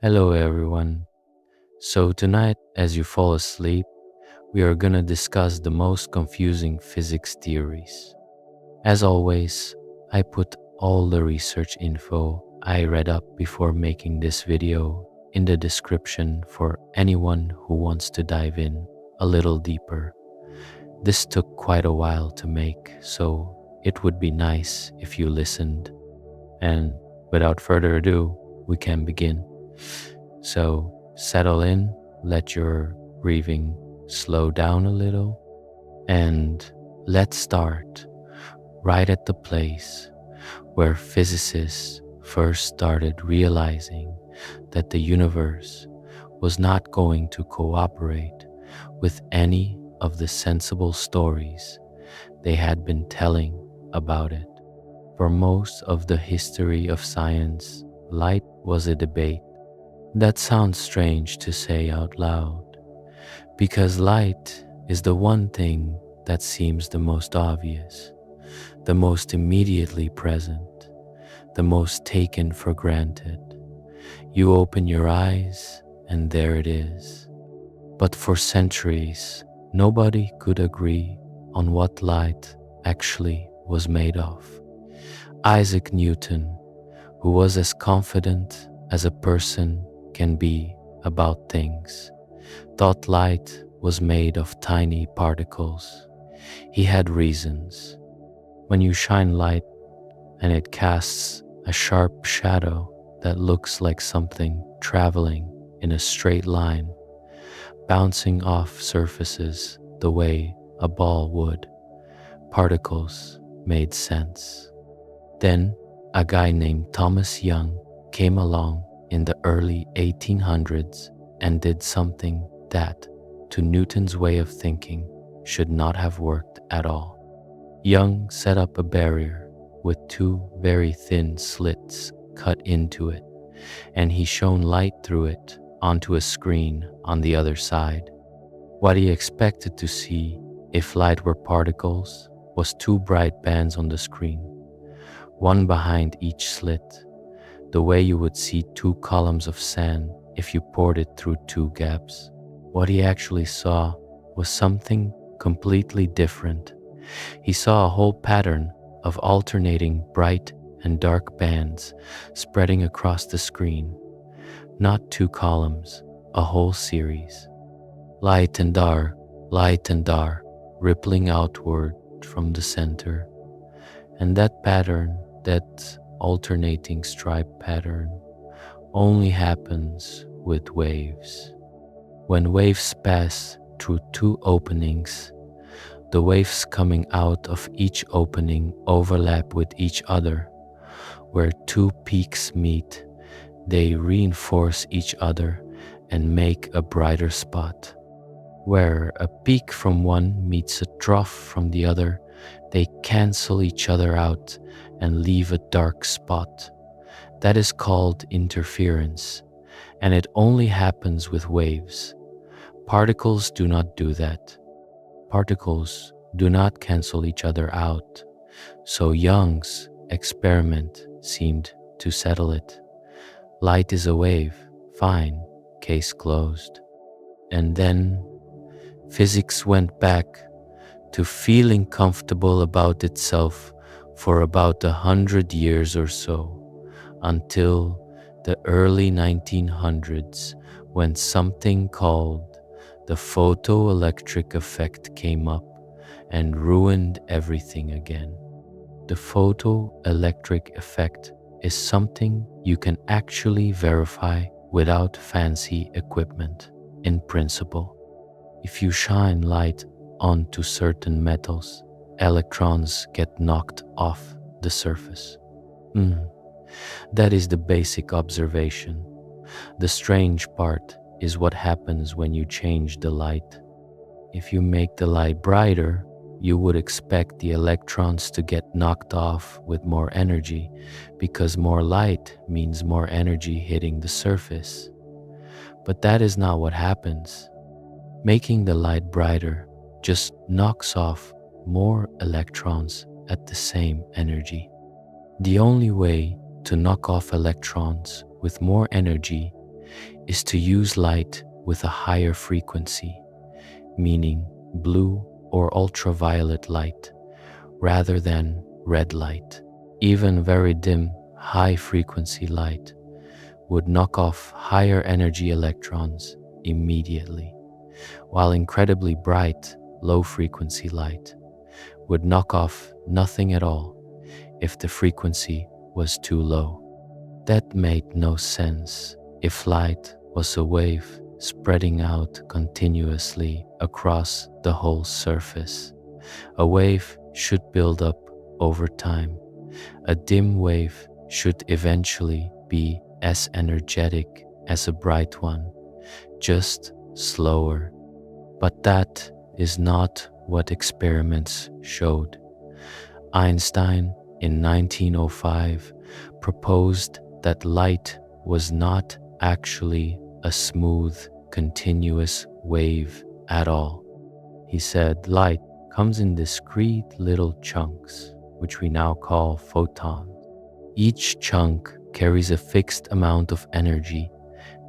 Hello, everyone. So, tonight, as you fall asleep, we are gonna discuss the most confusing physics theories. As always, I put all the research info I read up before making this video in the description for anyone who wants to dive in a little deeper. This took quite a while to make, so it would be nice if you listened. And without further ado, we can begin. So settle in, let your breathing slow down a little, and let's start right at the place where physicists first started realizing that the universe was not going to cooperate with any of the sensible stories they had been telling about it. For most of the history of science, light was a debate. That sounds strange to say out loud, because light is the one thing that seems the most obvious, the most immediately present, the most taken for granted. You open your eyes and there it is. But for centuries, nobody could agree on what light actually was made of. Isaac Newton, who was as confident as a person can be about things, thought light was made of tiny particles. He had reasons. When you shine light and it casts a sharp shadow that looks like something traveling in a straight line, bouncing off surfaces the way a ball would, particles made sense. Then a guy named Thomas Young came along in the early 1800s and did something that, to Newton's way of thinking, should not have worked at all. Young set up a barrier with two very thin slits cut into it, and he shone light through it onto a screen on the other side. What he expected to see, if light were particles, was two bright bands on the screen, one behind each slit, the way you would see two columns of sand if you poured it through two gaps. What he actually saw was something completely different. He saw a whole pattern of alternating bright and dark bands spreading across the screen. Not two columns, a whole series. Light and dark, rippling outward from the center. And that pattern, that alternating stripe pattern, only happens with waves. When waves pass through two openings, the waves coming out of each opening overlap with each other. Where two peaks meet, they reinforce each other and make a brighter spot. Where a peak from one meets a trough from the other, they cancel each other out and leave a dark spot. That is called interference, and it only happens with waves. Particles do not do that. Particles do not cancel each other out. So Young's experiment seemed to settle it. Light is a wave, fine, case closed. And then physics went back to feeling comfortable about itself for about 100 years or so, until the early 1900s, when something called the photoelectric effect came up and ruined everything again. The photoelectric effect is something you can actually verify without fancy equipment, in principle. If you shine light onto certain metals, electrons get knocked off the surface. That is the basic observation. The strange part is what happens when you change the light. If you make the light brighter, you would expect the electrons to get knocked off with more energy, because more light means more energy hitting the surface. But that is not what happens. Making the light brighter just knocks off more electrons at the same energy. The only way to knock off electrons with more energy is to use light with a higher frequency, meaning blue or ultraviolet light, rather than red light. Even very dim, high-frequency light would knock off higher energy electrons immediately, while incredibly bright, low-frequency light would knock off nothing at all if the frequency was too low. That made no sense. If light was a wave spreading out continuously across the whole surface, a wave should build up over time. A dim wave should eventually be as energetic as a bright one, just slower. But that is not what experiments showed. Einstein in 1905 proposed that light was not actually a smooth, continuous wave at all. He said light comes in discrete little chunks, which we now call photons. Each chunk carries a fixed amount of energy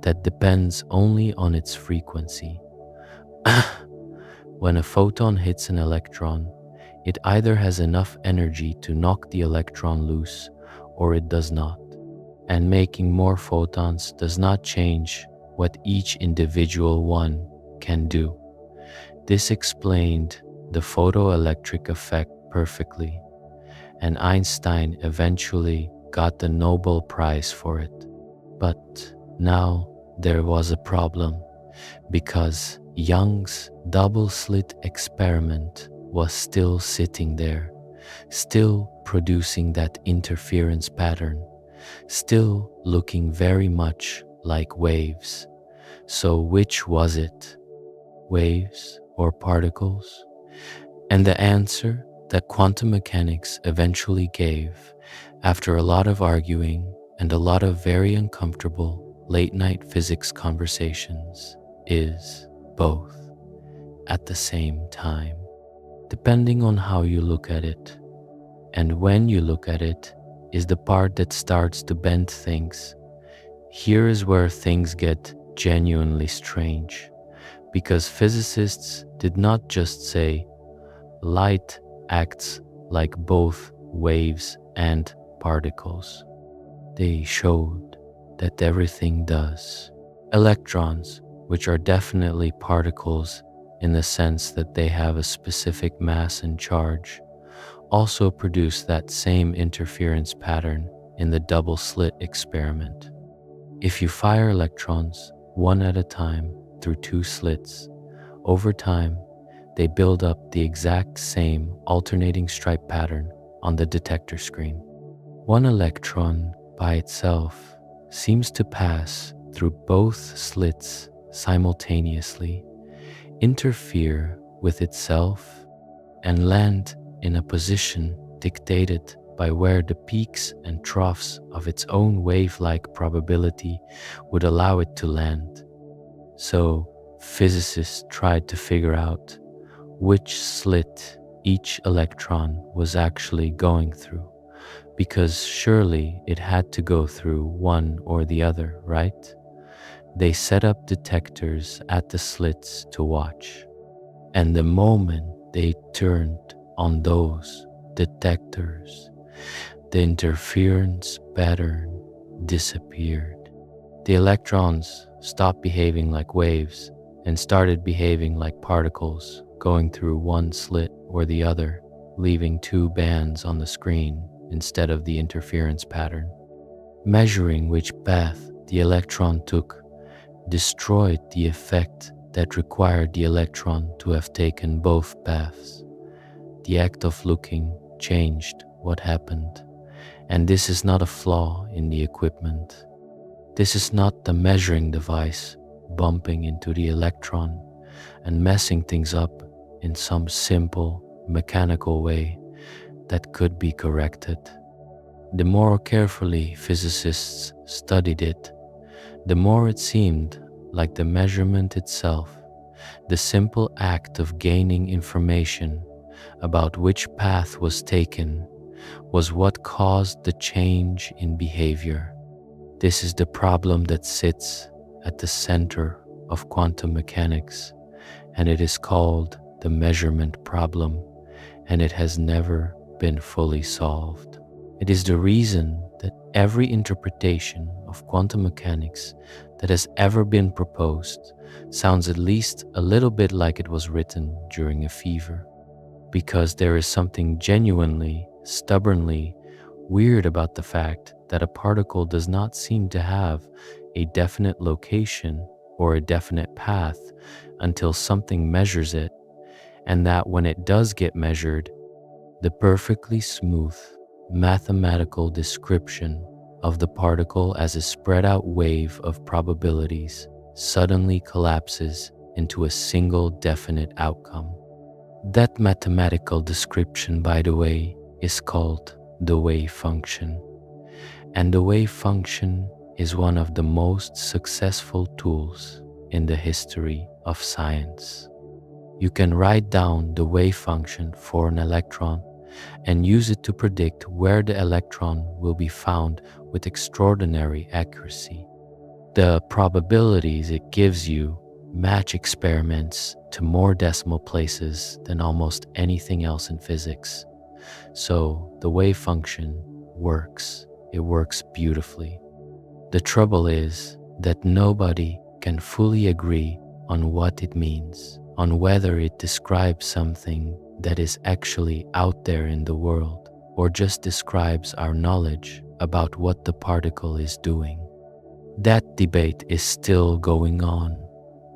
that depends only on its frequency. When a photon hits an electron, it either has enough energy to knock the electron loose or it does not. And making more photons does not change what each individual one can do. This explained the photoelectric effect perfectly, and Einstein eventually got the Nobel Prize for it. But now there was a problem, because Young's double-slit experiment was still sitting there, still producing that interference pattern, still looking very much like waves. So which was it? Waves or particles? And the answer that quantum mechanics eventually gave, after a lot of arguing and a lot of very uncomfortable late-night physics conversations, is both at the same time, depending on how you look at it. And when you look at it is the part that starts to bend things. Here is where things get genuinely strange, because physicists did not just say light acts like both waves and particles. They showed that everything does. Electrons, which are definitely particles in the sense that they have a specific mass and charge, also produce that same interference pattern in the double-slit experiment. If you fire electrons one at a time through two slits, over time they build up the exact same alternating stripe pattern on the detector screen. One electron by itself seems to pass through both slits simultaneously, interfere with itself, and land in a position dictated by where the peaks and troughs of its own wave-like probability would allow it to land. So physicists tried to figure out which slit each electron was actually going through, because surely it had to go through one or the other, right? They set up detectors at the slits to watch, and the moment they turned on those detectors, the interference pattern disappeared. The electrons stopped behaving like waves and started behaving like particles, going through one slit or the other, leaving two bands on the screen instead of the interference pattern. Measuring which path the electron took destroyed the effect that required the electron to have taken both paths. The act of looking changed what happened, and this is not a flaw in the equipment. This is not the measuring device bumping into the electron and messing things up in some simple mechanical way that could be corrected. The more carefully physicists studied it, the more it seemed like the measurement itself, the simple act of gaining information about which path was taken, was what caused the change in behavior. This is the problem that sits at the center of quantum mechanics, and it is called the measurement problem, and it has never been fully solved. It is the reason that every interpretation of quantum mechanics that has ever been proposed sounds at least a little bit like it was written during a fever, because there is something genuinely, stubbornly weird about the fact that a particle does not seem to have a definite location or a definite path until something measures it, and that when it does get measured, the perfectly smooth mathematical description of the particle as a spread out wave of probabilities suddenly collapses into a single definite outcome. That mathematical description, by the way, is called the wave function. And the wave function is one of the most successful tools in the history of science. You can write down the wave function for an electron and use it to predict where the electron will be found with extraordinary accuracy. The probabilities it gives you match experiments to more decimal places than almost anything else in physics. So the wave function works. It works beautifully. The trouble is that nobody can fully agree on what it means, on whether it describes something that is actually out there in the world, or just describes our knowledge about what the particle is doing. That debate is still going on.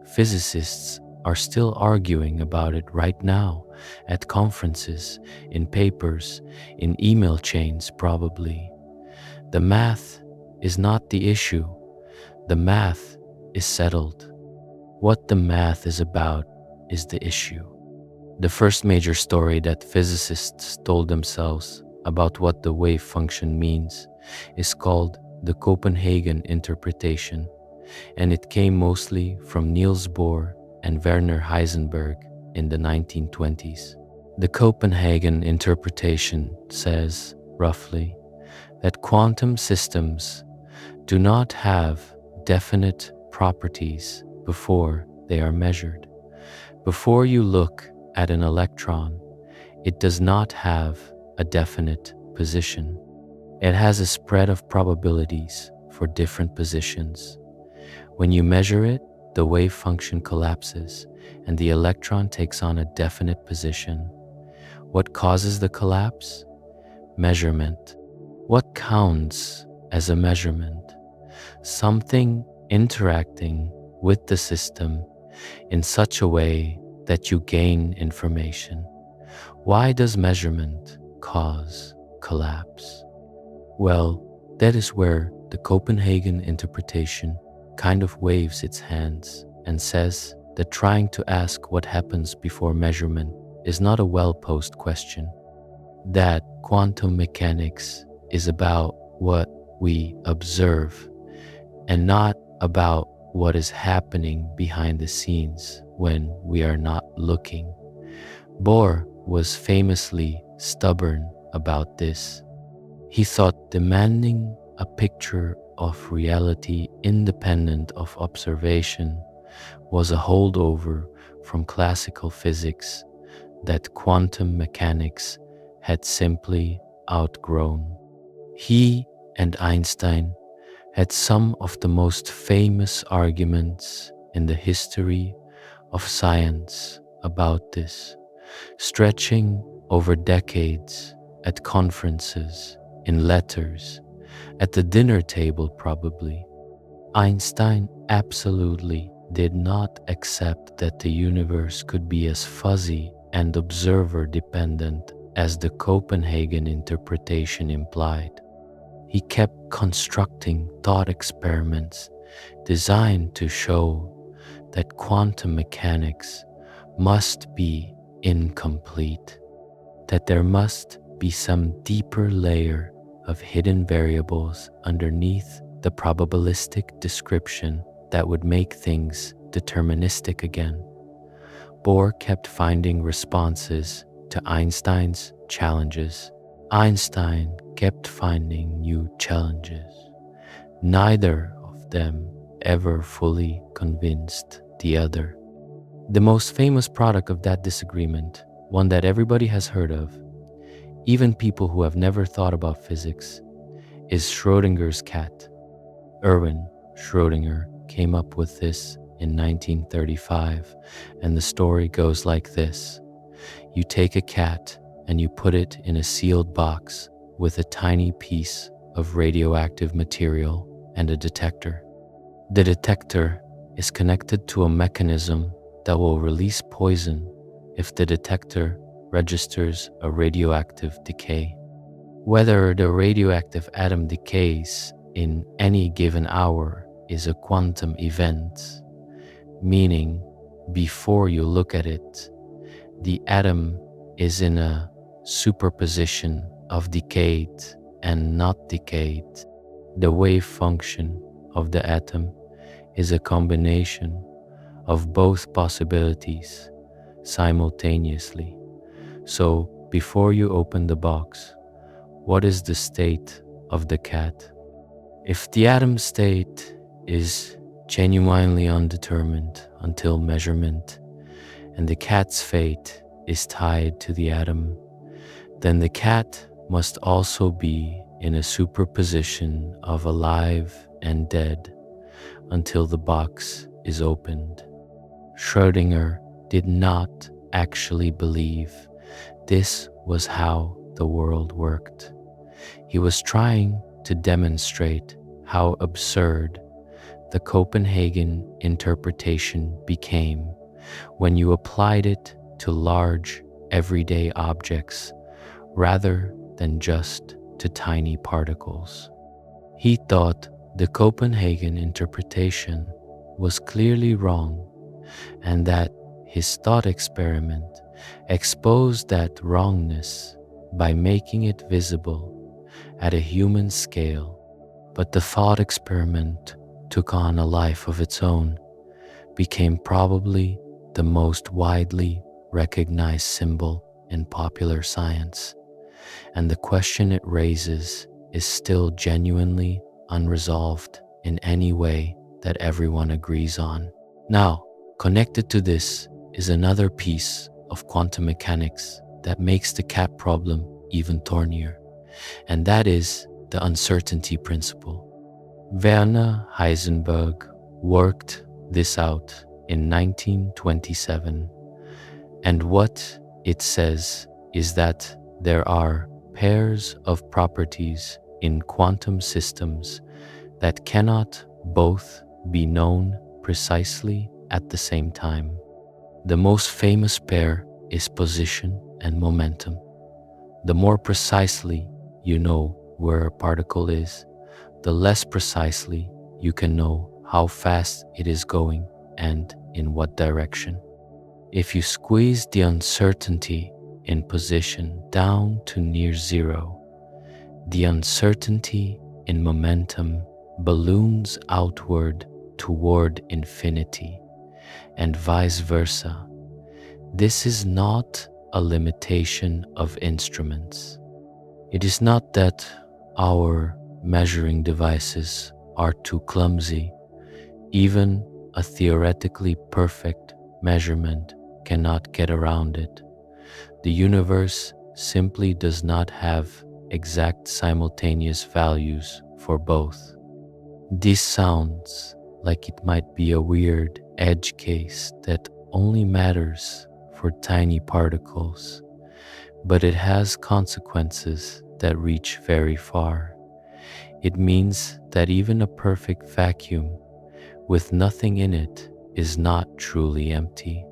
Physicists are still arguing about it right now, at conferences, in papers, in email chains probably. The math is not the issue. The math is settled. What the math is about is the issue. The first major story that physicists told themselves about what the wave function means is called the Copenhagen interpretation, and it came mostly from Niels Bohr and Werner Heisenberg in the 1920s. The Copenhagen interpretation says, roughly, that quantum systems do not have definite properties before they are measured. Before you look at an electron, it does not have a definite position. It has a spread of probabilities for different positions. When you measure it, the wave function collapses and the electron takes on a definite position. What causes the collapse? Measurement. What counts as a measurement? Something interacting with the system in such a way that you gain information. Why does measurement cause collapse? Well, that is where the Copenhagen interpretation kind of waves its hands and says that trying to ask what happens before measurement is not a well-posed question. That quantum mechanics is about what we observe and not about what is happening behind the scenes when we are not looking. Bohr was famously stubborn about this. He thought demanding a picture of reality independent of observation was a holdover from classical physics that quantum mechanics had simply outgrown. He and Einstein had some of the most famous arguments in the history of science about this, stretching over decades at conferences, in letters, at the dinner table probably. Einstein absolutely did not accept that the universe could be as fuzzy and observer-dependent as the Copenhagen interpretation implied. He kept constructing thought experiments designed to show that quantum mechanics must be incomplete, that there must be some deeper layer of hidden variables underneath the probabilistic description that would make things deterministic again. Bohr kept finding responses to Einstein's challenges. Einstein kept finding new challenges. Neither of them ever fully convinced the other. The most famous product of that disagreement, one that everybody has heard of, even people who have never thought about physics, is Schrödinger's cat. Erwin Schrödinger came up with this in 1935, and the story goes like this. You take a cat and you put it in a sealed box with a tiny piece of radioactive material and a detector. The detector is connected to a mechanism that will release poison if the detector registers a radioactive decay. Whether the radioactive atom decays in any given hour is a quantum event, meaning before you look at it, the atom is in a superposition of decayed and not decayed. The wave function of the atom is a combination of both possibilities simultaneously. So before you open the box, what is the state of the cat? If the atom state is genuinely undetermined until measurement, and the cat's fate is tied to the atom, then the cat must also be in a superposition of alive and dead until the box is opened. Schrödinger did not actually believe this was how the world worked. He was trying to demonstrate how absurd the Copenhagen interpretation became when you applied it to large, everyday objects rather than just to tiny particles. He thought the Copenhagen interpretation was clearly wrong, and that his thought experiment exposed that wrongness by making it visible at a human scale. But the thought experiment took on a life of its own, became probably the most widely recognized symbol in popular science, and the question it raises is still genuinely unresolved in any way that everyone agrees on. Now, connected to this is another piece of quantum mechanics that makes the cat problem even thornier, and that is the uncertainty principle. Werner Heisenberg worked this out in 1927, and what it says is that there are pairs of properties in quantum systems that cannot both be known precisely at the same time. The most famous pair is position and momentum. The more precisely you know where a particle is, the less precisely you can know how fast it is going and in what direction. If you squeeze the uncertainty in position down to near zero, the uncertainty in momentum balloons outward toward infinity, and vice versa. This is not a limitation of instruments. It is not that our measuring devices are too clumsy. Even a theoretically perfect measurement cannot get around it. The universe simply does not have exact simultaneous values for both. This sounds like it might be a weird edge case that only matters for tiny particles, but it has consequences that reach very far. It means that even a perfect vacuum with nothing in it is not truly empty,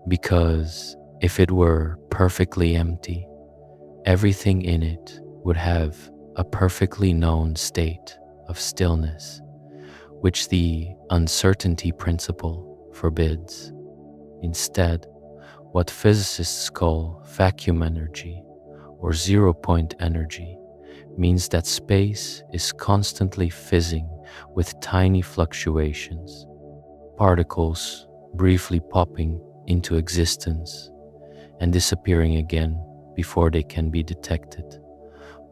because if it were perfectly empty, everything in it would have a perfectly known state of stillness, which the uncertainty principle forbids. Instead, what physicists call vacuum energy or zero-point energy means that space is constantly fizzing with tiny fluctuations, particles briefly popping into existence and disappearing again before they can be detected,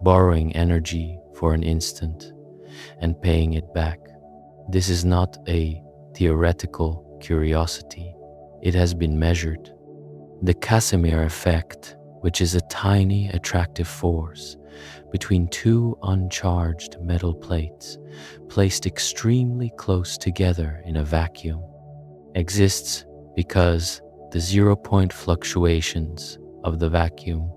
borrowing energy for an instant and paying it back. This is not a theoretical curiosity. It has been measured. The Casimir effect, which is a tiny attractive force between two uncharged metal plates placed extremely close together in a vacuum, exists because the 0-point fluctuations of the vacuum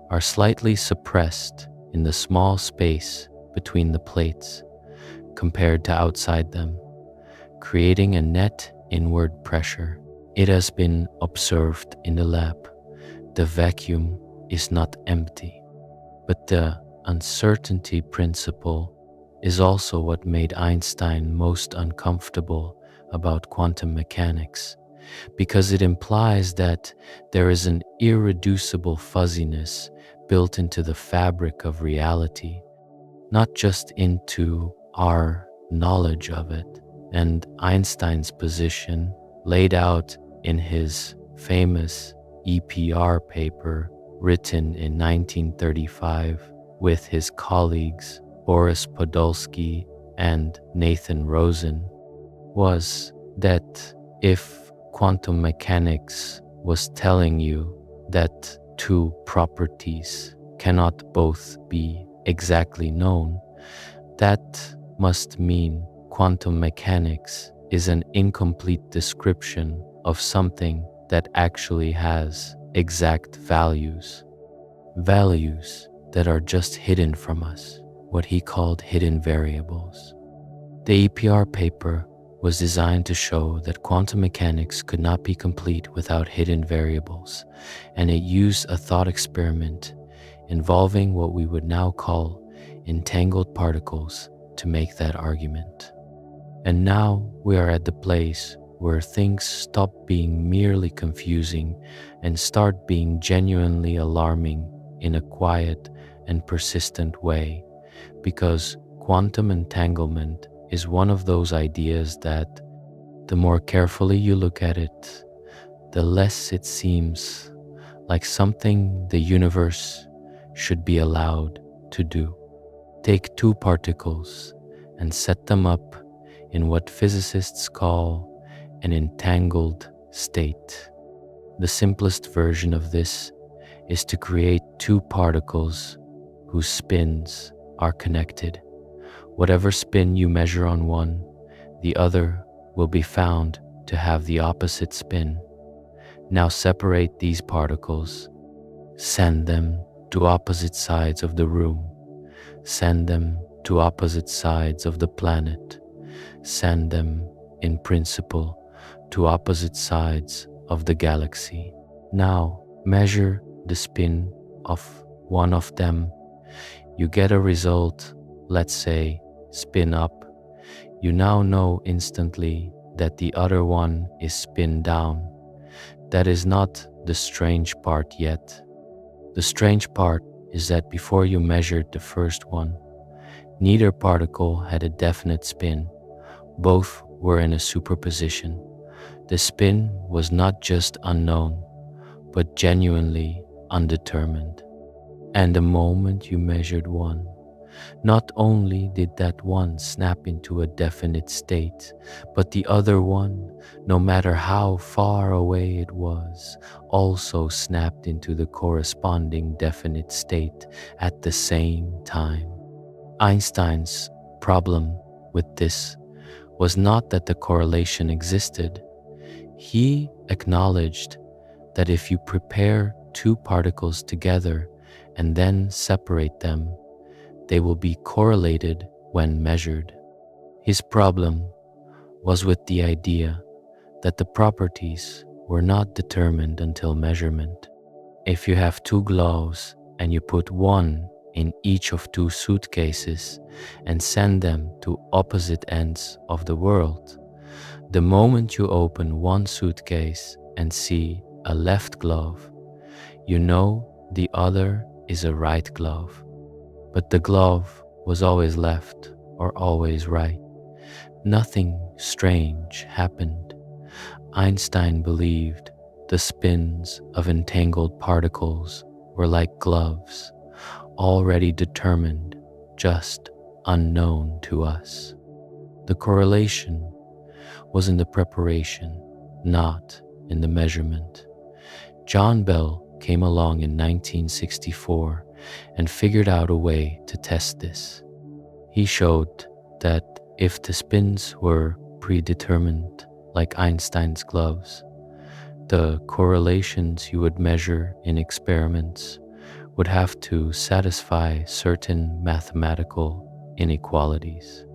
are slightly suppressed in the small space between the plates compared to outside them, creating a net inward pressure. It has been observed in the lab. The vacuum is not empty, but the uncertainty principle is also what made Einstein most uncomfortable about quantum mechanics, because it implies that there is an irreducible fuzziness built into the fabric of reality, not just into our knowledge of it. And Einstein's position, laid out in his famous EPR paper written in 1935 with his colleagues Boris Podolsky and Nathan Rosen, was that if quantum mechanics was telling you that two properties cannot both be exactly known, that must mean quantum mechanics is an incomplete description of something that actually has exact values. Values that are just hidden from us, what he called hidden variables. The EPR paper was designed to show that quantum mechanics could not be complete without hidden variables, and it used a thought experiment involving what we would now call entangled particles to make that argument. And now we are at the place where things stop being merely confusing and start being genuinely alarming in a quiet and persistent way, because quantum entanglement is one of those ideas that, the more carefully you look at it, the less it seems like something the universe should be allowed to do. Take two particles and set them up in what physicists call an entangled state. The simplest version of this is to create two particles whose spins are connected. Whatever spin you measure on one, the other will be found to have the opposite spin. Now separate these particles, send them to opposite sides of the room, send them to opposite sides of the planet, send them, in principle, to opposite sides of the galaxy. Now measure the spin of one of them. You get a result, let's say, spin up. You now know instantly that the other one is spin down. That is not the strange part yet. The strange part is that before you measured the first one, neither particle had a definite spin. Both were in a superposition. The spin was not just unknown, but genuinely undetermined. And the moment you measured one, not only did that one snap into a definite state, but the other one, no matter how far away it was, also snapped into the corresponding definite state at the same time. Einstein's problem with this was not that the correlation existed. He acknowledged that if you prepare two particles together and then separate them, they will be correlated when measured. His problem was with the idea that the properties were not determined until measurement. If you have two gloves and you put one in each of two suitcases and send them to opposite ends of the world, the moment you open one suitcase and see a left glove, you know the other is a right glove. But the glove was always left or always right. Nothing strange happened. Einstein believed the spins of entangled particles were like gloves, already determined, just unknown to us. The correlation was in the preparation, not in the measurement. John Bell came along in 1964 and figured out a way to test this. He showed that if the spins were predetermined, like Einstein's gloves, the correlations you would measure in experiments would have to satisfy certain mathematical inequalities.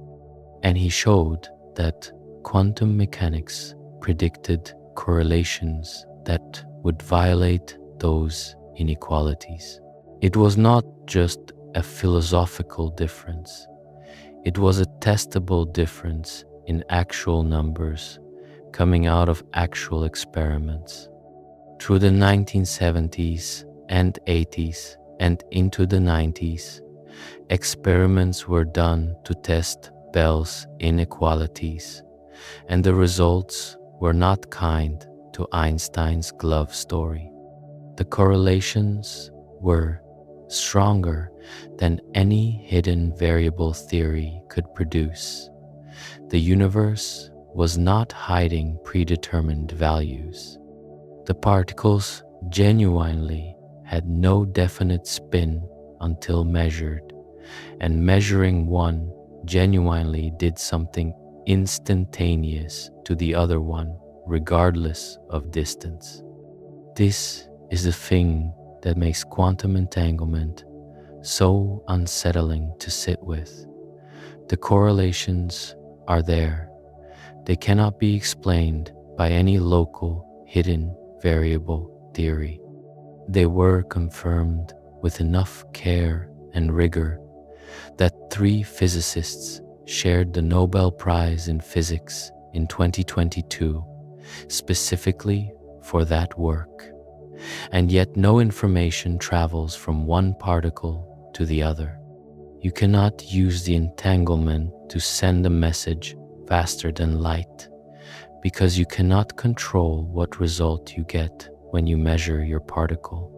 And he showed that quantum mechanics predicted correlations that would violate those inequalities. It was not just a philosophical difference. It was a testable difference in actual numbers coming out of actual experiments. Through the 1970s and 80s and into the 90s, experiments were done to test Bell's inequalities, and the results were not kind to Einstein's glove story. The correlations were stronger than any hidden variable theory could produce. The universe was not hiding predetermined values. The particles genuinely had no definite spin until measured, and measuring one genuinely did something instantaneous to the other one, regardless of distance. This is the thing that makes quantum entanglement so unsettling to sit with. The correlations are there. They cannot be explained by any local, hidden variable theory. They were confirmed with enough care and rigor that 3 physicists shared the Nobel Prize in Physics in 2022 specifically for that work. And yet no information travels from one particle to the other. You cannot use the entanglement to send a message faster than light, because you cannot control what result you get when you measure your particle.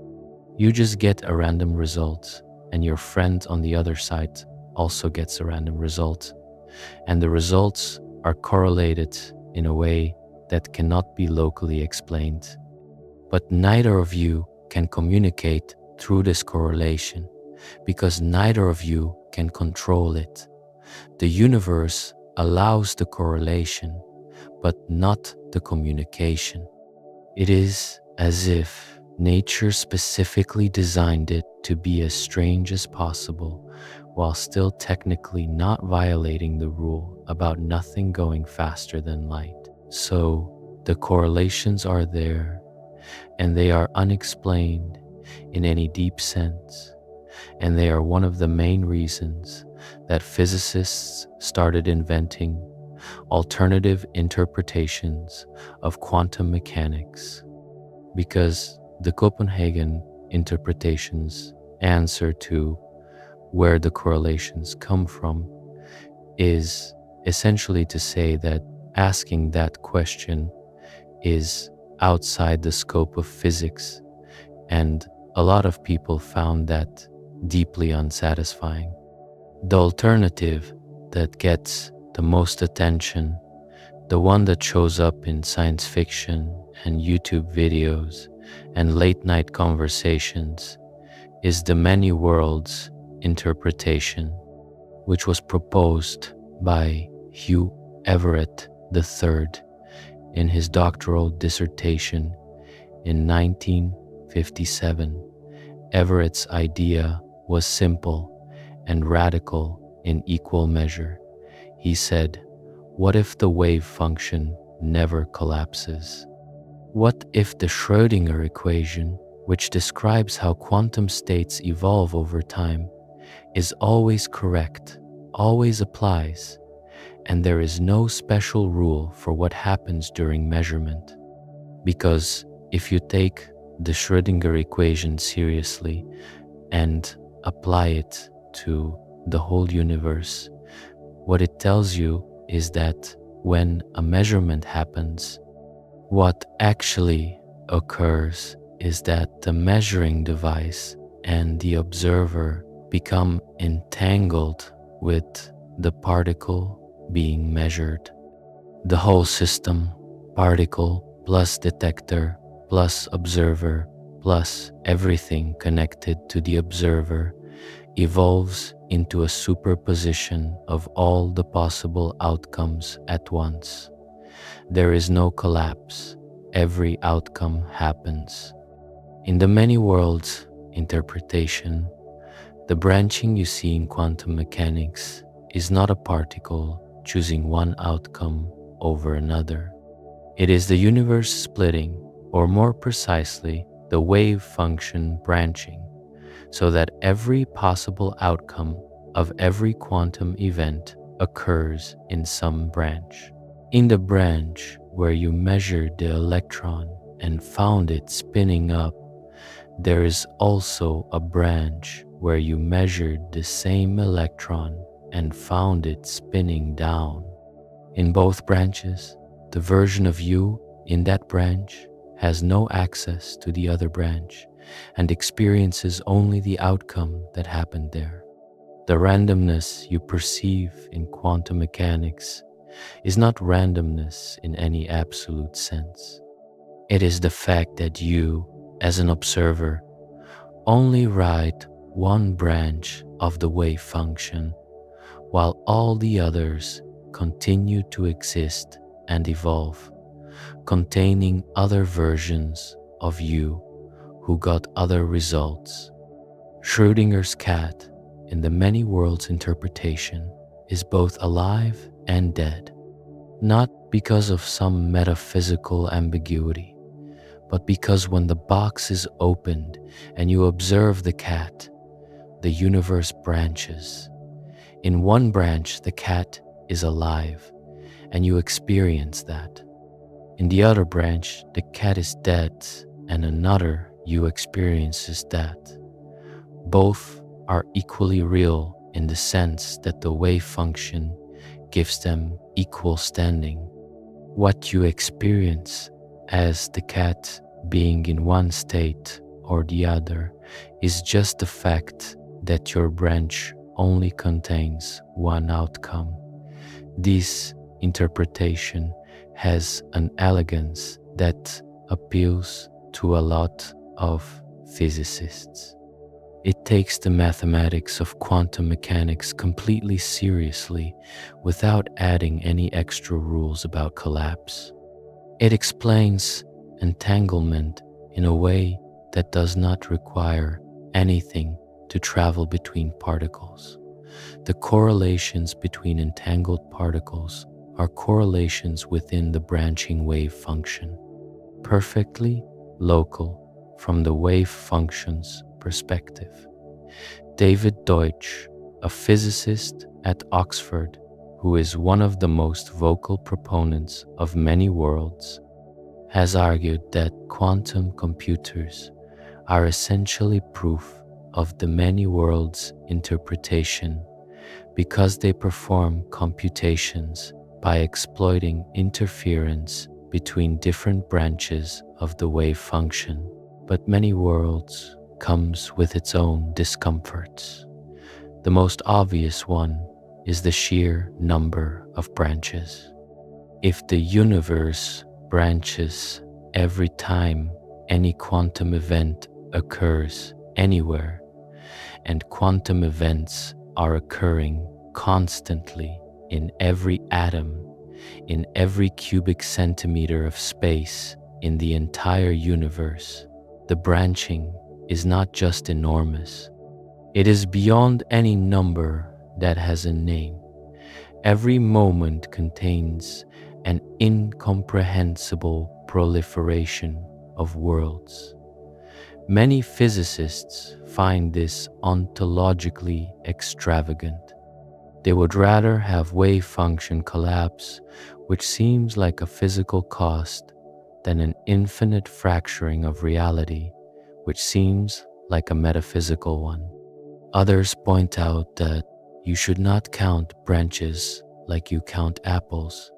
You just get a random result, and your friend on the other side also gets a random result, and the results are correlated in a way that cannot be locally explained. But neither of you can communicate through this correlation, because neither of you can control it. The universe allows the correlation, but not the communication. It is as if nature specifically designed it to be as strange as possible, while still technically not violating the rule about nothing going faster than light. So the correlations are there, and they are unexplained in any deep sense, and they are one of the main reasons that physicists started inventing alternative interpretations of quantum mechanics, because the Copenhagen interpretations answer to where the correlations come from is essentially to say that asking that question is outside the scope of physics, and a lot of people found that deeply unsatisfying. The alternative that gets the most attention, the one that shows up in science fiction and YouTube videos and late night conversations, is the many worlds interpretation, which was proposed by Hugh Everett III in his doctoral dissertation in 1957. Everett's idea was simple and radical in equal measure. He said, what if the wave function never collapses? What if the Schrödinger equation, which describes how quantum states evolve over time, is always correct, always applies, and there is no special rule for what happens during measurement? Because if you take the Schrödinger equation seriously and apply it to the whole universe, what it tells you is that when a measurement happens, what actually occurs is that the measuring device and the observer become entangled with the particle being measured. The whole system, particle plus detector plus observer plus everything connected to the observer, evolves into a superposition of all the possible outcomes at once. There is no collapse. Every outcome happens. In the many worlds interpretation, the branching you see in quantum mechanics is not a particle choosing one outcome over another. It is the universe splitting, or more precisely, the wave function branching, so that every possible outcome of every quantum event occurs in some branch. In the branch where you measured the electron and found it spinning up, there is also a branch where you measured the same electron and found it spinning down. In both branches, the version of you in that branch has no access to the other branch and experiences only the outcome that happened there. The randomness you perceive in quantum mechanics is not randomness in any absolute sense. It is the fact that you, as an observer, only ride one branch of the wave function, while all the others continue to exist and evolve, containing other versions of you who got other results. Schrödinger's cat, in the many worlds interpretation, is both alive and dead, not because of some metaphysical ambiguity, but because when the box is opened and you observe the cat, the universe branches. In one branch, the cat is alive, and you experience that. In the other branch, the cat is dead, and another you experiences that. Both are equally real in the sense that the wave function gives them equal standing. What you experience as the cat being in one state or the other is just the fact that your branch only contains one outcome. This interpretation has an elegance that appeals to a lot of physicists. It takes the mathematics of quantum mechanics completely seriously without adding any extra rules about collapse. It explains entanglement in a way that does not require anything to travel between particles. The correlations between entangled particles are correlations within the branching wave function, perfectly local from the wave function's perspective. David Deutsch, a physicist at Oxford, who is one of the most vocal proponents of many worlds, has argued that quantum computers are essentially proof of the many worlds interpretation because they perform computations by exploiting interference between different branches of the wave function. But many worlds comes with its own discomforts. The most obvious one is the sheer number of branches. If the universe branches every time any quantum event occurs anywhere, and quantum events are occurring constantly in every atom, in every cubic centimeter of space in the entire universe, the branching is not just enormous. It is beyond any number that has a name. Every moment contains an incomprehensible proliferation of worlds. Many physicists find this ontologically extravagant. They would rather have wave function collapse, which seems like a physical cost, than an infinite fracturing of reality, which seems like a metaphysical one. Others point out that you should not count branches like you count apples,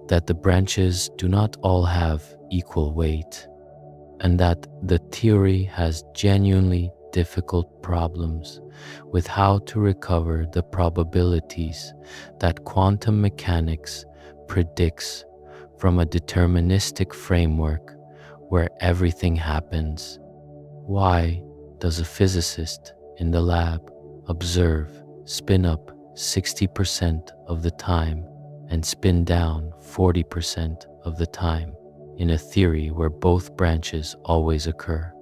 that the branches do not all have equal weight, and that the theory has genuinely difficult problems with how to recover the probabilities that quantum mechanics predicts from a deterministic framework where everything happens. Why does a physicist in the lab observe spin up 60% of the time and spin down 40% of the time in a theory where both branches always occur?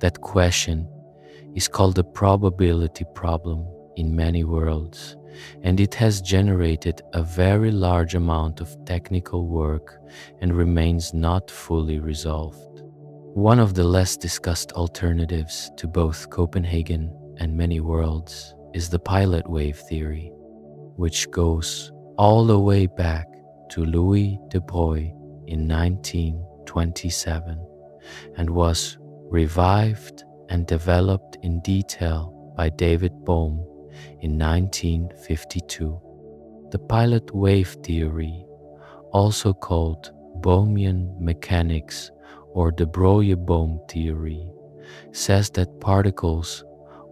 That question is called the probability problem in many worlds, and it has generated a very large amount of technical work and remains not fully resolved. One of the less discussed alternatives to both Copenhagen and many worlds is the pilot wave theory, which goes all the way back to Louis de Broglie in 1927 and was revived and developed in detail by David Bohm in 1952. The pilot wave theory, also called Bohmian mechanics or de Broglie-Bohm theory, says that particles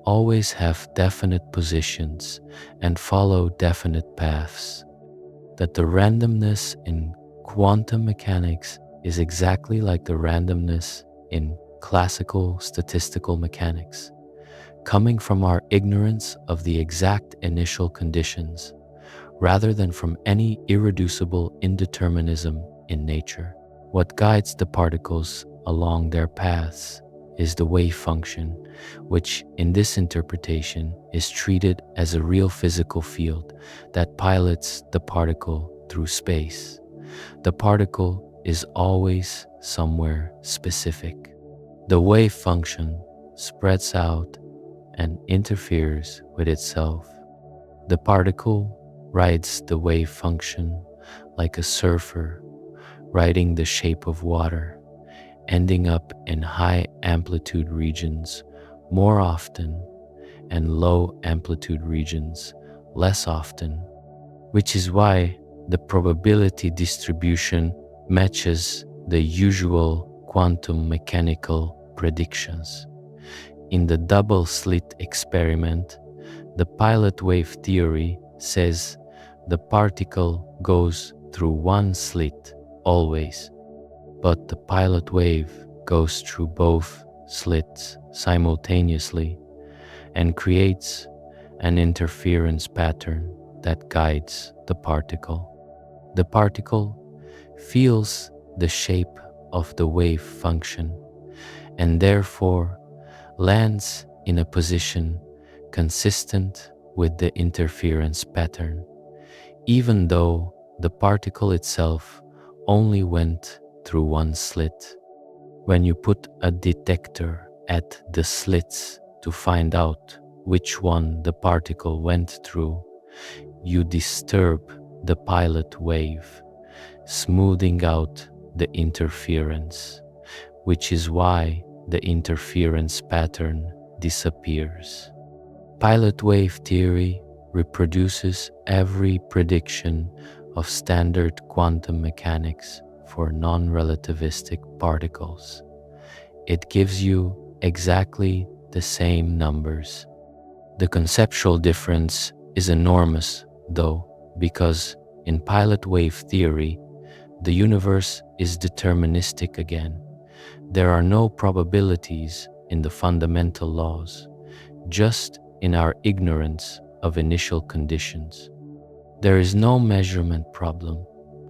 always have definite positions and follow definite paths, that the randomness in quantum mechanics is exactly like the randomness in classical statistical mechanics, coming from our ignorance of the exact initial conditions, rather than from any irreducible indeterminism in nature. What guides the particles along their paths is the wave function, which in this interpretation is treated as a real physical field that pilots the particle through space. The particle is always somewhere specific. The wave function spreads out and interferes with itself. The particle rides the wave function like a surfer riding the shape of water, ending up in high amplitude regions more often and low amplitude regions less often, which is why the probability distribution matches the usual quantum mechanical predictions. In the double slit experiment, the pilot wave theory says the particle goes through one slit always, but the pilot wave goes through both slits simultaneously and creates an interference pattern that guides the particle. The particle feels the shape of the wave function and therefore lands in a position consistent with the interference pattern, even though the particle itself only went through one slit. When you put a detector at the slits to find out which one the particle went through, you disturb the pilot wave, smoothing out the interference, which is why the interference pattern disappears. Pilot wave theory reproduces every prediction of standard quantum mechanics for non-relativistic particles. It gives you exactly the same numbers. The conceptual difference is enormous, though, because in pilot wave theory, the universe is deterministic again. There are no probabilities in the fundamental laws, just in our ignorance of initial conditions. There is no measurement problem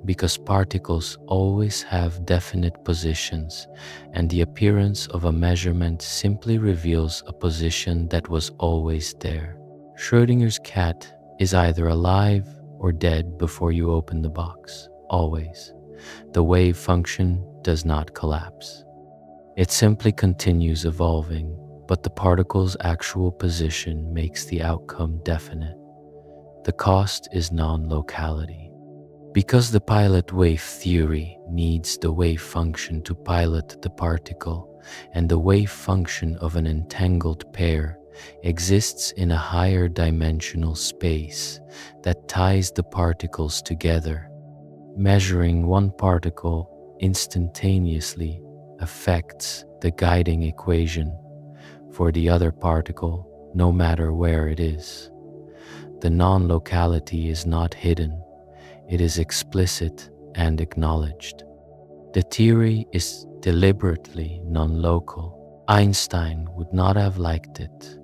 because particles always have definite positions, and the appearance of a measurement simply reveals a position that was always there. Schrödinger's cat is either alive or dead before you open the box, always. The wave function does not collapse. It simply continues evolving, but the particle's actual position makes the outcome definite. The cost is non-locality. Because the pilot wave theory needs the wave function to pilot the particle, and the wave function of an entangled pair exists in a higher dimensional space that ties the particles together, measuring one particle instantaneously affects the guiding equation, for the other particle, no matter where it is. The non-locality is not hidden, it is explicit and acknowledged. The theory is deliberately non-local. Einstein would not have liked it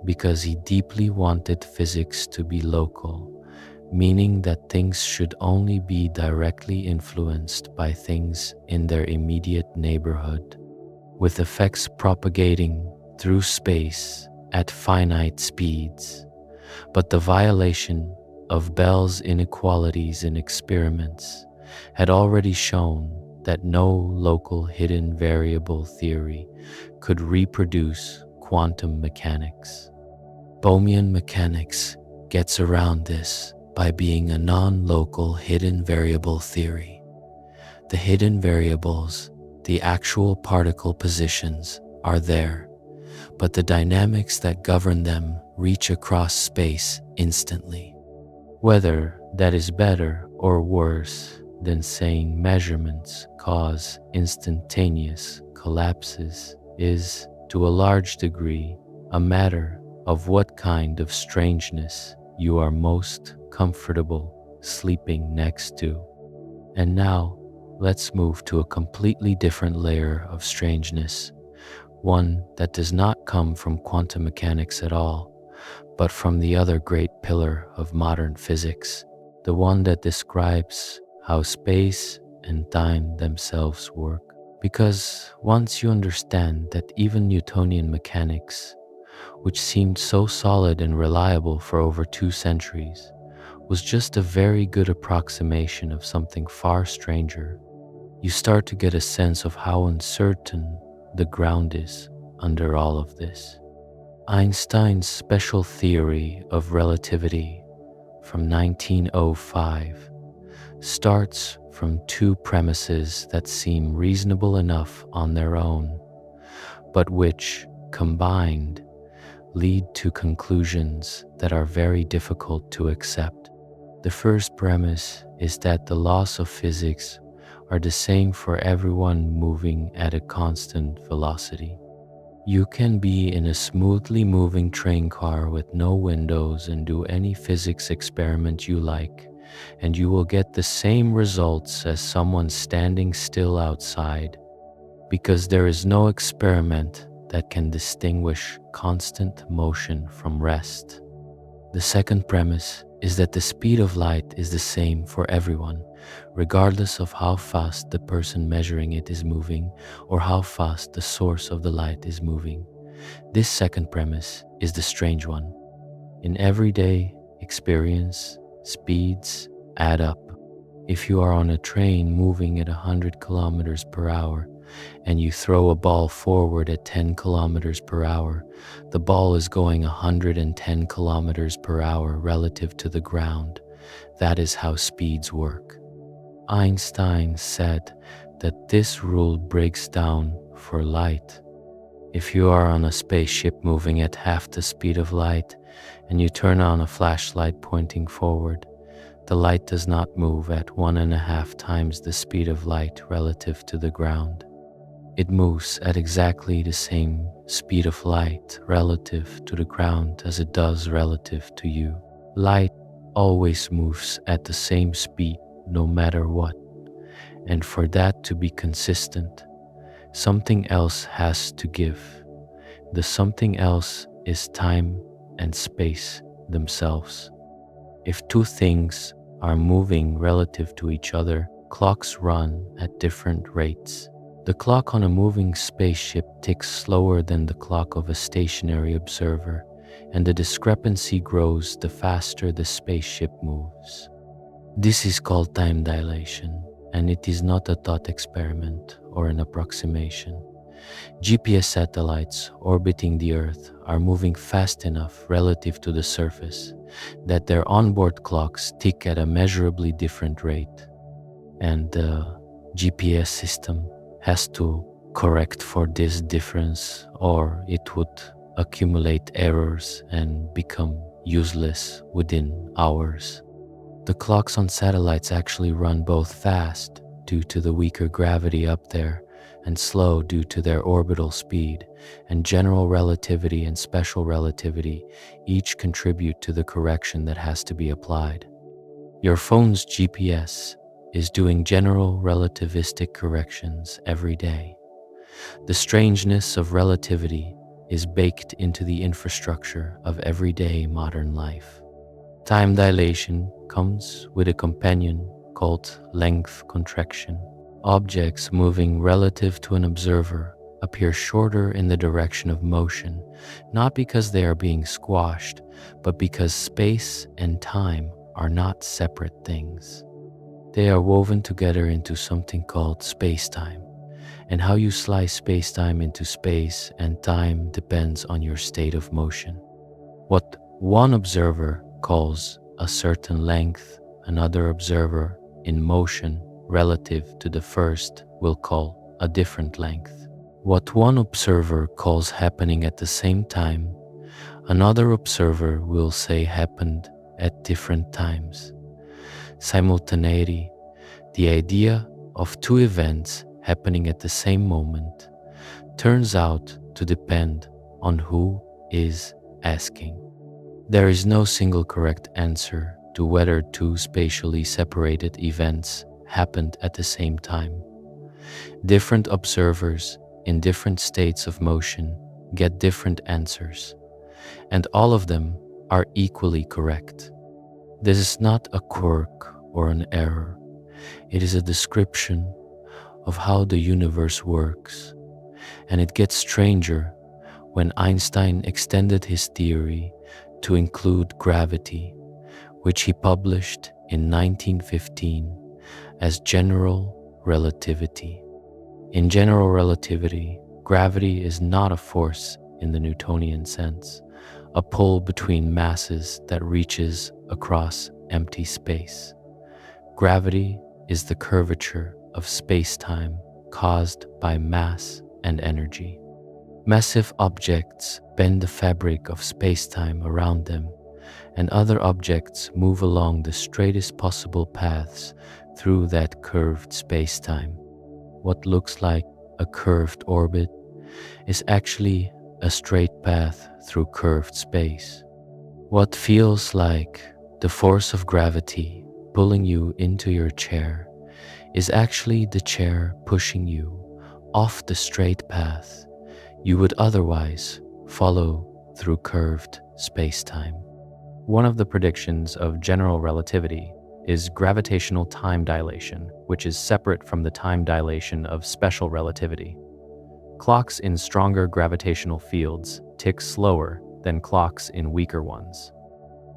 because he deeply wanted physics to be local, meaning that things should only be directly influenced by things in their immediate neighborhood, with effects propagating through space at finite speeds. But the violation of Bell's inequalities in experiments had already shown that no local hidden variable theory could reproduce quantum mechanics. Bohmian mechanics gets around this by being a non-local hidden variable theory. The hidden variables, the actual particle positions, are there, but the dynamics that govern them reach across space instantly. Whether that is better or worse than saying measurements cause instantaneous collapses is, to a large degree, a matter of what kind of strangeness you are most comfortable sleeping next to. And now, let's move to a completely different layer of strangeness, one that does not come from quantum mechanics at all, but from the other great pillar of modern physics, the one that describes how space and time themselves work. Because once you understand that even Newtonian mechanics, which seemed so solid and reliable for over 2 centuries, was just a very good approximation of something far stranger, you start to get a sense of how uncertain the ground is under all of this. Einstein's special theory of relativity from 1905 starts from 2 premises that seem reasonable enough on their own, but which, combined, lead to conclusions that are very difficult to accept. The first premise is that the laws of physics are the same for everyone moving at a constant velocity. You can be in a smoothly moving train car with no windows and do any physics experiment you like, and you will get the same results as someone standing still outside, because there is no experiment that can distinguish constant motion from rest. The second premise is that the speed of light is the same for everyone, regardless of how fast the person measuring it is moving or how fast the source of the light is moving. This second premise is the strange one. In everyday experience, speeds add up. If you are on a train moving at 100 kilometers per hour and you throw a ball forward at 10 kilometers per hour, the ball is going 110 kilometers per hour relative to the ground. That is how speeds work. Einstein said that this rule breaks down for light. If you are on a spaceship moving at half the speed of light and you turn on a flashlight pointing forward, the light does not move at 1.5 times the speed of light relative to the ground. It moves at exactly the same speed of light relative to the ground as it does relative to you. Light always moves at the same speed no matter what. And for that to be consistent, something else has to give. The something else is time and space themselves. If 2 things are moving relative to each other, clocks run at different rates. The clock on a moving spaceship ticks slower than the clock of a stationary observer, and the discrepancy grows the faster the spaceship moves. This is called time dilation, and it is not a thought experiment or an approximation. GPS satellites orbiting the Earth are moving fast enough relative to the surface that their onboard clocks tick at a measurably different rate, and the GPS system has to correct for this difference, or it would accumulate errors and become useless within hours. The clocks on satellites actually run both fast due to the weaker gravity up there, and slow due to their orbital speed, and general relativity and special relativity each contribute to the correction that has to be applied. Your phone's GPS is doing general relativistic corrections every day. The strangeness of relativity is baked into the infrastructure of everyday modern life. Time dilation comes with a companion called length contraction. Objects moving relative to an observer appear shorter in the direction of motion, not because they are being squashed, but because space and time are not separate things. They are woven together into something called space-time, and how you slice space-time into space and time depends on your state of motion. What one observer calls a certain length, another observer in motion relative to the first will call a different length. What one observer calls happening at the same time, another observer will say happened at different times. Simultaneity, the idea of two events happening at the same moment, turns out to depend on who is asking. There is no single correct answer to whether two spatially separated events happened at the same time. Different observers in different states of motion get different answers, and all of them are equally correct. This is not a quirk or an error. It is a description of how the universe works, and it gets stranger when Einstein extended his theory to include gravity, which he published in 1915 as general relativity. In general relativity, gravity is not a force in the Newtonian sense, a pull between masses that reaches across empty space. Gravity is the curvature of space-time caused by mass and energy. Massive objects bend the fabric of space-time around them, and other objects move along the straightest possible paths through that curved space-time. What looks like a curved orbit is actually a straight path through curved space. What feels like the force of gravity pulling you into your chair is actually the chair pushing you off the straight path you would otherwise follow through curved space-time. One of the predictions of general relativity is gravitational time dilation, which is separate from the time dilation of special relativity. Clocks in stronger gravitational fields tick slower than clocks in weaker ones.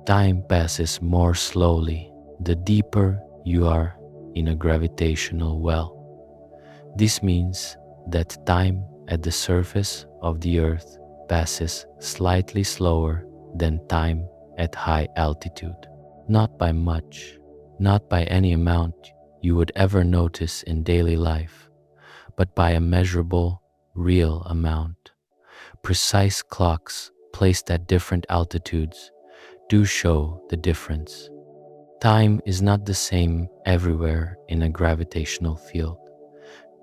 Time passes more slowly the deeper you are in a gravitational well. This means that time at the surface of the Earth passes slightly slower than time at high altitude. Not by much, not by any amount you would ever notice in daily life, but by a measurable, real amount. Precise clocks placed at different altitudes do show the difference. Time is not the same everywhere in a gravitational field.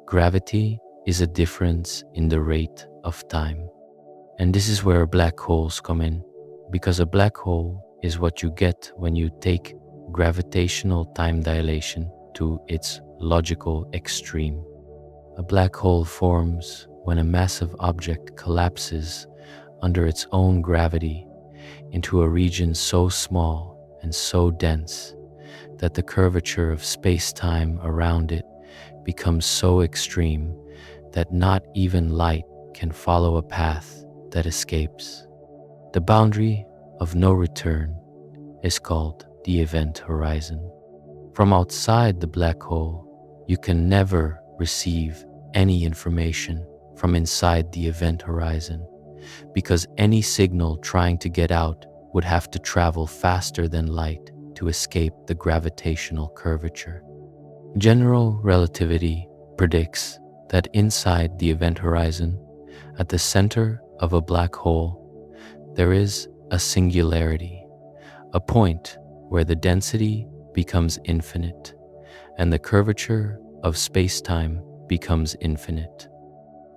Gravity is a difference in the rate of time. And this is where black holes come in, because a black hole is what you get when you take gravitational time dilation to its logical extreme. A black hole forms when a massive object collapses under its own gravity into a region so small and so dense that the curvature of space-time around it becomes so extreme that not even light can follow a path that escapes. The boundary of no return is called the event horizon. From outside the black hole, you can never receive any information from inside the event horizon, because any signal trying to get out would have to travel faster than light to escape the gravitational curvature. General relativity predicts that inside the event horizon, at the center of a black hole, there is a singularity, a point where the density becomes infinite and the curvature of space-time becomes infinite.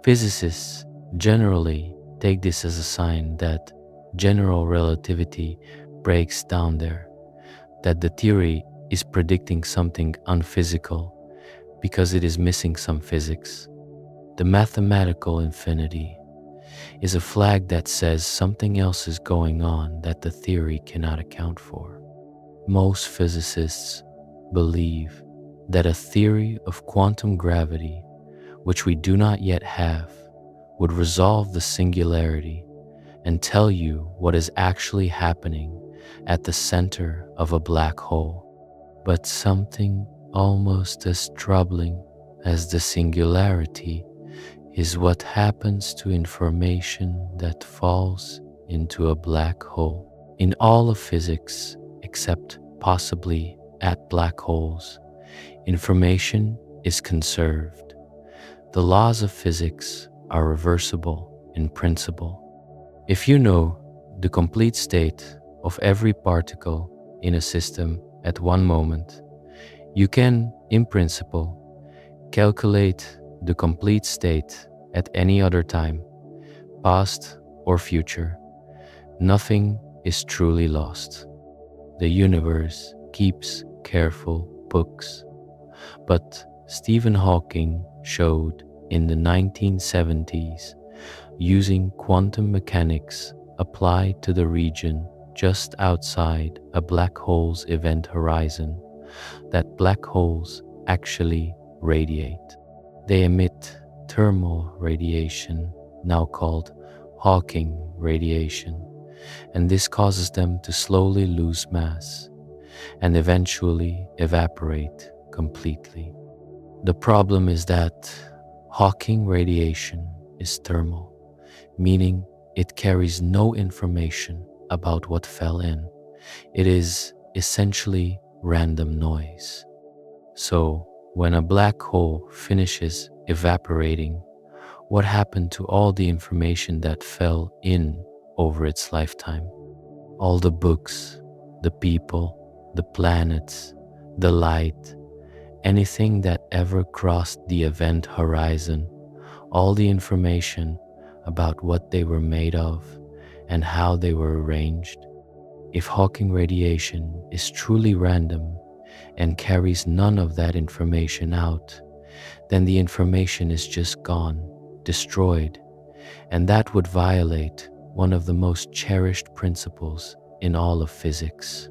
Physicists generally take this as a sign that general relativity breaks down there, that the theory is predicting something unphysical because it is missing some physics. The mathematical infinity is a flag that says something else is going on that the theory cannot account for. Most physicists believe that a theory of quantum gravity, which we do not yet have, would resolve the singularity and tell you what is actually happening at the center of a black hole. But something almost as troubling as the singularity is what happens to information that falls into a black hole. In all of physics, except possibly at black holes, information is conserved. The laws of physics are reversible in principle. If you know the complete state of every particle in a system at one moment, you can, in principle, calculate the complete state at any other time, past or future. Nothing is truly lost. The universe keeps careful books. But Stephen Hawking showed in the 1970s, using quantum mechanics applied to the region just outside a black hole's event horizon, that black holes actually radiate. They emit thermal radiation, now called Hawking radiation, and this causes them to slowly lose mass and eventually evaporate completely. The problem is that Hawking radiation is thermal, meaning it carries no information about what fell in. It is essentially random noise. So, when a black hole finishes evaporating, what happened to all the information that fell in over its lifetime? All the books, the people, the planets, the light, anything that ever crossed the event horizon, all the information about what they were made of and how they were arranged. If Hawking radiation is truly random and carries none of that information out, then the information is just gone, destroyed, and that would violate one of the most cherished principles in all of physics.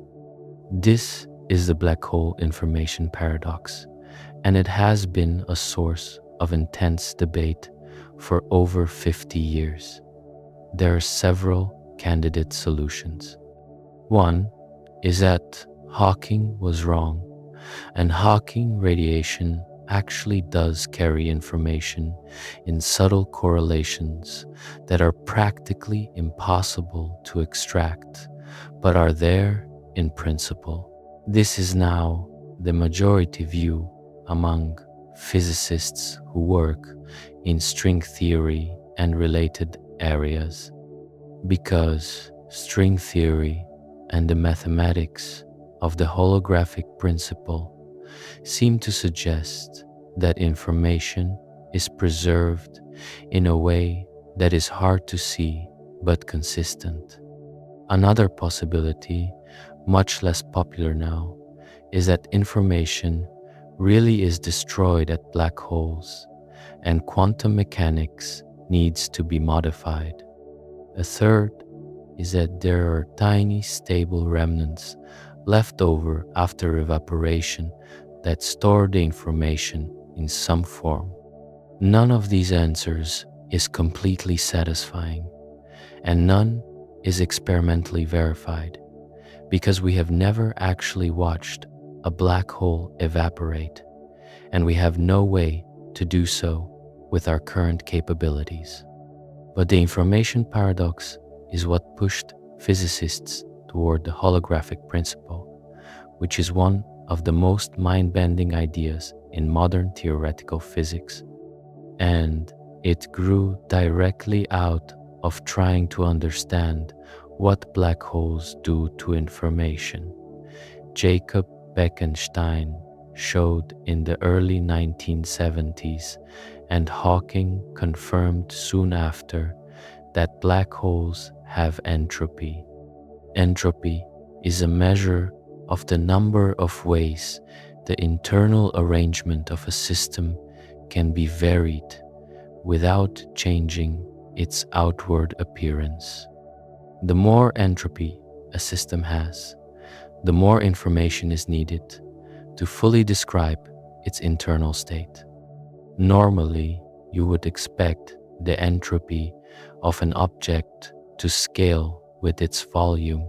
This is the black hole information paradox, and it has been a source of intense debate for over 50 years. There are several candidate solutions. One is that Hawking was wrong, and Hawking radiation actually does carry information in subtle correlations that are practically impossible to extract, but are there in principle. This is now the majority view among physicists who work in string theory and related areas, because string theory and the mathematics of the holographic principle seem to suggest that information is preserved in a way that is hard to see but consistent. Another possibility, much less popular now, is that information really is destroyed at black holes and quantum mechanics needs to be modified. A third is that there are tiny stable remnants left over after evaporation that store the information in some form. None of these answers is completely satisfying, and none is experimentally verified, because we have never actually watched a black hole evaporate, and we have no way to do so with our current capabilities. But the information paradox is what pushed physicists toward the holographic principle, which is one of the most mind-bending ideas in modern theoretical physics. And it grew directly out of trying to understand what black holes do to information. Jacob Bekenstein showed in the early 1970s, and Hawking confirmed soon after that black holes have entropy. Entropy is a measure of the number of ways the internal arrangement of a system can be varied without changing its outward appearance. The more entropy a system has, the more information is needed to fully describe its internal state. Normally, you would expect the entropy of an object to scale with its volume,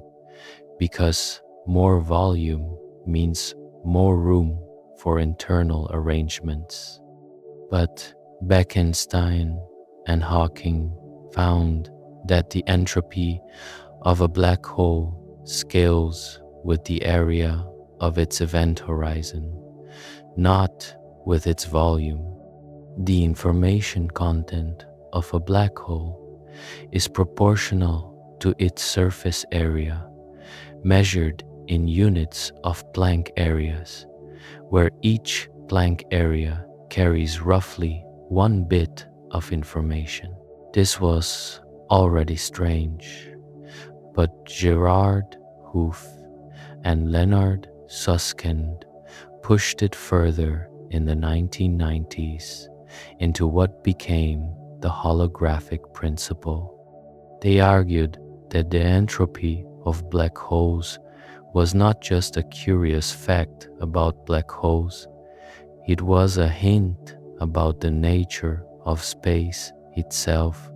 because more volume means more room for internal arrangements. But Bekenstein and Hawking found that the entropy of a black hole scales with the area of its event horizon, not with its volume. The information content of a black hole is proportional to its surface area, measured in units of Planck areas, where each Planck area carries roughly 1 bit of information. This was already strange, but Gerard Hoof and Leonard Susskind pushed it further in the 1990s into what became the holographic principle. They argued that the entropy of black holes was not just a curious fact about black holes, it was a hint about the nature of space itself.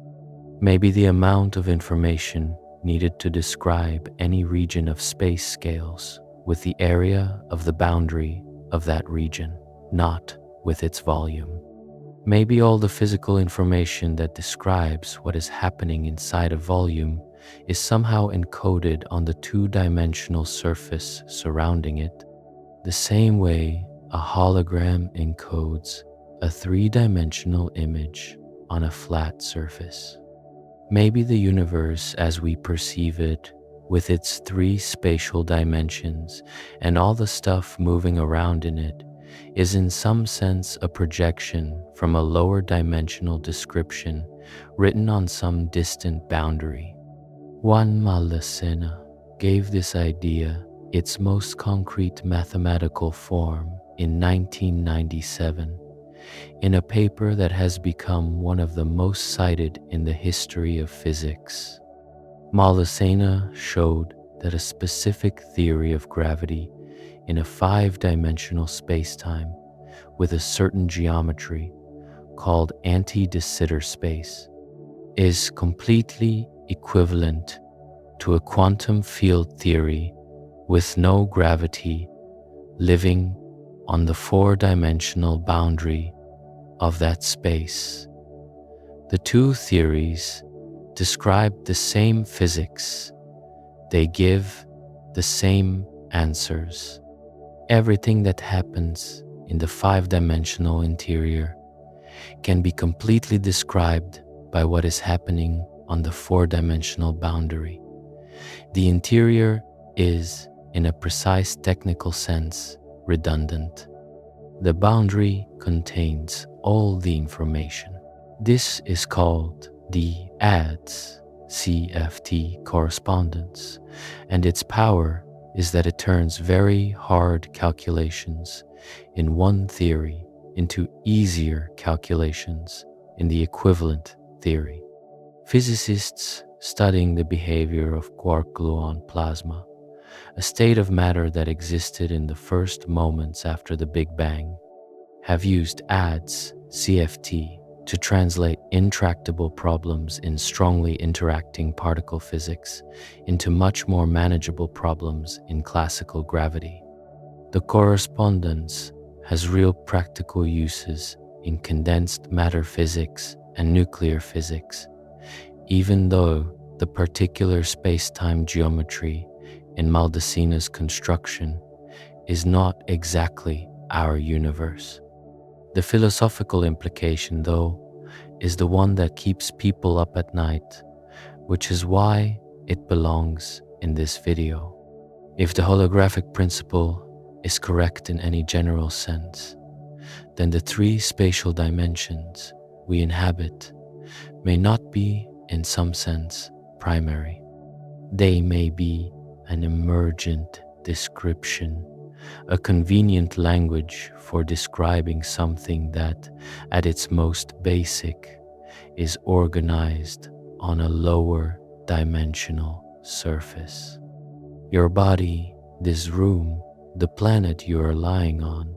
Maybe the amount of information needed to describe any region of space scales with the area of the boundary of that region, not with its volume. Maybe all the physical information that describes what is happening inside a volume is somehow encoded on the two-dimensional surface surrounding it, the same way a hologram encodes a three-dimensional image on a flat surface. Maybe the universe as we perceive it, with its three spatial dimensions and all the stuff moving around in it, is in some sense a projection from a lower dimensional description written on some distant boundary. Juan Malacena gave this idea its most concrete mathematical form in 1997 in a paper that has become one of the most cited in the history of physics. Malacena showed that a specific theory of gravity in a five-dimensional spacetime with a certain geometry called anti-de Sitter space is completely equivalent to a quantum field theory with no gravity living on the four-dimensional boundary of that space. The two theories describe the same physics. They give the same answers. Everything that happens in the five-dimensional interior can be completely described by what is happening on the four-dimensional boundary. The interior is, in a precise technical sense, redundant. The boundary contains all the information. This is called the ADS CFT correspondence, and its power is that it turns very hard calculations in one theory into easier calculations in the equivalent theory. Physicists studying the behavior of quark-gluon plasma, a state of matter that existed in the first moments after the Big Bang, have used ADS CFT to translate intractable problems in strongly interacting particle physics into much more manageable problems in classical gravity. The correspondence has real practical uses in condensed matter physics and nuclear physics, even though the particular space-time geometry in Maldacena's construction is not exactly our universe. The philosophical implication, though, is the one that keeps people up at night, which is why it belongs in this video. If the holographic principle is correct in any general sense, then the three spatial dimensions we inhabit may not be, in some sense, primary. They may be an emergent description, a convenient language for describing something that, at its most basic, is organized on a lower dimensional surface. Your body, this room, the planet you are lying on,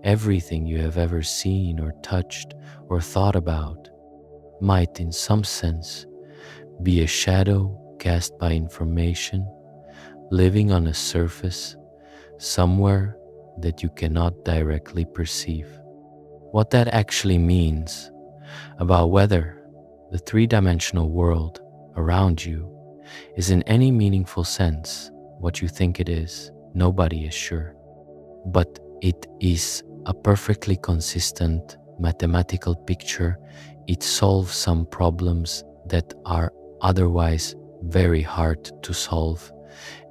everything you have ever seen or touched or thought about, might in some sense be a shadow cast by information living on a surface somewhere that you cannot directly perceive. What that actually means about whether the three-dimensional world around you is in any meaningful sense what you think it is, nobody is sure. But it is a perfectly consistent mathematical picture. It solves some problems that are otherwise very hard to solve,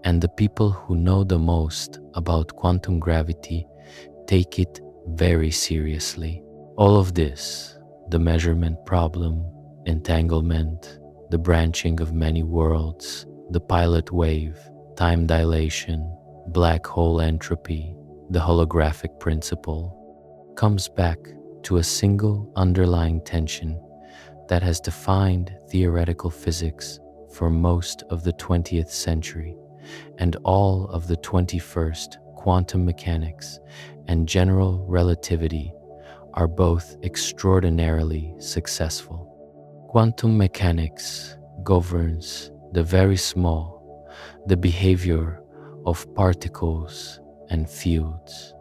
and the people who know the most about quantum gravity take it very seriously. All of this, the measurement problem, entanglement, the branching of many worlds, the pilot wave, time dilation, black hole entropy, the holographic principle, comes back to a single underlying tension that has defined theoretical physics for most of the 20th century and all of the 21st. Quantum mechanics and general relativity are both extraordinarily successful. Quantum mechanics governs the very small, the behavior of particles and fields,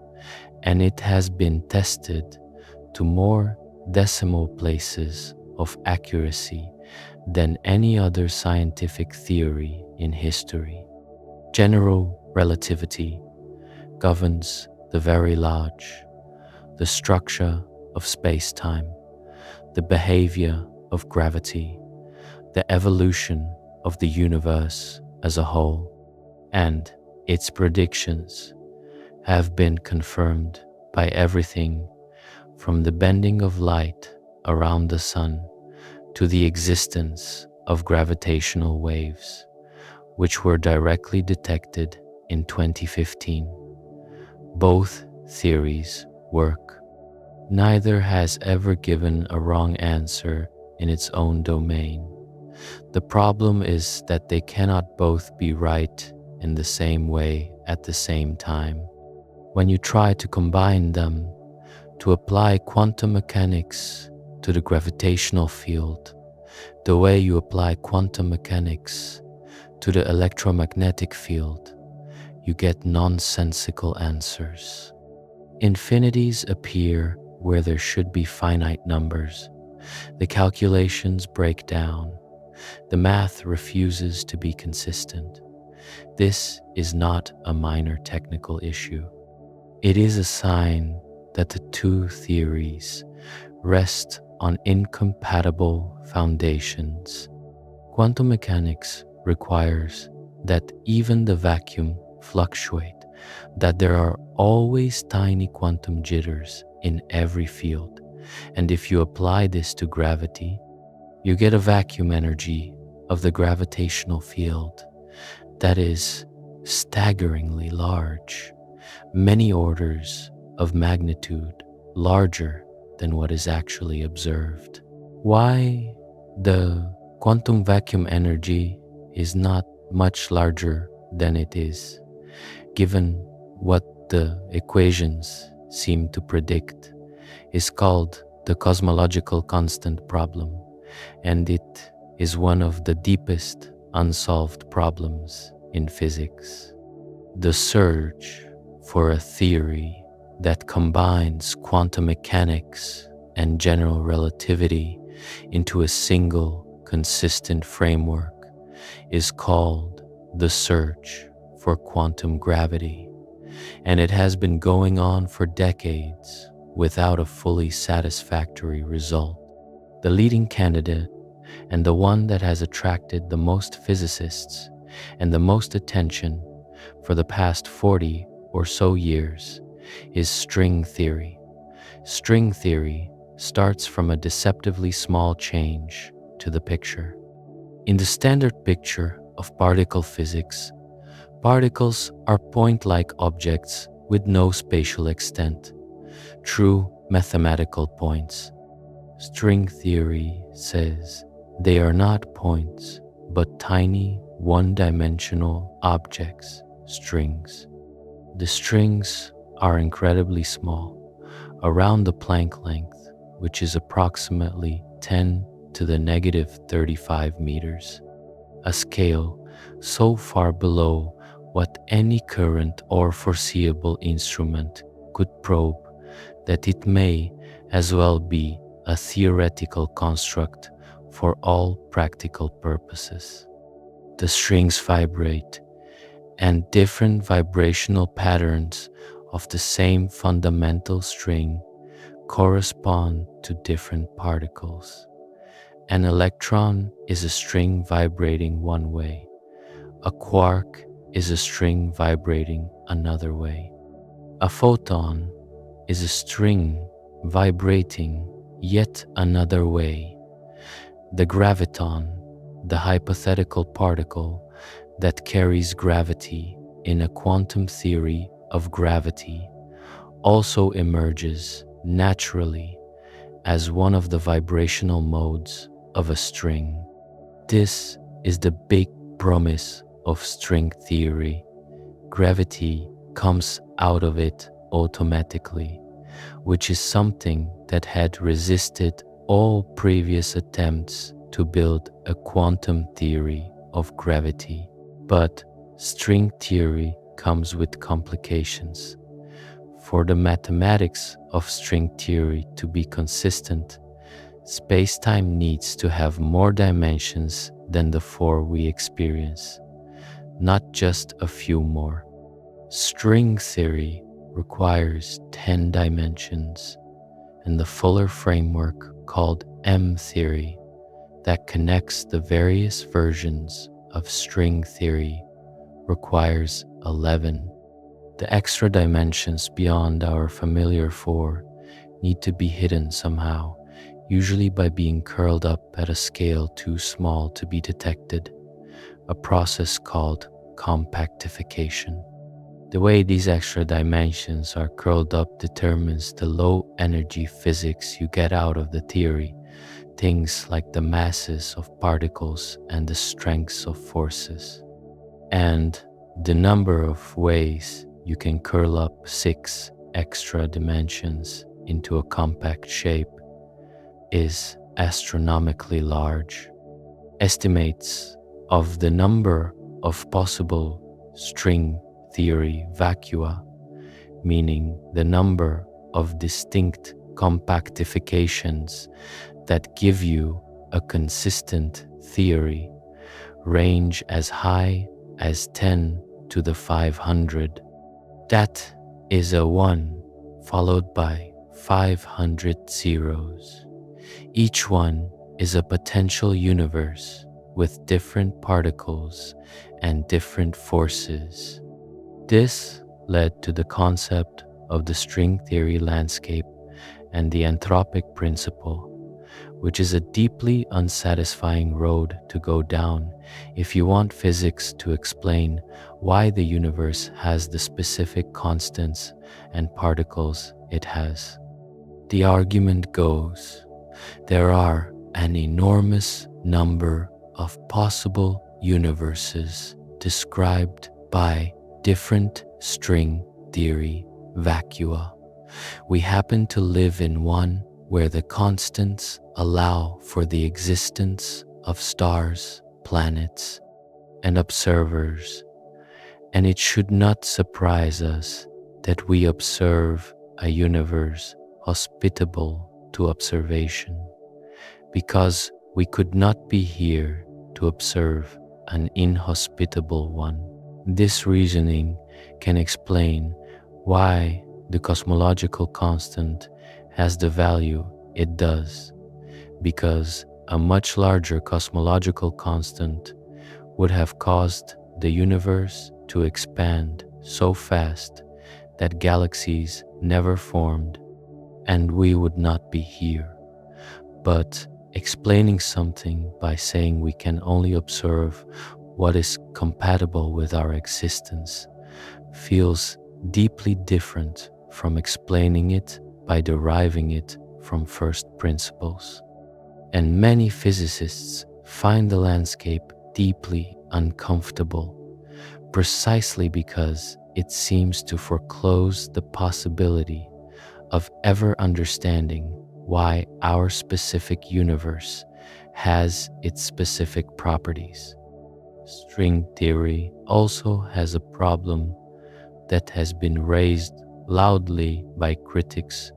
and it has been tested to more decimal places of accuracy than any other scientific theory in history. General relativity governs the very large, the structure of space-time, the behavior of gravity, the evolution of the universe as a whole, and its predictions have been confirmed by everything from the bending of light around the sun to the existence of gravitational waves, which were directly detected in 2015. Both theories work. Neither has ever given a wrong answer in its own domain. The problem is that they cannot both be right in the same way at the same time. When you try to combine them, to apply quantum mechanics to the gravitational field, the way you apply quantum mechanics to the electromagnetic field, you get nonsensical answers. Infinities appear where there should be finite numbers. The calculations break down. The math refuses to be consistent. This is not a minor technical issue. It is a sign that the two theories rest on incompatible foundations. Quantum mechanics requires that even the vacuum fluctuate, that there are always tiny quantum jitters in every field, and if you apply this to gravity, you get a vacuum energy of the gravitational field that is staggeringly large, many orders of magnitude larger than what is actually observed. Why the quantum vacuum energy is not much larger than it is, given what the equations seem to predict, is called the cosmological constant problem, and it is one of the deepest unsolved problems in physics. The search for a theory that combines quantum mechanics and general relativity into a single consistent framework is called the search for quantum gravity, and it has been going on for decades without a fully satisfactory result. The leading candidate, and the one that has attracted the most physicists and the most attention for the past 40 or so years is string theory. String theory starts from a deceptively small change to the picture. In the standard picture of particle physics, particles are point-like objects with no spatial extent, true mathematical points. String theory says they are not points, but tiny one-dimensional objects, strings. The strings are incredibly small, around the Planck length, which is approximately 10 to the negative 35 meters, a scale so far below what any current or foreseeable instrument could probe that it may as well be a theoretical construct for all practical purposes. The strings vibrate, and different vibrational patterns of the same fundamental string correspond to different particles. An electron is a string vibrating one way. A quark is a string vibrating another way. A photon is a string vibrating yet another way. The graviton, the hypothetical particle that carries gravity in a quantum theory of gravity, also emerges naturally as one of the vibrational modes of a string. This is the big promise of string theory. Gravity comes out of it automatically, which is something that had resisted all previous attempts to build a quantum theory of gravity. But string theory comes with complications. For the mathematics of string theory to be consistent, space-time needs to have more dimensions than the 4 we experience, not just a few more. String theory requires 10 dimensions, and the fuller framework called M-theory that connects the various versions of string theory requires 11. The extra dimensions beyond our familiar 4 need to be hidden somehow, usually by being curled up at a scale too small to be detected, a process called compactification. The way these extra dimensions are curled up determines the low energy physics you get out of the theory, things like the masses of particles and the strengths of forces. And the number of ways you can curl up 6 extra dimensions into a compact shape is astronomically large. Estimates of the number of possible string theory vacua, meaning the number of distinct compactifications that give you a consistent theory, range as high as 10 to the 500. That is a 1 followed by 500 zeros. Each one is a potential universe with different particles and different forces. This led to the concept of the string theory landscape and the anthropic principle, which is a deeply unsatisfying road to go down if you want physics to explain why the universe has the specific constants and particles it has. The argument goes, there are an enormous number of possible universes described by different string theory vacua. We happen to live in one where the constants allow for the existence of stars, planets, and observers, and it should not surprise us that we observe a universe hospitable to observation, because we could not be here to observe an inhospitable one. This reasoning can explain why the cosmological constant has the value it does, because a much larger cosmological constant would have caused the universe to expand so fast that galaxies never formed and we would not be here. But explaining something by saying we can only observe what is compatible with our existence feels deeply different from explaining it by deriving it from first principles. And many physicists find the landscape deeply uncomfortable, precisely because it seems to foreclose the possibility of ever understanding why our specific universe has its specific properties. String theory also has a problem that has been raised loudly by critics,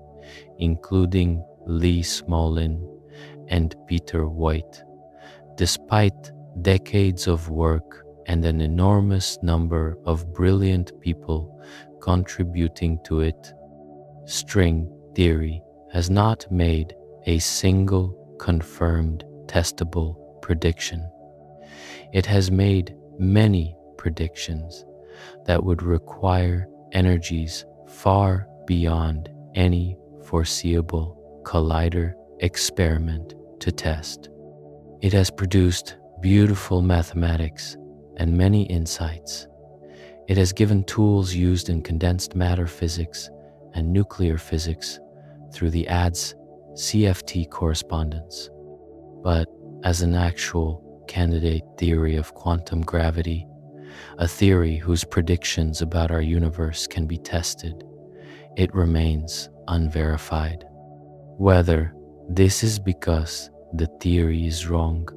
including Lee Smolin and Peter White. Despite decades of work and an enormous number of brilliant people contributing to it, string theory has not made a single confirmed testable prediction. It has made many predictions that would require energies far beyond any foreseeable collider experiment to test. It has produced beautiful mathematics and many insights. It has given tools used in condensed matter physics and nuclear physics through the ADS CFT correspondence. But as an actual candidate theory of quantum gravity, a theory whose predictions about our universe can be tested, it remains unverified. Whether this is because the theory is wrong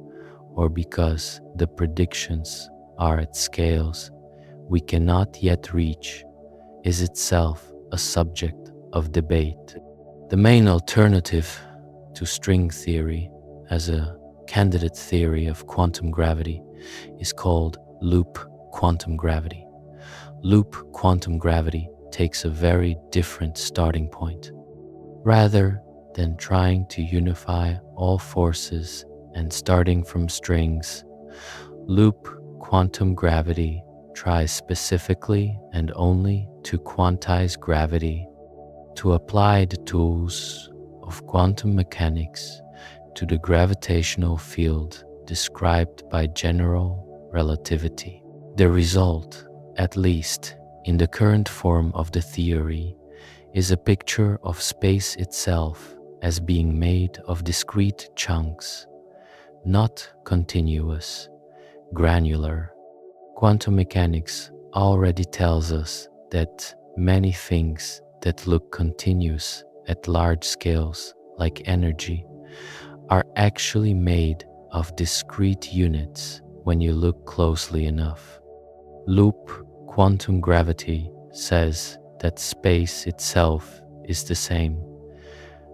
or because the predictions are at scales we cannot yet reach is itself a subject of debate. The main alternative to string theory as a candidate theory of quantum gravity is called loop quantum gravity. Loop quantum gravity takes a very different starting point. Rather than trying to unify all forces and starting from strings, loop quantum gravity tries specifically and only to quantize gravity, to apply the tools of quantum mechanics to the gravitational field described by general relativity. The result, at least in the current form of the theory, is a picture of space itself as being made of discrete chunks, not continuous, granular. Quantum mechanics already tells us that many things that look continuous at large scales, like energy, are actually made of discrete units when you look closely enough. Loop quantum gravity says that space itself is the same.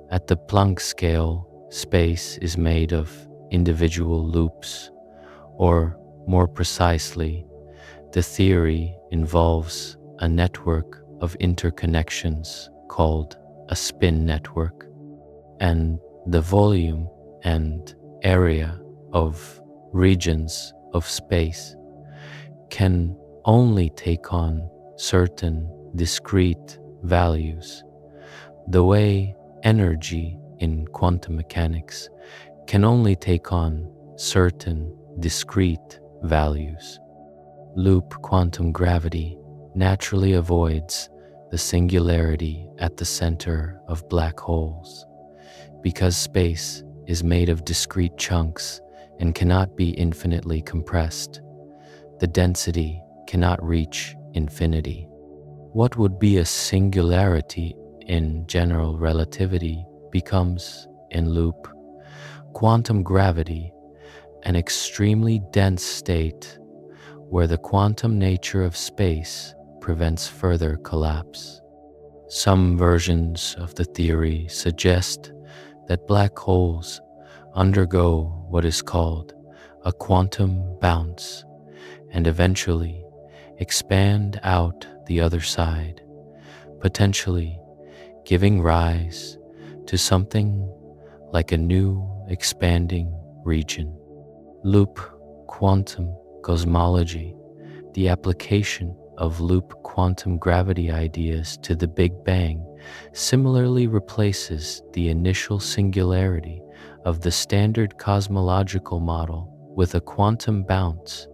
At the Planck scale, space is made of individual loops, or more precisely, the theory involves a network of interconnections called a spin network, and the volume and area of regions of space can only take on certain discrete values, the way energy in quantum mechanics can only take on certain discrete values. Loop quantum gravity naturally avoids the singularity at the center of black holes. Because space is made of discrete chunks and cannot be infinitely compressed, the density cannot reach infinity. What would be a singularity in general relativity becomes, in loop quantum gravity, an extremely dense state where the quantum nature of space prevents further collapse. Some versions of the theory suggest that black holes undergo what is called a quantum bounce and eventually expand out the other side, potentially giving rise to something like a new expanding region. Loop quantum cosmology, the application of loop quantum gravity ideas to the Big Bang similarly replaces the initial singularity of the standard cosmological model with a quantum bounce,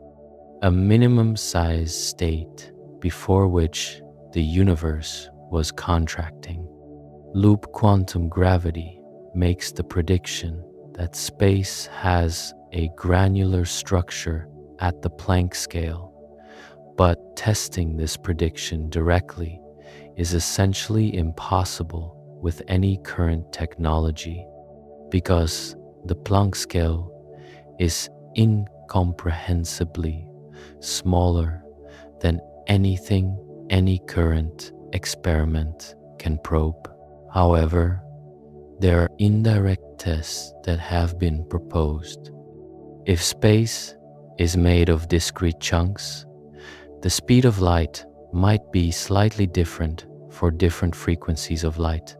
a minimum size state before which the universe was contracting. Loop quantum gravity makes the prediction that space has a granular structure at the Planck scale, but testing this prediction directly is essentially impossible with any current technology because the Planck scale is incomprehensibly smaller than anything any current experiment can probe. However, there are indirect tests that have been proposed. If space is made of discrete chunks, the speed of light might be slightly different for different frequencies of light,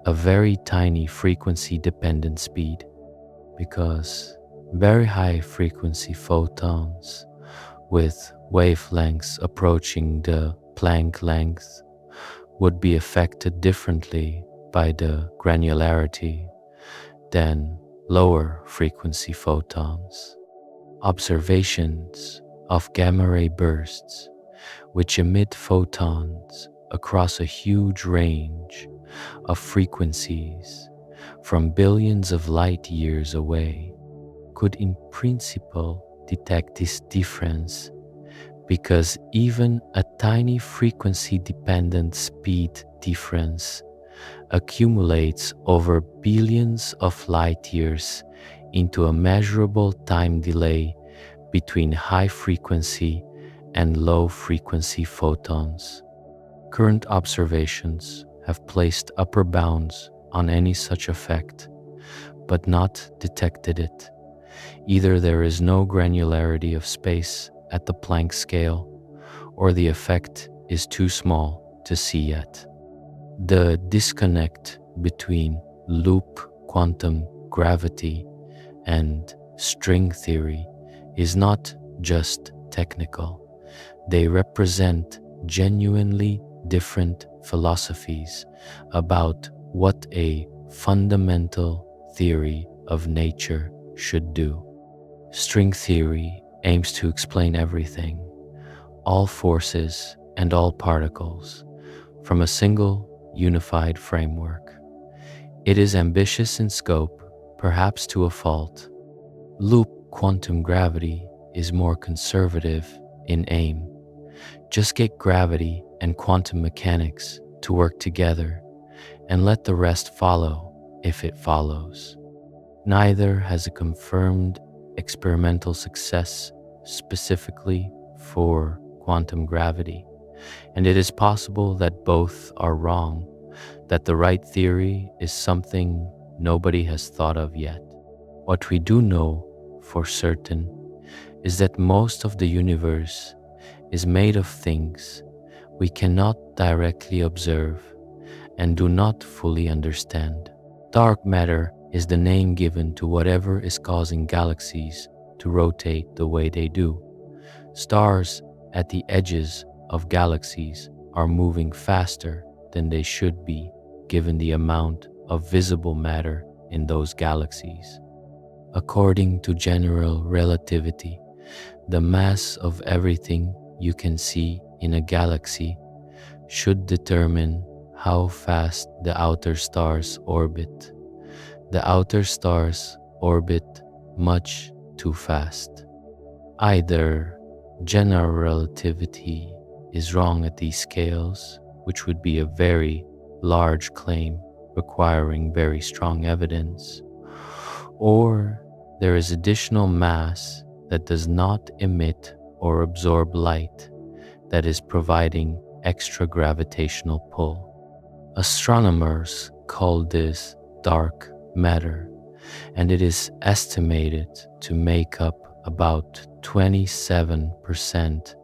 a very tiny frequency-dependent speed, because very high frequency photons with wavelengths approaching the Planck length would be affected differently by the granularity than lower frequency photons. Observations of gamma-ray bursts, which emit photons across a huge range of frequencies from billions of light years away, could in principle detect this difference, because even a tiny frequency-dependent speed difference accumulates over billions of light years into a measurable time delay between high frequency and low frequency photons. Current observations have placed upper bounds on any such effect, but not detected it. Either there is no granularity of space at the Planck scale, or the effect is too small to see yet. The disconnect between loop quantum gravity and string theory is not just technical. They represent genuinely different philosophies about what a fundamental theory of nature should do. String theory aims to explain everything, all forces and all particles, from a single unified framework. It is ambitious in scope, perhaps to a fault. Loop quantum gravity is more conservative in aim. Just get gravity and quantum mechanics to work together and let the rest follow if it follows. Neither has a confirmed experimental success specifically for quantum gravity, and it is possible that both are wrong, that the right theory is something nobody has thought of yet. What we do know for certain is that most of the universe is made of things we cannot directly observe and do not fully understand. Dark matter is the name given to whatever is causing galaxies to rotate the way they do. Stars at the edges of galaxies are moving faster than they should be, given the amount of visible matter in those galaxies. According to general relativity, the mass of everything you can see in a galaxy should determine how fast the outer stars orbit. The outer stars orbit much too fast. Either general relativity is wrong at these scales, which would be a very large claim requiring very strong evidence, or there is additional mass that does not emit or absorb light that is providing extra gravitational pull. Astronomers call this dark matter, and it is estimated to make up about 27%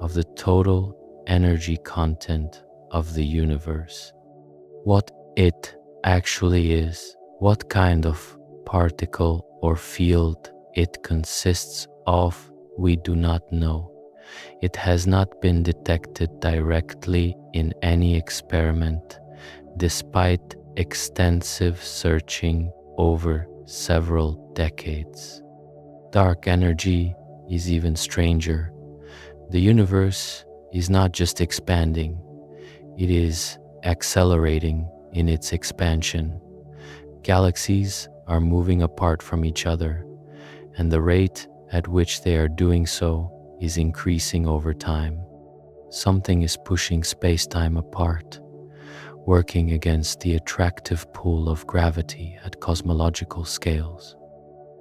of the total energy content of the universe. What it actually is, what kind of particle or field it consists of, we do not know, It has not been detected directly in any experiment, despite extensive searching over several decades. Dark energy is even stranger. The universe is not just expanding, it is accelerating in its expansion. Galaxies are moving apart from each other, and the rate at which they are doing so is increasing over time. Something is pushing space-time apart, working against the attractive pull of gravity at cosmological scales.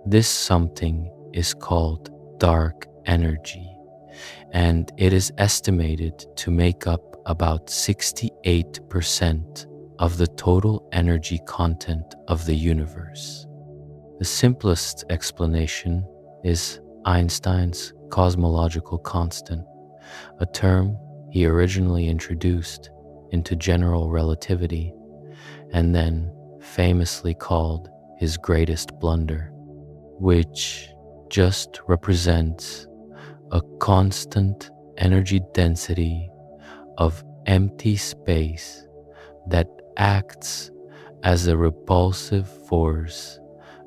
This something is called dark energy, and it is estimated to make up about 68% of the total energy content of the universe. The simplest explanation is Einstein's cosmological constant, a term he originally introduced into general relativity and then famously called his greatest blunder, which just represents a constant energy density of empty space that acts as a repulsive force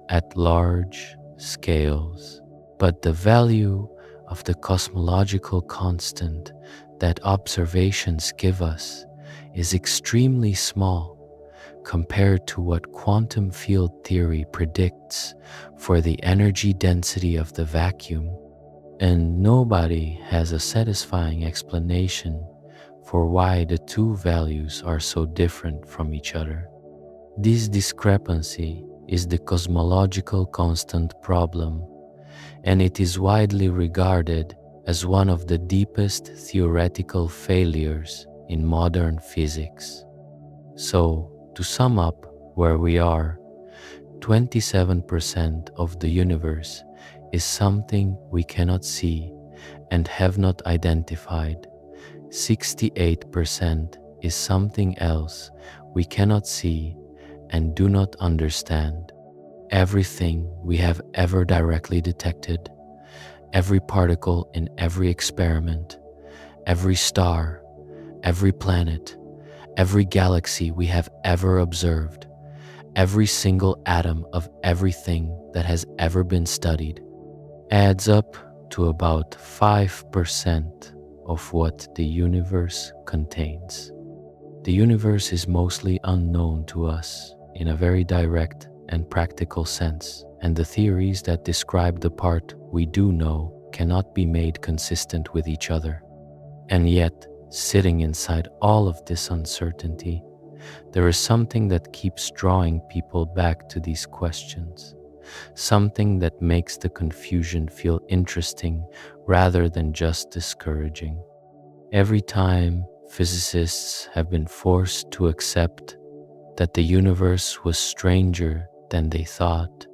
at large scales. But the value of the cosmological constant that observations give us is extremely small compared to what quantum field theory predicts for the energy density of the vacuum, and nobody has a satisfying explanation for why the two values are so different from each other. This discrepancy is the cosmological constant problem, and it is widely regarded as one of the deepest theoretical failures in modern physics. So, to sum up where we are, 27% of the universe is something we cannot see and have not identified. 68% is something else we cannot see and do not understand. Everything we have ever directly detected, every particle in every experiment, every star, every planet, every galaxy we have ever observed, every single atom of everything that has ever been studied, adds up to about 5% of what the universe contains. The universe is mostly unknown to us in a very direct and practical sense, and the theories that describe the part we do know cannot be made consistent with each other. And yet, sitting inside all of this uncertainty, there is something that keeps drawing people back to these questions, something that makes the confusion feel interesting rather than just discouraging. Every time physicists have been forced to accept that the universe was stranger than they thought,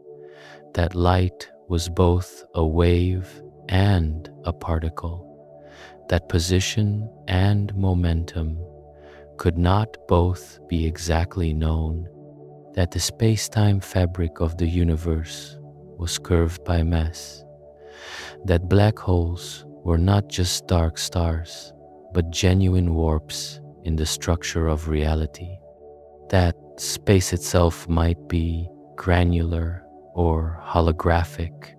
that light was both a wave and a particle, that position and momentum could not both be exactly known, that the space-time fabric of the universe was curved by mass, that black holes were not just dark stars, but genuine warps in the structure of reality, that space itself might be granular or holographic,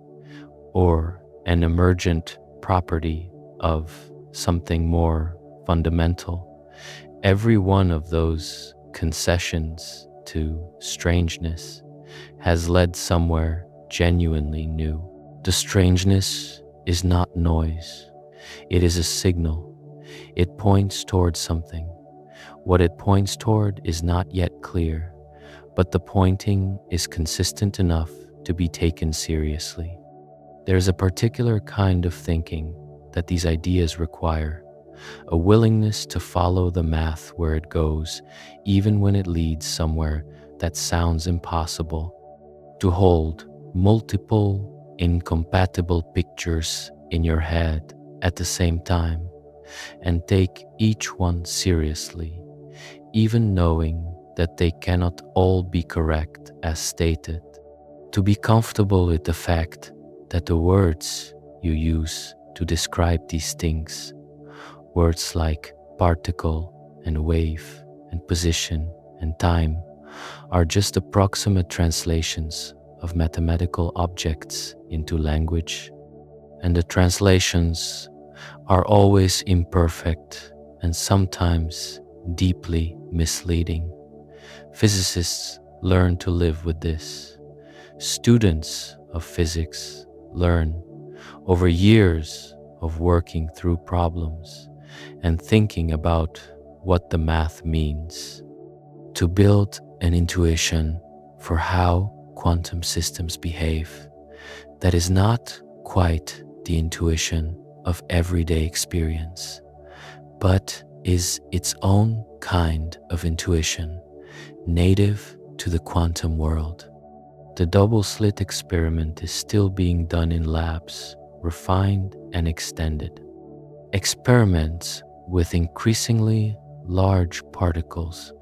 or an emergent property of something more fundamental. Every one of those concessions to strangeness has led somewhere genuinely new. The strangeness is not noise. It is a signal. It points toward something. What it points toward is not yet clear, but the pointing is consistent enough to be taken seriously. There's a particular kind of thinking that these ideas require, a willingness to follow the math where it goes, even when it leads somewhere that sounds impossible, to hold multiple incompatible pictures in your head at the same time, and take each one seriously, even knowing that they cannot all be correct as stated, to be comfortable with the fact that the words you use to describe these things. Words like particle and wave and position and time are just approximate translations of mathematical objects into language, and the translations are always imperfect and sometimes deeply misleading. Physicists learn to live with this. Students of physics learn over years of working through problems and thinking about what the math means to build an intuition for how quantum systems behave that is not quite the intuition of everyday experience, but is its own kind of intuition, native to the quantum world. The double-slit experiment is still being done in labs, refined and extended. Experiments with increasingly large particles,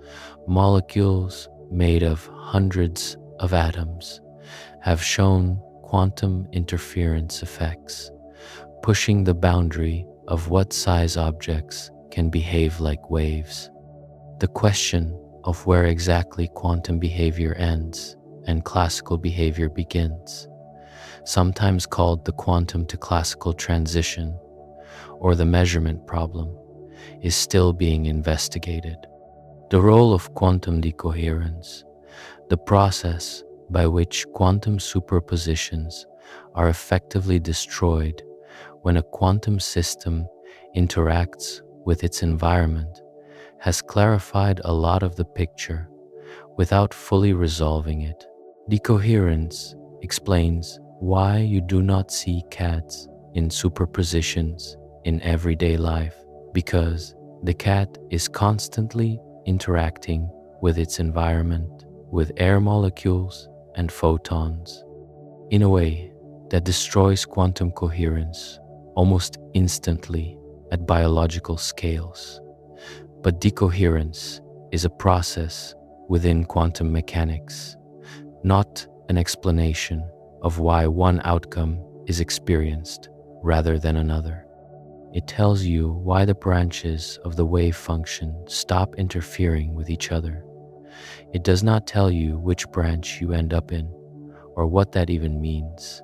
molecules made of hundreds of atoms, have shown quantum interference effects, pushing the boundary of what size objects can behave like waves. The question of where exactly quantum behavior ends and classical behavior begins, sometimes called the quantum to classical transition or the measurement problem, is still being investigated. The role of quantum decoherence, the process by which quantum superpositions are effectively destroyed when a quantum system interacts with its environment, has clarified a lot of the picture without fully resolving it. Decoherence explains why you do not see cats in superpositions in everyday life, because the cat is constantly interacting with its environment, with air molecules and photons, in a way that destroys quantum coherence almost instantly at biological scales. But decoherence is a process within quantum mechanics, not an explanation of why one outcome is experienced rather than another. It tells you why the branches of the wave function stop interfering with each other. It does not tell you which branch you end up in, or what that even means.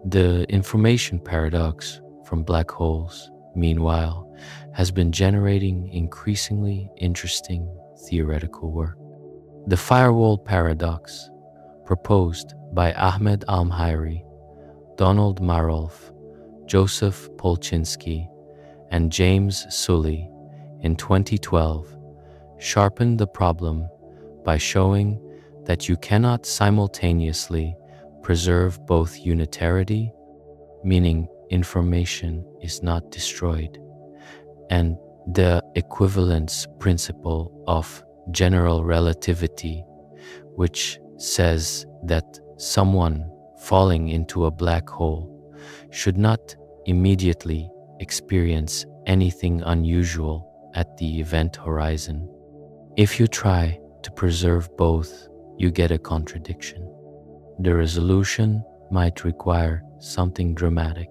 The information paradox from black holes, meanwhile, has been generating increasingly interesting theoretical work. The firewall paradox, proposed by Ahmed Almhairi, Donald Marolf, Joseph Polchinski, and James Sully in 2012, sharpened the problem by showing that you cannot simultaneously preserve both unitarity, meaning information is not destroyed, and the equivalence principle of general relativity, which says that someone falling into a black hole should not immediately experience anything unusual at the event horizon. If you try to preserve both, you get a contradiction. The resolution might require something dramatic,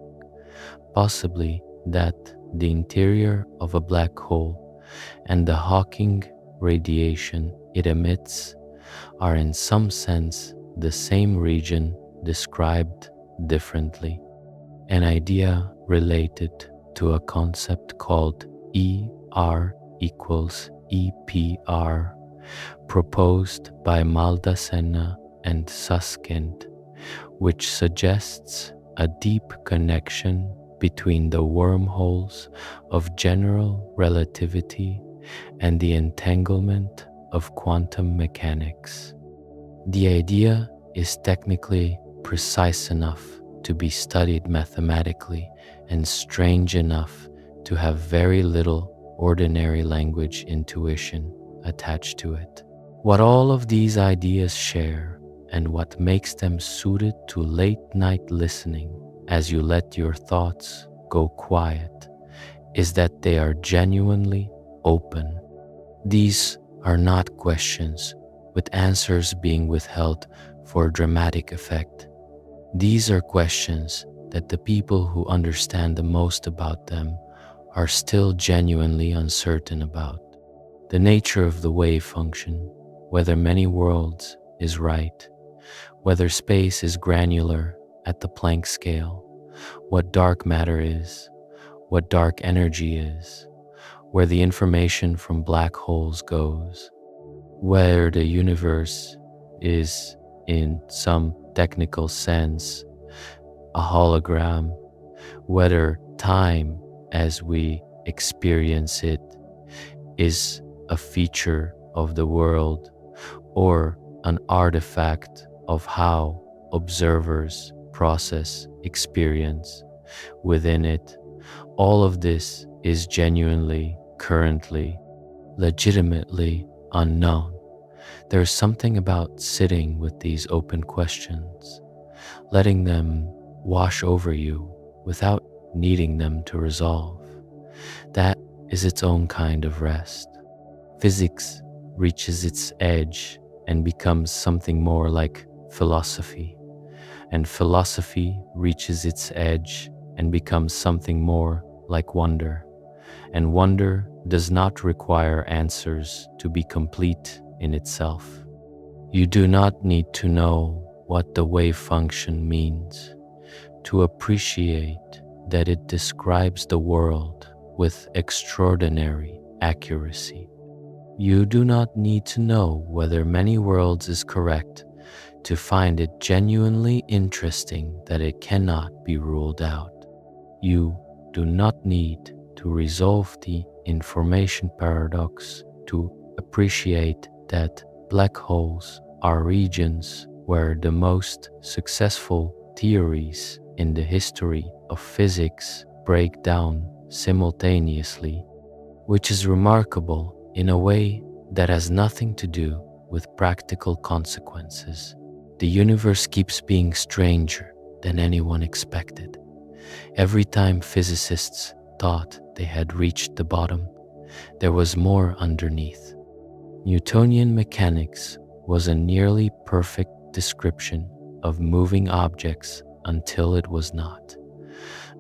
possibly that the interior of a black hole and the Hawking radiation it emits are in some sense the same region described differently, an idea related to a concept called ER equals EPR, proposed by Maldacena and Susskind, which suggests a deep connection between the wormholes of general relativity and the entanglement of quantum mechanics. The idea is technically precise enough to be studied mathematically and strange enough to have very little ordinary language intuition attached to it. What all of these ideas share, and what makes them suited to late-night listening as you let your thoughts go quiet, is that they are genuinely open. These are not questions with answers being withheld for dramatic effect. These are questions that the people who understand the most about them are still genuinely uncertain about. The nature of the wave function, whether many worlds is right, whether space is granular at the Planck scale, what dark matter is, what dark energy is, where the information from black holes goes, where the universe is, in some technical sense, a hologram, whether time as we experience it is a feature of the world or an artifact of how observers process experience within it. All of this is genuinely, currently, legitimately unknown. There's something about sitting with these open questions, letting them wash over you without needing them to resolve. That is its own kind of rest. Physics reaches its edge and becomes something more like philosophy, and philosophy reaches its edge and becomes something more like wonder, and wonder does not require answers to be complete in itself. You do not need to know what the wave function means to appreciate that it describes the world with extraordinary accuracy. You do not need to know whether many worlds is correct to find it genuinely interesting that it cannot be ruled out. You do not need to resolve the information paradox to appreciate that black holes are regions where the most successful theories in the history of physics break down simultaneously, which is remarkable in a way that has nothing to do with practical consequences. The universe keeps being stranger than anyone expected. Every time physicists thought they had reached the bottom, there was more underneath. Newtonian mechanics was a nearly perfect description of moving objects until it was not.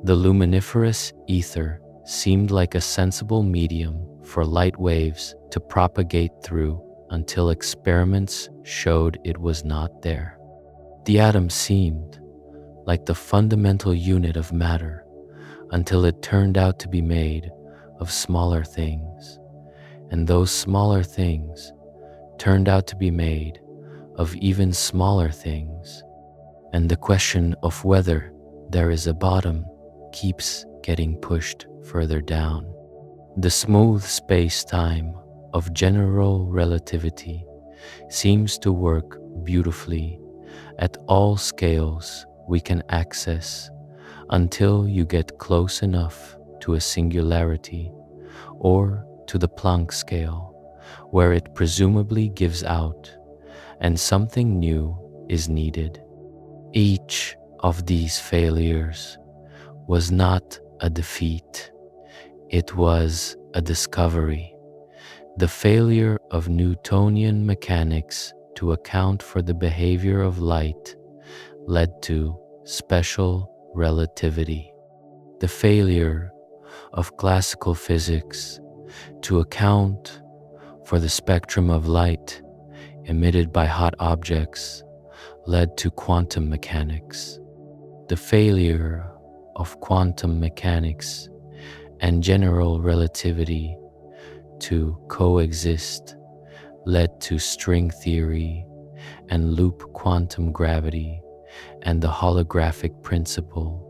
The luminiferous ether seemed like a sensible medium for light waves to propagate through until experiments showed it was not there. The atom seemed like the fundamental unit of matter until it turned out to be made of smaller things, and those smaller things turned out to be made of even smaller things, and the question of whether there is a bottom keeps getting pushed further down. The smooth space-time of general relativity seems to work beautifully at all scales we can access until you get close enough to a singularity or to the Planck scale, where it presumably gives out and something new is needed. Each of these failures was not a defeat, it was a discovery. The failure of Newtonian mechanics to account for the behavior of light led to special relativity. The failure of classical physics to account for the spectrum of light emitted by hot objects led to quantum mechanics. The failure of quantum mechanics and general relativity to coexist led to string theory and loop quantum gravity and the holographic principle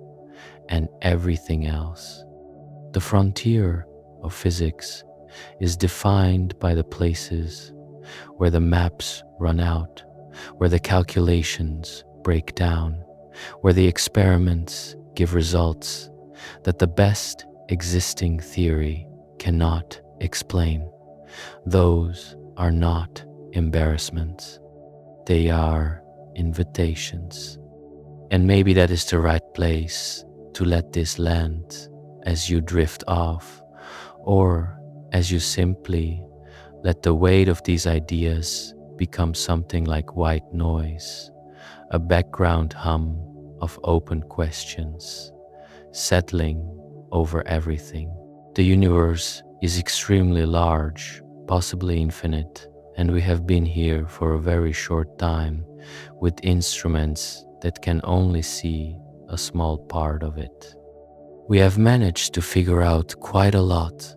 and everything else. The frontier of physics is defined by the places where the maps run out, where the calculations break down, where the experiments give results that the best existing theory cannot explain. Those are not embarrassments. They are invitations. And maybe that is the right place to let this land as you drift off, or as you simply let the weight of these ideas become something like white noise, a background hum of open questions, settling over everything. The universe is extremely large, possibly infinite, and we have been here for a very short time with instruments that can only see a small part of it. We have managed to figure out quite a lot,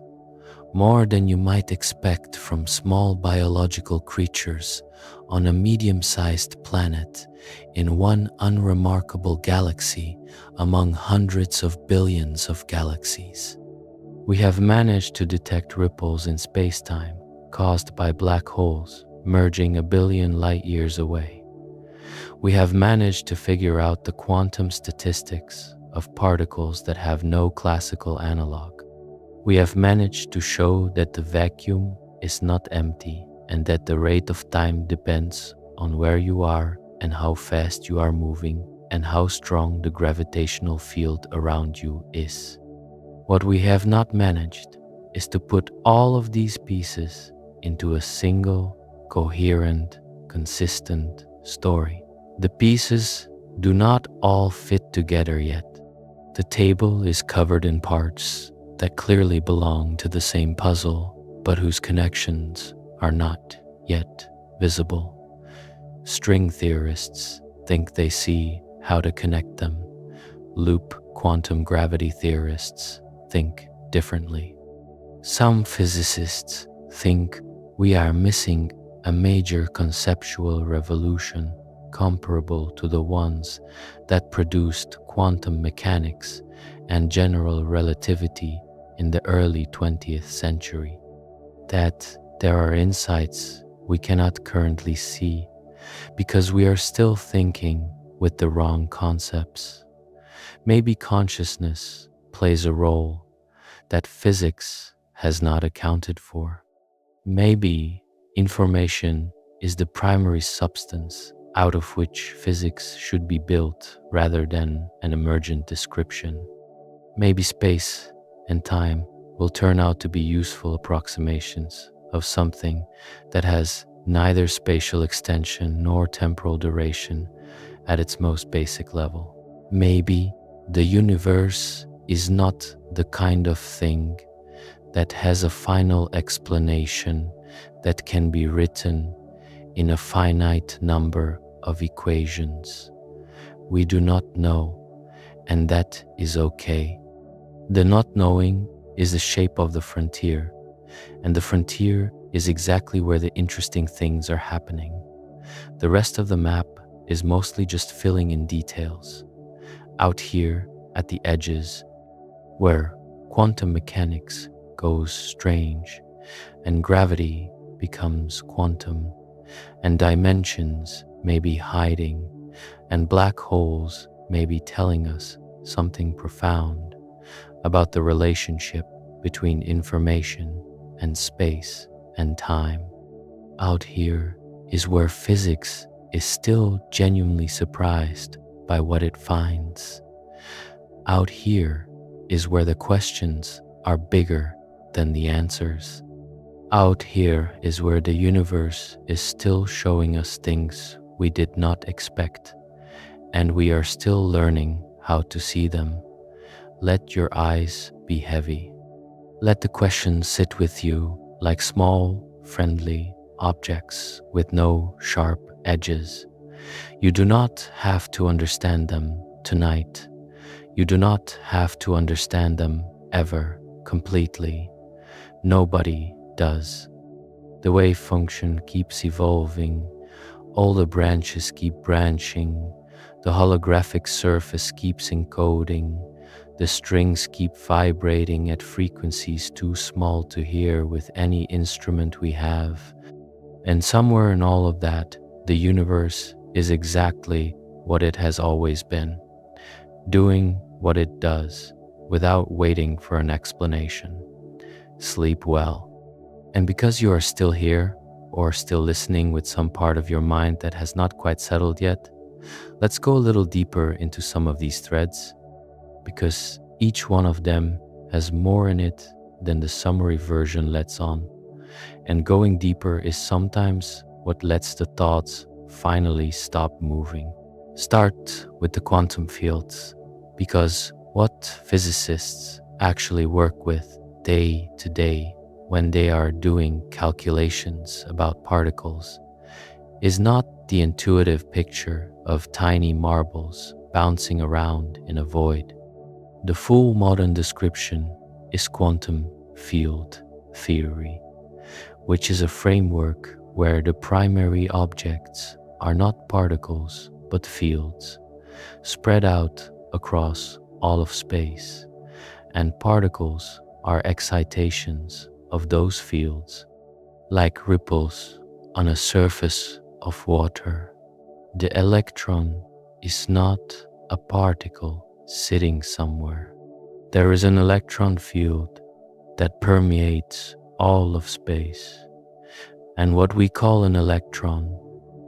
more than you might expect from small biological creatures on a medium-sized planet in one unremarkable galaxy among hundreds of billions of galaxies. We have managed to detect ripples in space-time caused by black holes merging a billion light-years away. We have managed to figure out the quantum statistics of particles that have no classical analog. We have managed to show that the vacuum is not empty and that the rate of time depends on where you are and how fast you are moving and how strong the gravitational field around you is. What we have not managed is to put all of these pieces into a single, coherent, consistent story. The pieces do not all fit together yet. The table is covered in parts that clearly belong to the same puzzle, but whose connections are not yet visible. String theorists think they see how to connect them. Loop quantum gravity theorists think differently. Some physicists think we are missing a major conceptual revolution comparable to the ones that produced quantum mechanics and general relativity in the early 20th century. That there are insights we cannot currently see because we are still thinking with the wrong concepts. Maybe consciousness plays a role that physics has not accounted for. Maybe information is the primary substance out of which physics should be built rather than an emergent description. Maybe space and time will turn out to be useful approximations of something that has neither spatial extension nor temporal duration at its most basic level. Maybe the universe is not the kind of thing that has a final explanation that can be written in a finite number of equations. We do not know, and that is okay. The not knowing is the shape of the frontier, and the frontier is exactly where the interesting things are happening. The rest of the map is mostly just filling in details. Out here at the edges, where quantum mechanics goes strange, and gravity becomes quantum, and dimensions may be hiding, and black holes may be telling us something profound about the relationship between information and space and time. Out here is where physics is still genuinely surprised by what it finds. Out here is where the questions are bigger than the answers. Out here is where the universe is still showing us things we did not expect, and we are still learning how to see them. Let your eyes be heavy. Let the questions sit with you like small, friendly objects with no sharp edges. You do not have to understand them tonight. You do not have to understand them ever completely. Nobody does. The wave function keeps evolving. All the branches keep branching. The holographic surface keeps encoding. The strings keep vibrating at frequencies too small to hear with any instrument we have. And somewhere in all of that, the universe is exactly what it has always been, doing what it does without waiting for an explanation. Sleep well. And because you are still here, or still listening with some part of your mind that has not quite settled yet, let's go a little deeper into some of these threads, because each one of them has more in it than the summary version lets on. And going deeper is sometimes what lets the thoughts finally stop moving. Start with the quantum fields, because what physicists actually work with day to day when they are doing calculations about particles is not the intuitive picture of tiny marbles bouncing around in a void. The full modern description is quantum field theory, which is a framework where the primary objects are not particles but fields, spread out across all of space, and particles are excitations of those fields, like ripples on a surface of water. The electron is not a particle sitting somewhere. There is an electron field that permeates all of space, and what we call an electron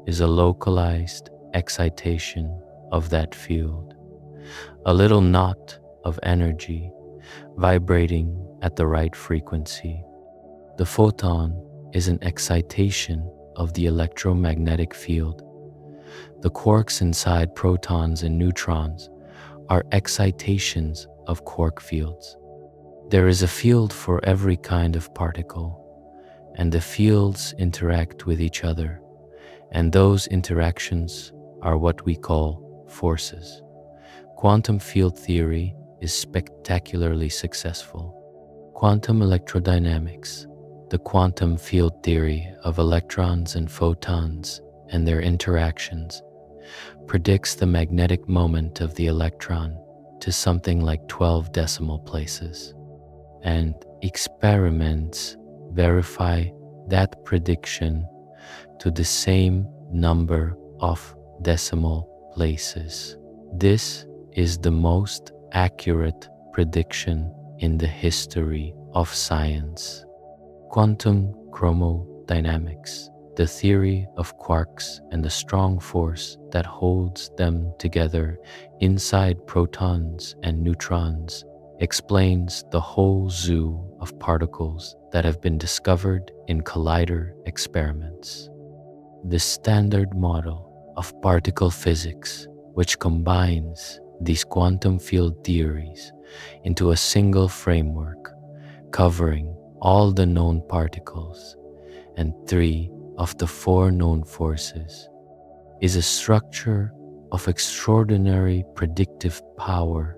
is a localized excitation of that field, a little knot of energy vibrating at the right frequency. The photon is an excitation of the electromagnetic field. The quarks inside protons and neutrons are excitations of quark fields. There is a field for every kind of particle, and the fields interact with each other, and those interactions are what we call forces. Quantum field theory is spectacularly successful. Quantum electrodynamics, the quantum field theory of electrons and photons and their interactions, predicts the magnetic moment of the electron to something like 12 decimal places, and experiments verify that prediction to the same number of decimal places. This is the most accurate prediction in the history of science. Quantum chromodynamics, the theory of quarks and the strong force that holds them together inside protons and neutrons, explains the whole zoo of particles that have been discovered in collider experiments. The standard model of particle physics, which combines these quantum field theories into a single framework covering all the known particles and 3 of the 4 known forces, is a structure of extraordinary predictive power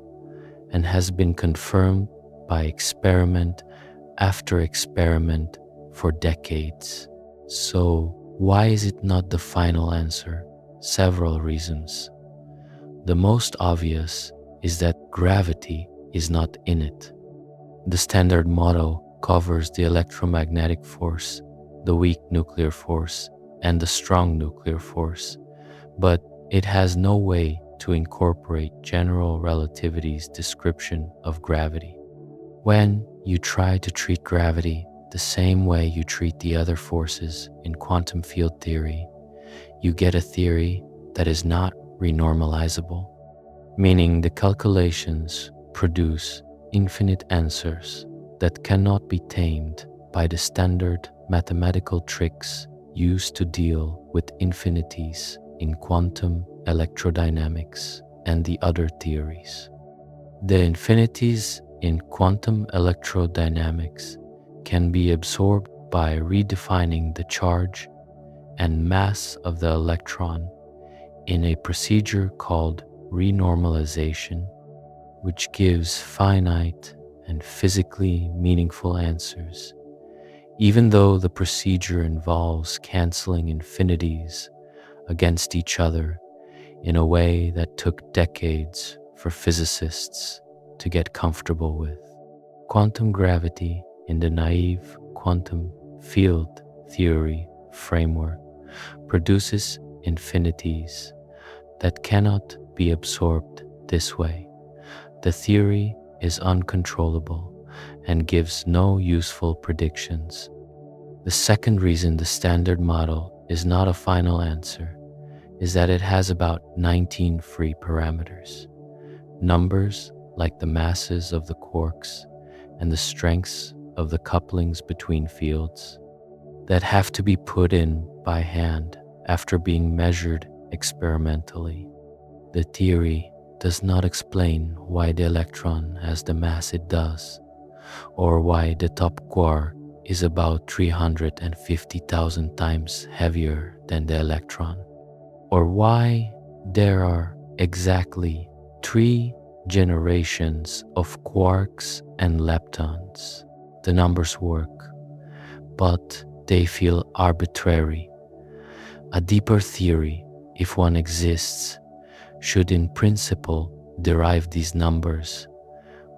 and has been confirmed by experiment after experiment for decades. So, why is it not the final answer? Several reasons. The most obvious is that gravity is not in it. The standard model covers the electromagnetic force, the weak nuclear force, and the strong nuclear force, but it has no way to incorporate general relativity's description of gravity. When you try to treat gravity the same way you treat the other forces in quantum field theory, you get a theory that is not renormalizable, meaning the calculations produce infinite answers that cannot be tamed by the standard mathematical tricks used to deal with infinities in quantum electrodynamics and the other theories. The infinities in quantum electrodynamics can be absorbed by redefining the charge and mass of the electron in a procedure called renormalization, which gives finite and physically meaningful answers, even though the procedure involves canceling infinities against each other in a way that took decades for physicists to get comfortable with. Quantum gravity in the naive quantum field theory framework produces infinities that cannot be absorbed this way. The theory is uncontrollable and gives no useful predictions. The second reason the standard model is not a final answer is that it has about 19 free parameters, numbers like the masses of the quarks and the strengths of the couplings between fields, that have to be put in by hand after being measured experimentally. The theory does not explain why the electron has the mass it does, or why the top quark is about 350,000 times heavier than the electron, or why there are exactly 3 generations of quarks and leptons. The numbers work, but they feel arbitrary. A deeper theory, if one exists, should in principle derive these numbers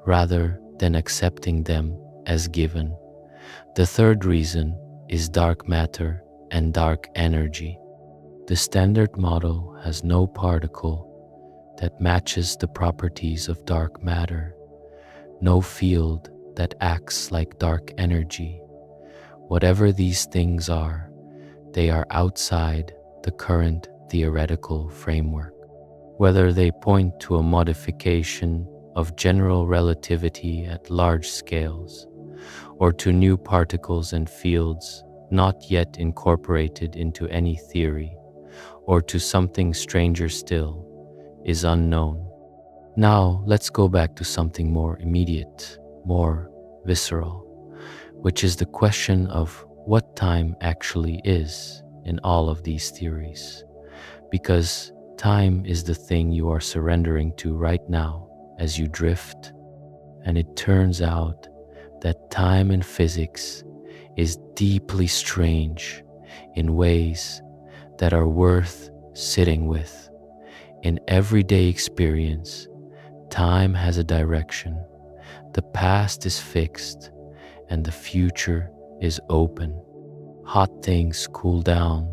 rather than accepting them as given. The third reason is dark matter and dark energy. The standard model has no particle that matches the properties of dark matter, no field that acts like dark energy. Whatever these things are, they are outside the current theoretical framework. Whether they point to a modification of general relativity at large scales, or to new particles and fields not yet incorporated into any theory, or to something stranger still, is unknown. Now let's go back to something more immediate, more visceral, which is the question of what time actually is in all of these theories. Because time is the thing you are surrendering to right now as you drift, and it turns out that time in physics is deeply strange in ways that are worth sitting with. In everyday experience, time has a direction. The past is fixed and the future is open. Hot things cool down.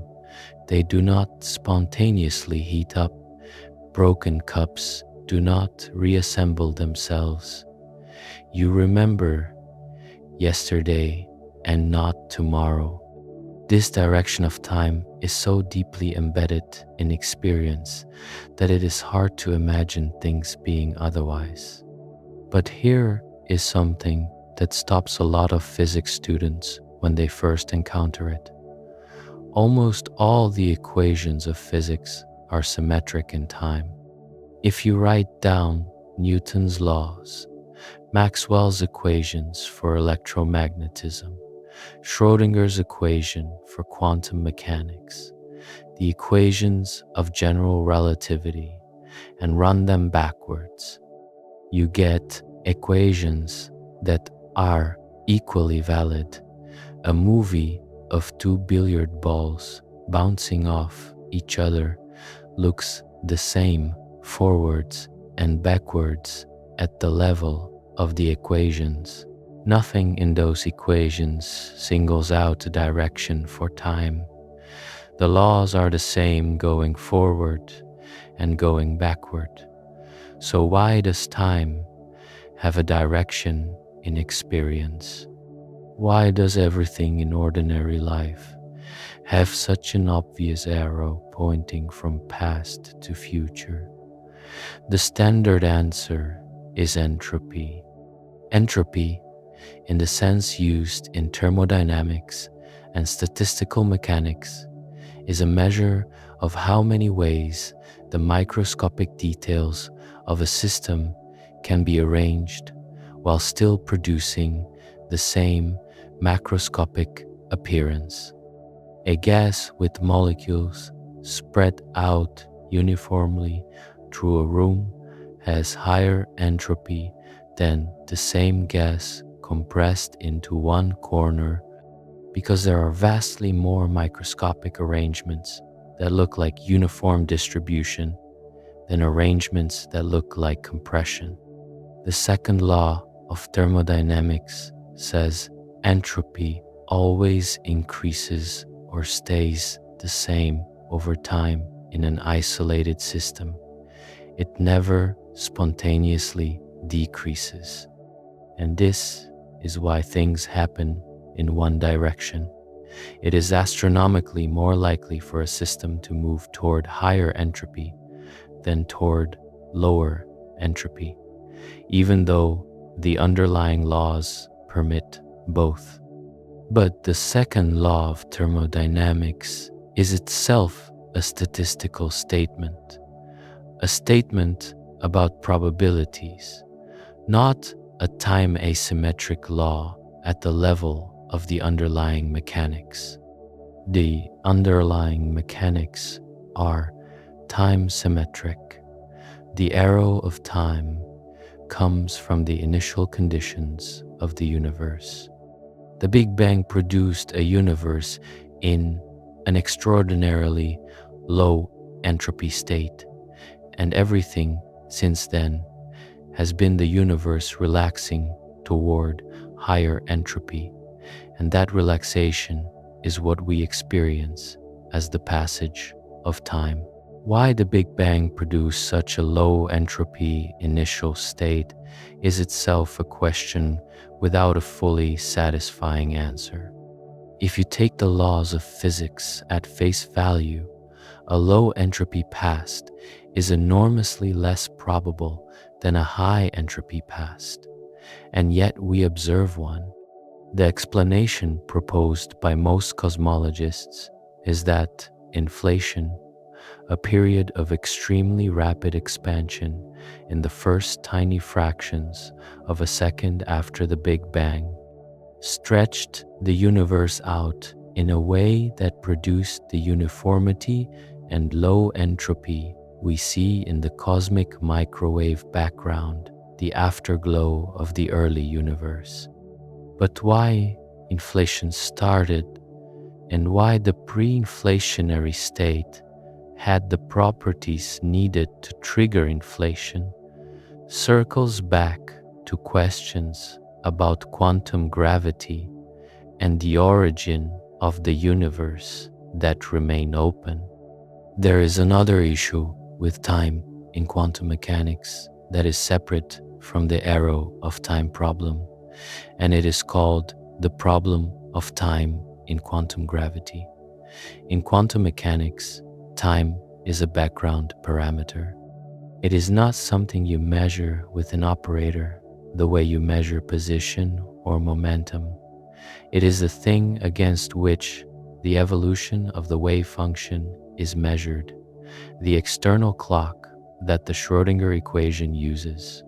They do not spontaneously heat up. Broken cups do not reassemble themselves. You remember yesterday and not tomorrow. This direction of time is so deeply embedded in experience that it is hard to imagine things being otherwise. But here is something that stops a lot of physics students when they first encounter it. Almost all the equations of physics are symmetric in time. If you write down Newton's laws, Maxwell's equations for electromagnetism, Schrödinger's equation for quantum mechanics, the equations of general relativity, and run them backwards, you get equations that are equally valid. A movie of 2 billiard balls bouncing off each other looks the same forwards and backwards at the level of the equations. Nothing in those equations singles out a direction for time. The laws are the same going forward and going backward. So why does time have a direction in experience? Why does everything in ordinary life have such an obvious arrow pointing from past to future? The standard answer is entropy. Entropy, in the sense used in thermodynamics and statistical mechanics, is a measure of how many ways the microscopic details of a system can be arranged while still producing the same macroscopic appearance. A gas with molecules spread out uniformly through a room has higher entropy than the same gas compressed into one corner, because there are vastly more microscopic arrangements that look like uniform distribution than arrangements that look like compression. The second law of thermodynamics says entropy always increases or stays the same over time in an isolated system. It never spontaneously decreases. And this is why things happen in one direction. It is astronomically more likely for a system to move toward higher entropy than toward lower entropy, even though the underlying laws permit both. But the second law of thermodynamics is itself a statistical statement. a statement about probabilities, not a time asymmetric law at the level of the underlying mechanics. The underlying mechanics are time symmetric. The arrow of time comes from the initial conditions of the universe. The Big Bang produced a universe in an extraordinarily low entropy state, and everything since then has been the universe relaxing toward higher entropy, and that relaxation is what we experience as the passage of time. Why the Big Bang produced such a low entropy initial state is itself a question without a fully satisfying answer. If you take the laws of physics at face value, a low entropy past is enormously less probable than a high entropy past, and yet we observe one. The explanation proposed by most cosmologists is that inflation, a period of extremely rapid expansion in the first tiny fractions of a second after the Big Bang, stretched the universe out in a way that produced the uniformity and low entropy we see in the cosmic microwave background, the afterglow of the early universe. But why inflation started and why the pre-inflationary state had the properties needed to trigger inflation circles back to questions about quantum gravity and the origin of the universe that remain open. There is another issue with time in quantum mechanics that is separate from the arrow of time problem, and it is called the problem of time in quantum gravity. In quantum mechanics, time is a background parameter. It is not something you measure with an operator the way you measure position or momentum. It is the thing against which the evolution of the wave function is measured, the external clock that the Schrödinger equation uses.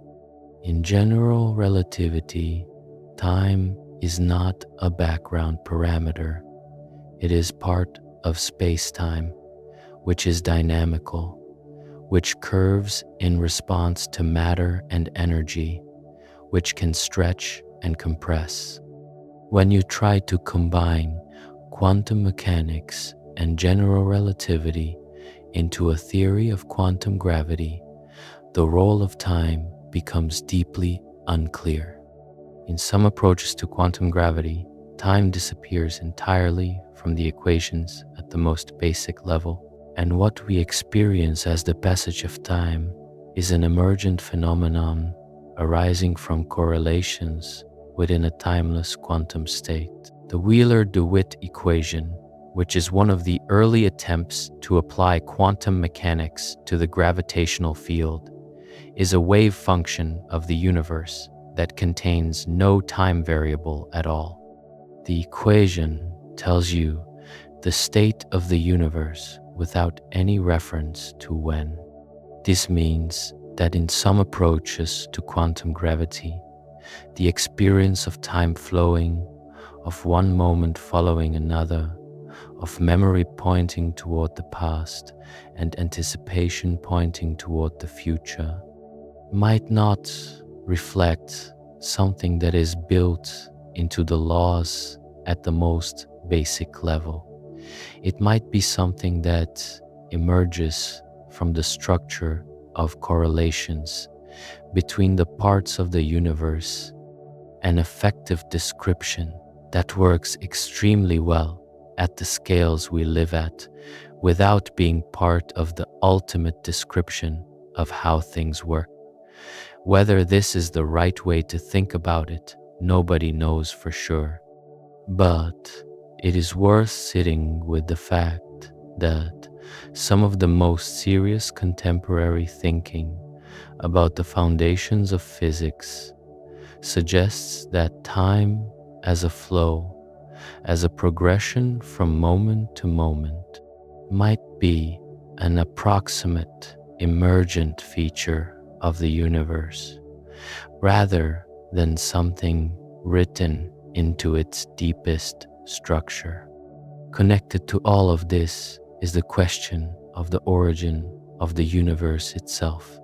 In general relativity, time is not a background parameter. It is part of space-time, which is dynamical, which curves in response to matter and energy, which can stretch and compress. When you try to combine quantum mechanics and general relativity into a theory of quantum gravity, the role of time becomes deeply unclear. In some approaches to quantum gravity, time disappears entirely from the equations at the most basic level, and what we experience as the passage of time is an emergent phenomenon arising from correlations within a timeless quantum state. The Wheeler-DeWitt equation, which is one of the early attempts to apply quantum mechanics to the gravitational field, is a wave function of the universe that contains no time variable at all. The equation tells you the state of the universe without any reference to when. This means that in some approaches to quantum gravity, the experience of time flowing, of one moment following another, of memory pointing toward the past and anticipation pointing toward the future, might not reflect something that is built into the laws at the most basic level. It might be something that emerges from the structure of correlations between the parts of the universe, an effective description that works extremely well at the scales we live at without being part of the ultimate description of how things work. Whether this is the right way to think about it, nobody knows for sure. But it is worth sitting with the fact that some of the most serious contemporary thinking about the foundations of physics suggests that time as a flow, as a progression from moment to moment, might be an approximate emergent feature of the universe, rather than something written into its deepest structure. Connected to all of this is the question of the origin of the universe itself,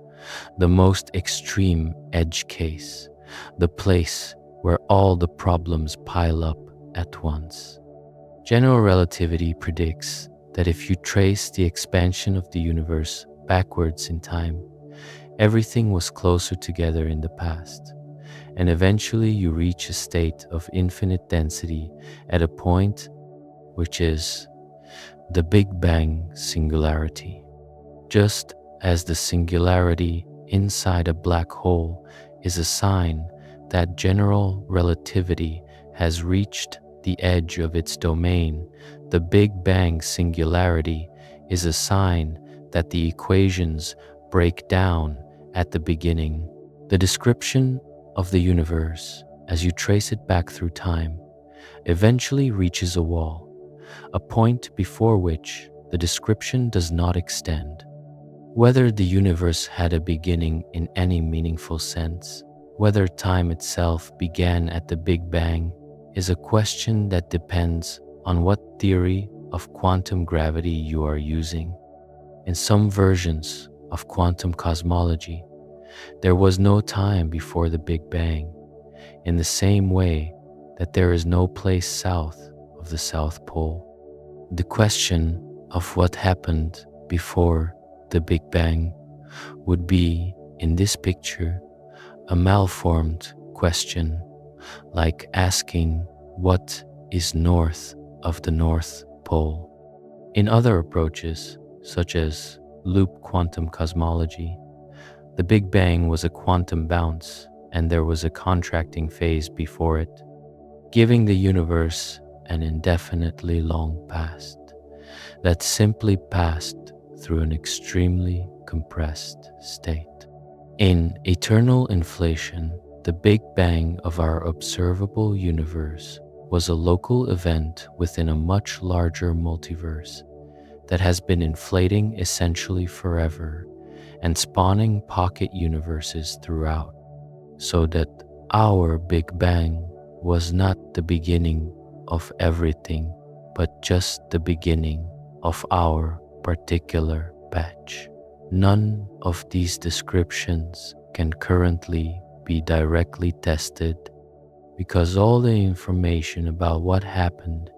the most extreme edge case, the place where all the problems pile up at once. General relativity predicts that if you trace the expansion of the universe backwards in time, everything was closer together in the past, and eventually you reach a state of infinite density at a point which is the Big Bang singularity. Just as the singularity inside a black hole is a sign that general relativity has reached the edge of its domain, the Big Bang singularity is a sign that the equations break down at the beginning. The description of the universe, as you trace it back through time, eventually reaches a wall, a point before which the description does not extend. Whether the universe had a beginning in any meaningful sense, whether time itself began at the Big Bang, is a question that depends on what theory of quantum gravity you are using. In some versions of quantum cosmology, there was no time before the Big Bang, in the same way that there is no place south of the South Pole. The question of what happened before the Big Bang would be, in this picture, a malformed question, like asking what is north of the North Pole. In other approaches, such as loop quantum cosmology, the Big Bang was a quantum bounce and there was a contracting phase before it, giving the universe an indefinitely long past that simply passed through an extremely compressed state. In eternal inflation, the Big Bang of our observable universe was a local event within a much larger multiverse that has been inflating essentially forever and spawning pocket universes throughout, so that our Big Bang was not the beginning of everything, but just the beginning of our particular batch. None of these descriptions can currently be directly tested because all the information about what happened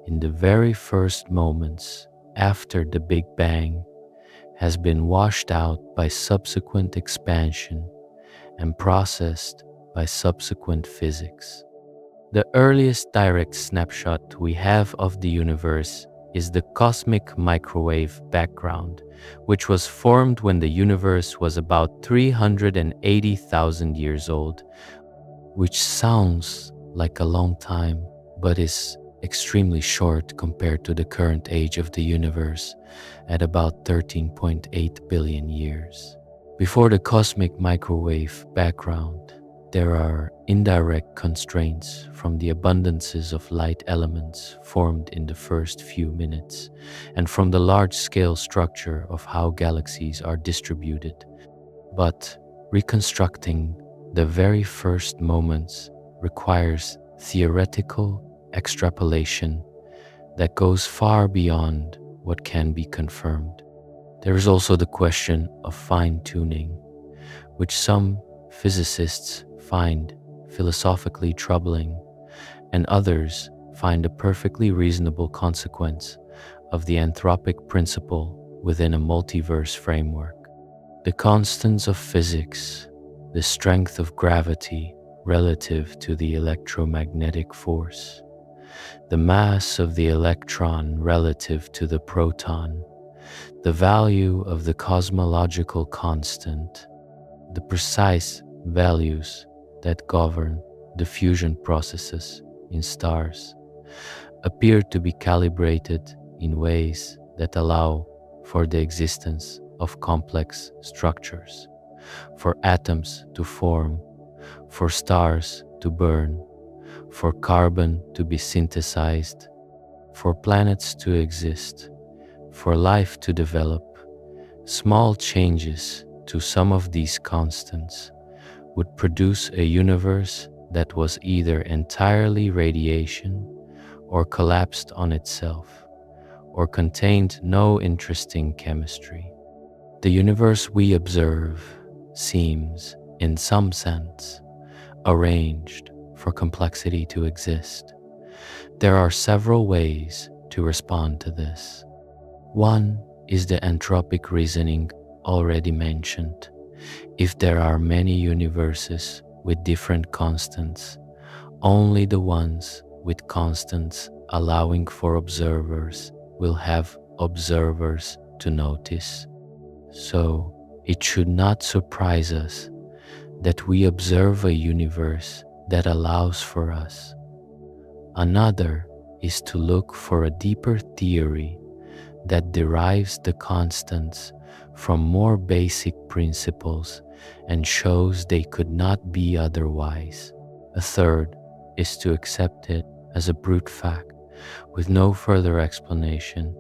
in the very first moments after the Big Bang has been washed out by subsequent expansion and processed by subsequent physics. The earliest direct snapshot we have of the universe is the cosmic microwave background, which was formed when the universe was about 380,000 years old, which sounds like a long time, but is extremely short compared to the current age of the universe at about 13.8 billion years. Before the cosmic microwave background, there are indirect constraints from the abundances of light elements formed in the first few minutes and from the large-scale structure of how galaxies are distributed. But reconstructing the very first moments requires theoretical extrapolation that goes far beyond what can be confirmed. There is also the question of fine-tuning, which some physicists find philosophically troubling, and others find a perfectly reasonable consequence of the anthropic principle within a multiverse framework. The constants of physics, the strength of gravity relative to the electromagnetic force, the mass of the electron relative to the proton, the value of the cosmological constant, the precise values that govern the fusion processes in stars, appear to be calibrated in ways that allow for the existence of complex structures, for atoms to form, for stars to burn, for carbon to be synthesized, for planets to exist, for life to develop, Small changes to some of these constants would produce a universe that was either entirely radiation or collapsed on itself, or contained no interesting chemistry. The universe we observe seems, in some sense, arranged for complexity to exist. There are several ways to respond to this. One is the entropic reasoning already mentioned. If there are many universes with different constants, only the ones with constants allowing for observers will have observers to notice. So, it should not surprise us that we observe a universe that allows for us. Another is to look for a deeper theory that derives the constants from more basic principles and shows they could not be otherwise. A third is to accept it as a brute fact with no further explanation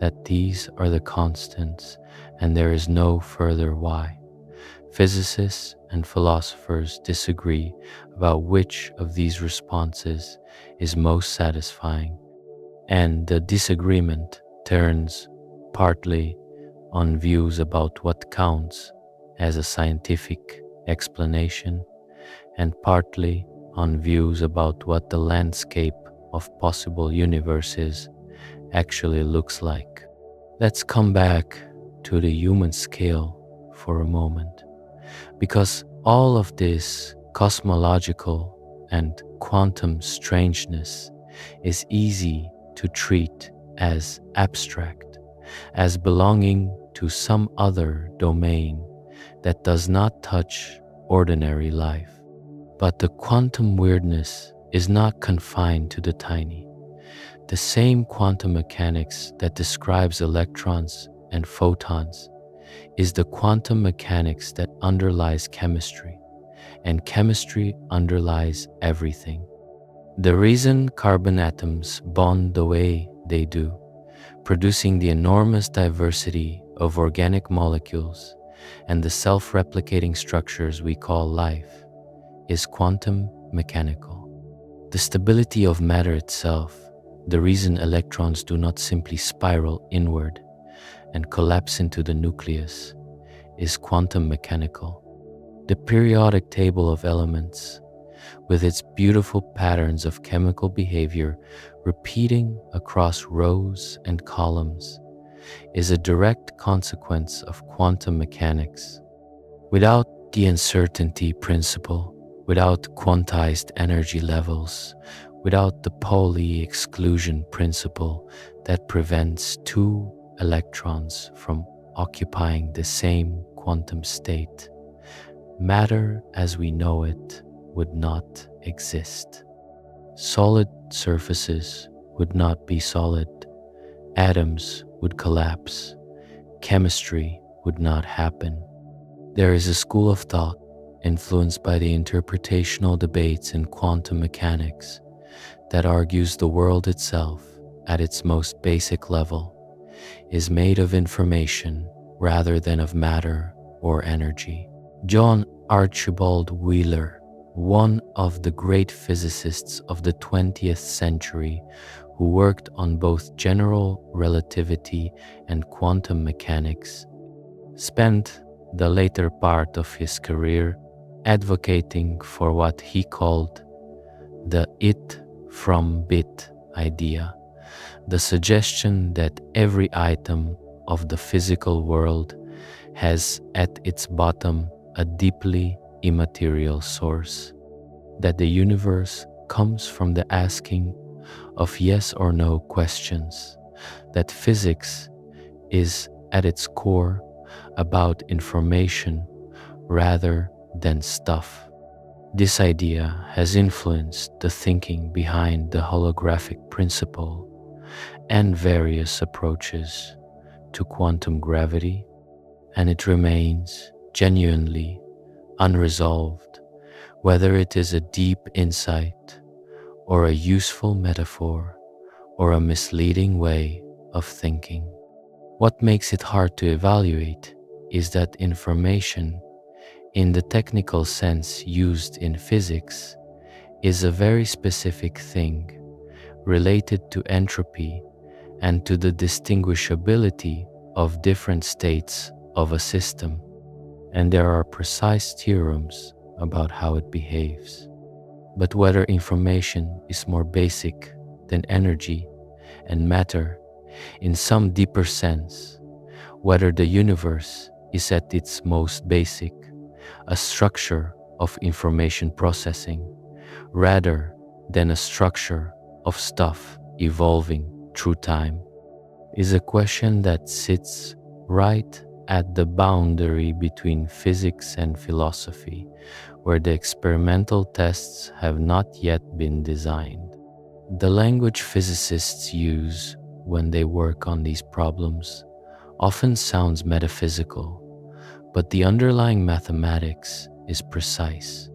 that these are the constants and there is no further why. Physicists and philosophers disagree about which of these responses is most satisfying, and the disagreement turns partly on views about what counts as a scientific explanation and partly on views about what the landscape of possible universes actually looks like. Let's come back to the human scale for a moment, because all of this cosmological and quantum strangeness is easy to treat as abstract, as belonging to some other domain that does not touch ordinary life. But the quantum weirdness is not confined to the tiny. The same quantum mechanics that describes electrons and photons is the quantum mechanics that underlies chemistry, and chemistry underlies everything. The reason carbon atoms bond the way they do, producing the enormous diversity of organic molecules and the self-replicating structures we call life, is quantum mechanical. The stability of matter itself, the reason electrons do not simply spiral inward and collapse into the nucleus, is quantum mechanical. The periodic table of elements, with its beautiful patterns of chemical behavior repeating across rows and columns, is a direct consequence of quantum mechanics. Without the uncertainty principle, without quantized energy levels, without the Pauli exclusion principle that prevents two electrons from occupying the same quantum state, matter as we know it would not exist. Solid surfaces would not be solid, atoms would collapse, chemistry would not happen. There is a school of thought influenced by the interpretational debates in quantum mechanics that argues the world itself, at its most basic level, is made of information rather than of matter or energy. John Archibald Wheeler, one of the great physicists of the 20th century who worked on both general relativity and quantum mechanics, spent the later part of his career advocating for what he called the it from bit idea, the suggestion that every item of the physical world has at its bottom a deeply immaterial source, that the universe comes from the asking of yes or no questions, that physics is at its core about information rather than stuff. This idea has influenced the thinking behind the holographic principle and various approaches to quantum gravity, and it remains genuinely unresolved whether it is a deep insight or a useful metaphor or a misleading way of thinking. What makes it hard to evaluate is that information, in the technical sense used in physics, is a very specific thing related to entropy and to the distinguishability of different states of a system, and there are precise theorems about how it behaves. But whether information is more basic than energy and matter in some deeper sense, whether the universe is at its most basic, a structure of information processing, rather than a structure of stuff evolving through time, is a question that sits right at the boundary between physics and philosophy, where the experimental tests have not yet been designed. The language physicists use when they work on these problems often sounds metaphysical, but the underlying mathematics is precise,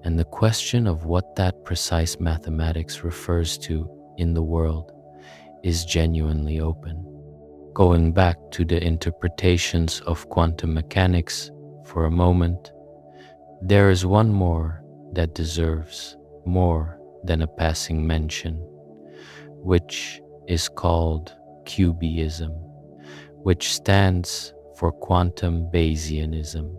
and the question of what that precise mathematics refers to in the world is genuinely open. Going back to the interpretations of quantum mechanics for a moment, there is one more that deserves more than a passing mention, which is called Cubism, which stands for quantum Bayesianism,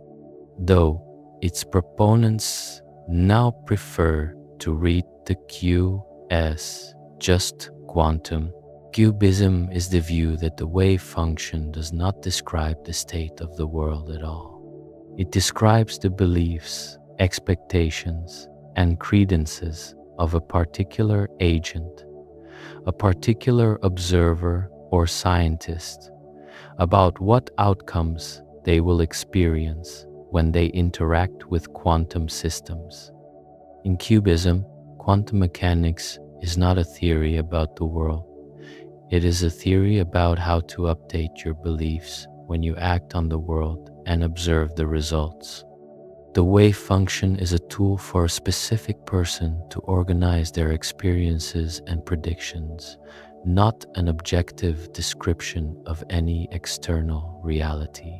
though its proponents now prefer to read the Q as just quantum. Cubism is the view that the wave function does not describe the state of the world at all. It describes the beliefs, expectations, and credences of a particular agent, a particular observer or scientist, about what outcomes they will experience when they interact with quantum systems. In Cubism, quantum mechanics is not a theory about the world. It is a theory about how to update your beliefs when you act on the world and observe the results. The wave function is a tool for a specific person to organize their experiences and predictions, not an objective description of any external reality.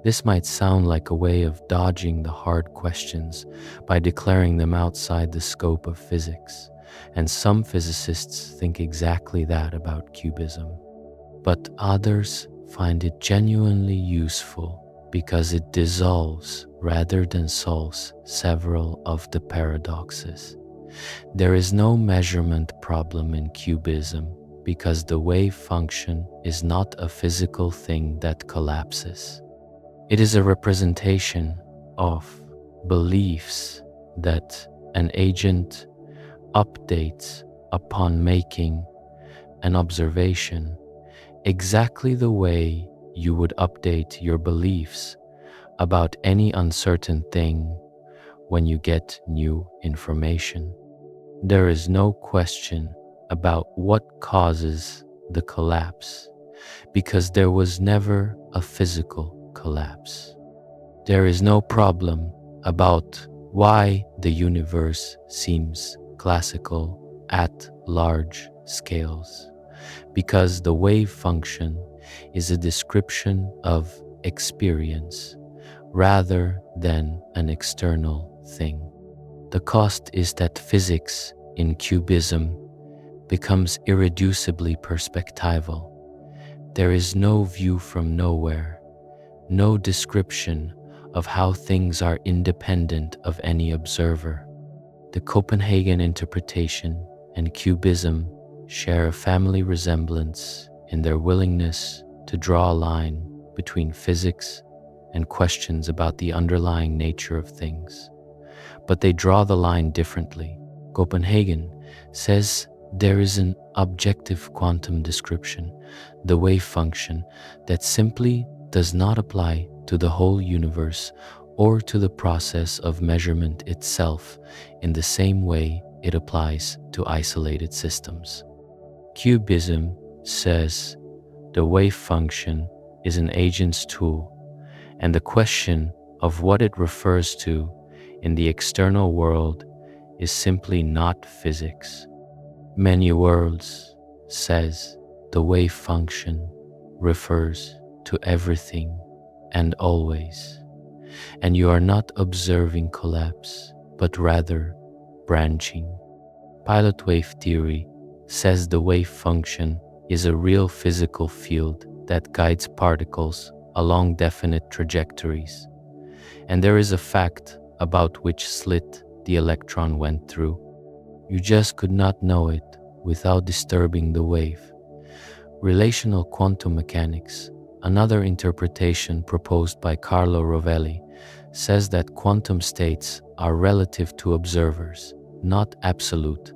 This might sound like a way of dodging the hard questions by declaring them outside the scope of physics, and some physicists think exactly that about Cubism. But others find it genuinely useful because it dissolves rather than solves several of the paradoxes. There is no measurement problem in Cubism because the wave function is not a physical thing that collapses. It is a representation of beliefs that an agent updates upon making an observation, exactly the way you would update your beliefs about any uncertain thing when you get new information. There is no question about what causes the collapse, because there was never a physical collapse. There is no problem about why the universe seems classical at large scales, because the wave function is a description of experience rather than an external thing. The cost is that physics in Cubism becomes irreducibly perspectival. There is no view from nowhere, no description of how things are independent of any observer. The Copenhagen interpretation and Cubism share a family resemblance in their willingness to draw a line between physics and questions about the underlying nature of things. But they draw the line differently. Copenhagen says there is an objective quantum description, the wave function, that simply does not apply to the whole universe or to the process of measurement itself in the same way it applies to isolated systems. Cubism says the wave function is an agent's tool, and the question of what it refers to in the external world is simply not physics. Many worlds says the wave function refers to everything and always, and you are not observing collapse, but rather branching. Pilot wave theory says the wave function is a real physical field that guides particles along definite trajectories, and there is a fact about which slit the electron went through. You just could not know it without disturbing the wave. Relational quantum mechanics, another interpretation proposed by Carlo Rovelli, says that quantum states are relative to observers, not absolute,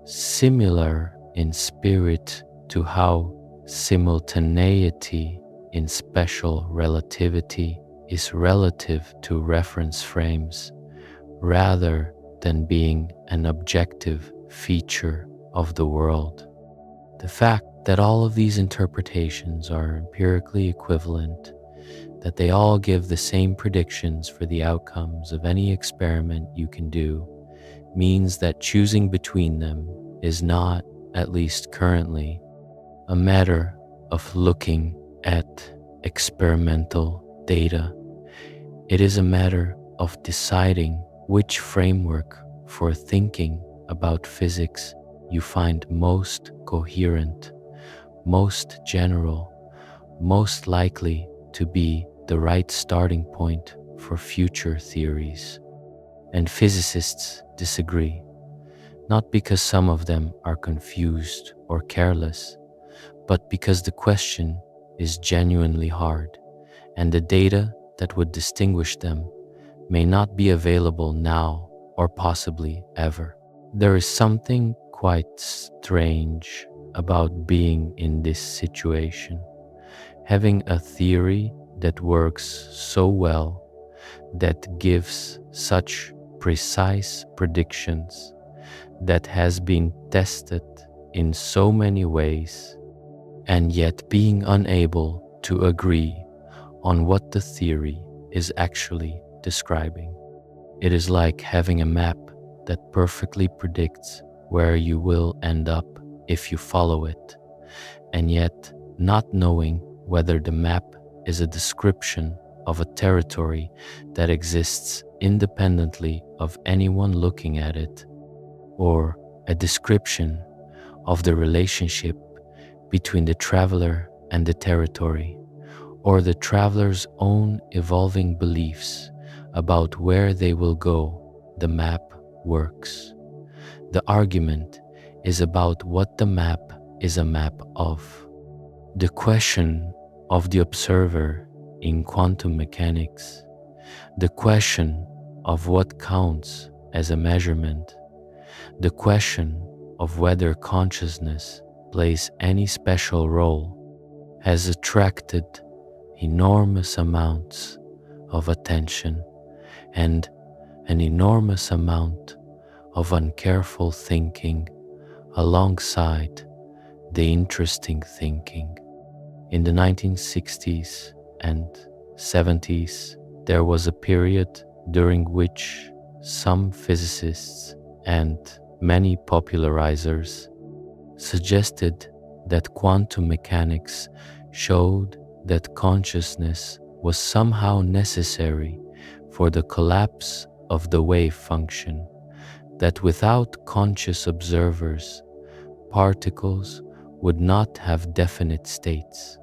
similar in spirit to how simultaneity in special relativity is relative to reference frames, rather than being an objective feature of the world. The fact that all of these interpretations are empirically equivalent, that they all give the same predictions for the outcomes of any experiment you can do, means that choosing between them is not, at least currently, a matter of looking at experimental data. It is a matter of deciding which framework for thinking about physics you find most coherent, most general, most likely to be the right starting point for future theories. And physicists disagree, not because some of them are confused or careless, but because the question is genuinely hard, and the data that would distinguish them may not be available now or possibly ever. There is something quite strange about being in this situation, having a theory that works so well, that gives such precise predictions, that has been tested in so many ways, and yet being unable to agree on what the theory is actually describing. It is like having a map that perfectly predicts where you will end up if you follow it, and yet not knowing whether the map is a description of a territory that exists independently of anyone looking at it, or a description of the relationship between the traveler and the territory, or the traveler's own evolving beliefs about where they will go. The map works. The argument is about what the map is a map of. The question of the observer in quantum mechanics, the question of what counts as a measurement, the question of whether consciousness plays any special role, has attracted enormous amounts of attention and an enormous amount of uncareful thinking alongside the interesting thinking. In the 1960s and 70s, there was a period during which some physicists and many popularizers suggested that quantum mechanics showed that consciousness was somehow necessary for the collapse of the wave function, that without conscious observers, particles would not have definite states.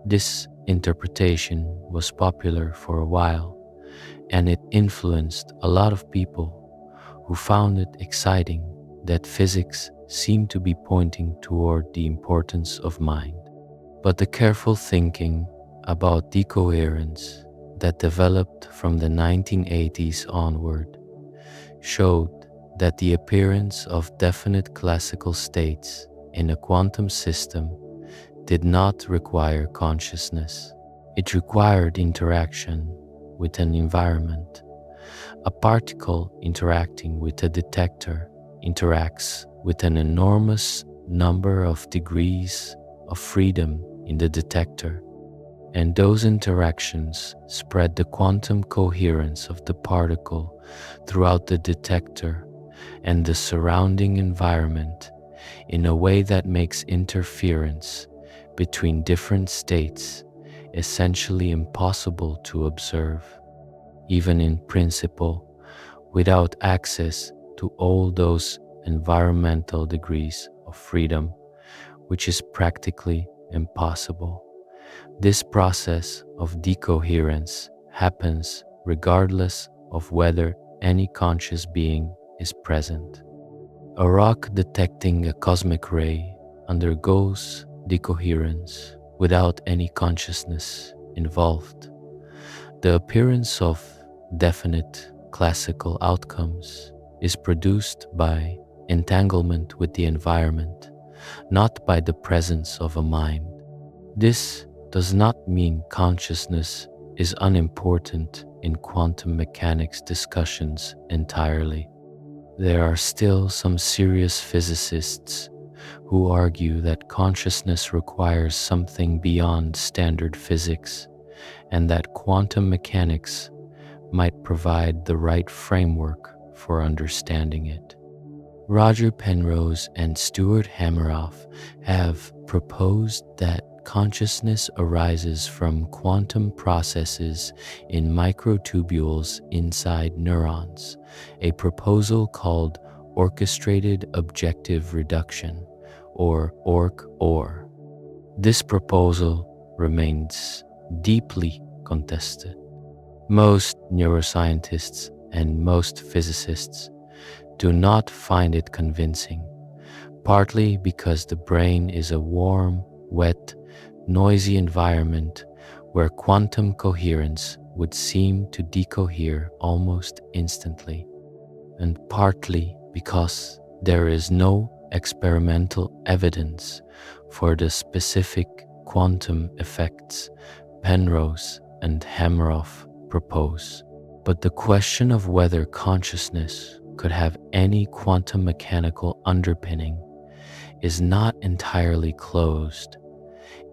This interpretation was popular for a while, and it influenced a lot of people who found it exciting that physics seemed to be pointing toward the importance of mind. But the careful thinking about decoherence that developed from the 1980s onward showed that the appearance of definite classical states in a quantum system did not require consciousness. It required interaction with an environment. A particle interacting with a detector interacts with an enormous number of degrees of freedom in the detector, and those interactions spread the quantum coherence of the particle throughout the detector and the surrounding environment in a way that makes interference between different states essentially impossible to observe, even in principle, without access to all those environmental degrees of freedom, which is practically impossible. This process of decoherence happens regardless of whether any conscious being is present. A rock detecting a cosmic ray undergoes decoherence without any consciousness involved. The appearance of definite classical outcomes is produced by entanglement with the environment, not by the presence of a mind. This does not mean consciousness is unimportant in quantum mechanics discussions entirely. There are still some serious physicists who argue that consciousness requires something beyond standard physics and that quantum mechanics might provide the right framework for understanding it. Roger Penrose and Stuart Hameroff have proposed that consciousness arises from quantum processes in microtubules inside neurons, a proposal called orchestrated objective reduction, or ORC-OR. This proposal remains deeply contested. Most neuroscientists and most physicists do not find it convincing, partly because the brain is a warm, wet, noisy environment where quantum coherence would seem to decohere almost instantly, and partly because there is no experimental evidence for the specific quantum effects Penrose and Hameroff propose. But the question of whether consciousness could have any quantum mechanical underpinning is not entirely closed,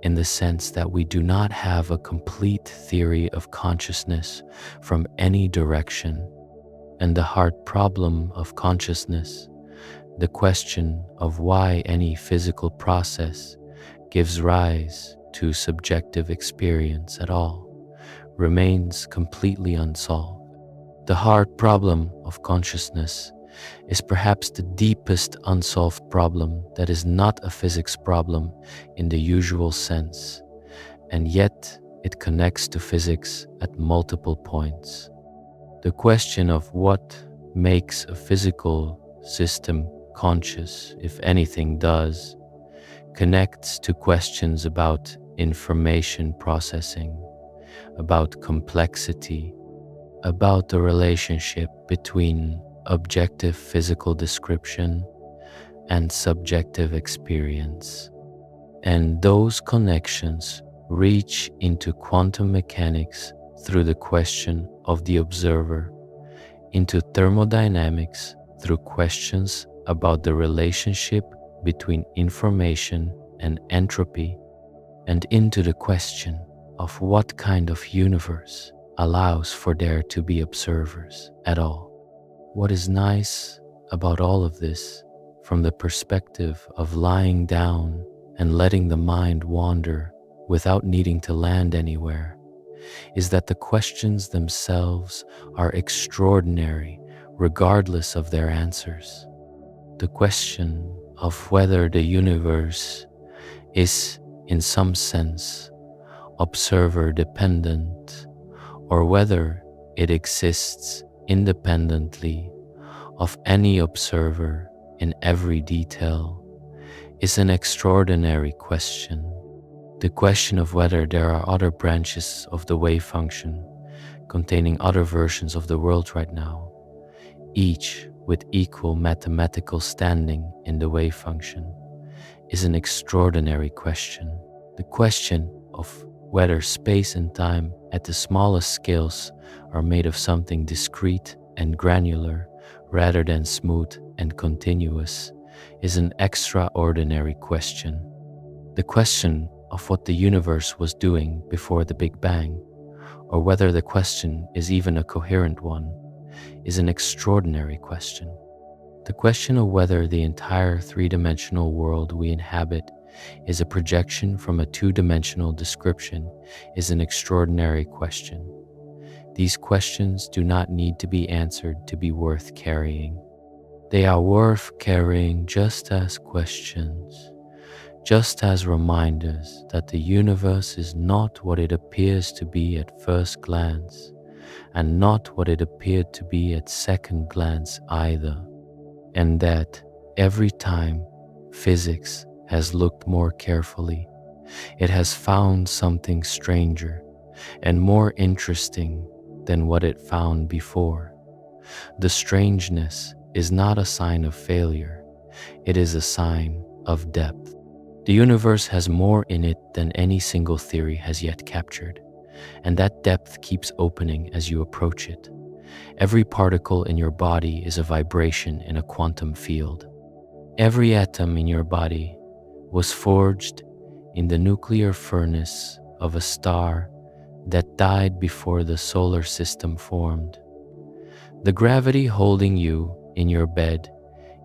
in the sense that we do not have a complete theory of consciousness from any direction. And the hard problem of consciousness, the question of why any physical process gives rise to subjective experience at all, remains completely unsolved. The hard problem of consciousness is perhaps the deepest unsolved problem that is not a physics problem in the usual sense, and yet it connects to physics at multiple points. The question of what makes a physical system conscious, if anything does, connects to questions about information processing, about complexity, about the relationship between objective physical description and subjective experience. And those connections reach into quantum mechanics through the question of the observer, into thermodynamics through questions about the relationship between information and entropy, and into the question of what kind of universe allows for there to be observers at all. What is nice about all of this, from the perspective of lying down and letting the mind wander without needing to land anywhere, is that the questions themselves are extraordinary regardless of their answers. The question of whether the universe is, in some sense, observer dependent, or whether it exists independently of any observer in every detail, is an extraordinary question. The question of whether there are other branches of the wave function containing other versions of the world right now, each with equal mathematical standing in the wave function, is an extraordinary question. The question of whether space and time at the smallest scales are made of something discrete and granular rather than smooth and continuous is an extraordinary question. The question of what the universe was doing before the Big Bang, or whether the question is even a coherent one, is an extraordinary question. The question of whether the entire three-dimensional world we inhabit is a projection from a two-dimensional description is an extraordinary question. These questions do not need to be answered to be worth carrying. They are worth carrying just as questions, just as reminders that the universe is not what it appears to be at first glance, and not what it appeared to be at second glance either, and that every time physics has looked more carefully, it has found something stranger and more interesting than what it found before. The strangeness is not a sign of failure, it is a sign of depth. The universe has more in it than any single theory has yet captured, and that depth keeps opening as you approach it. Every particle in your body is a vibration in a quantum field. Every atom in your body was forged in the nuclear furnace of a star that died before the solar system formed. The gravity holding you in your bed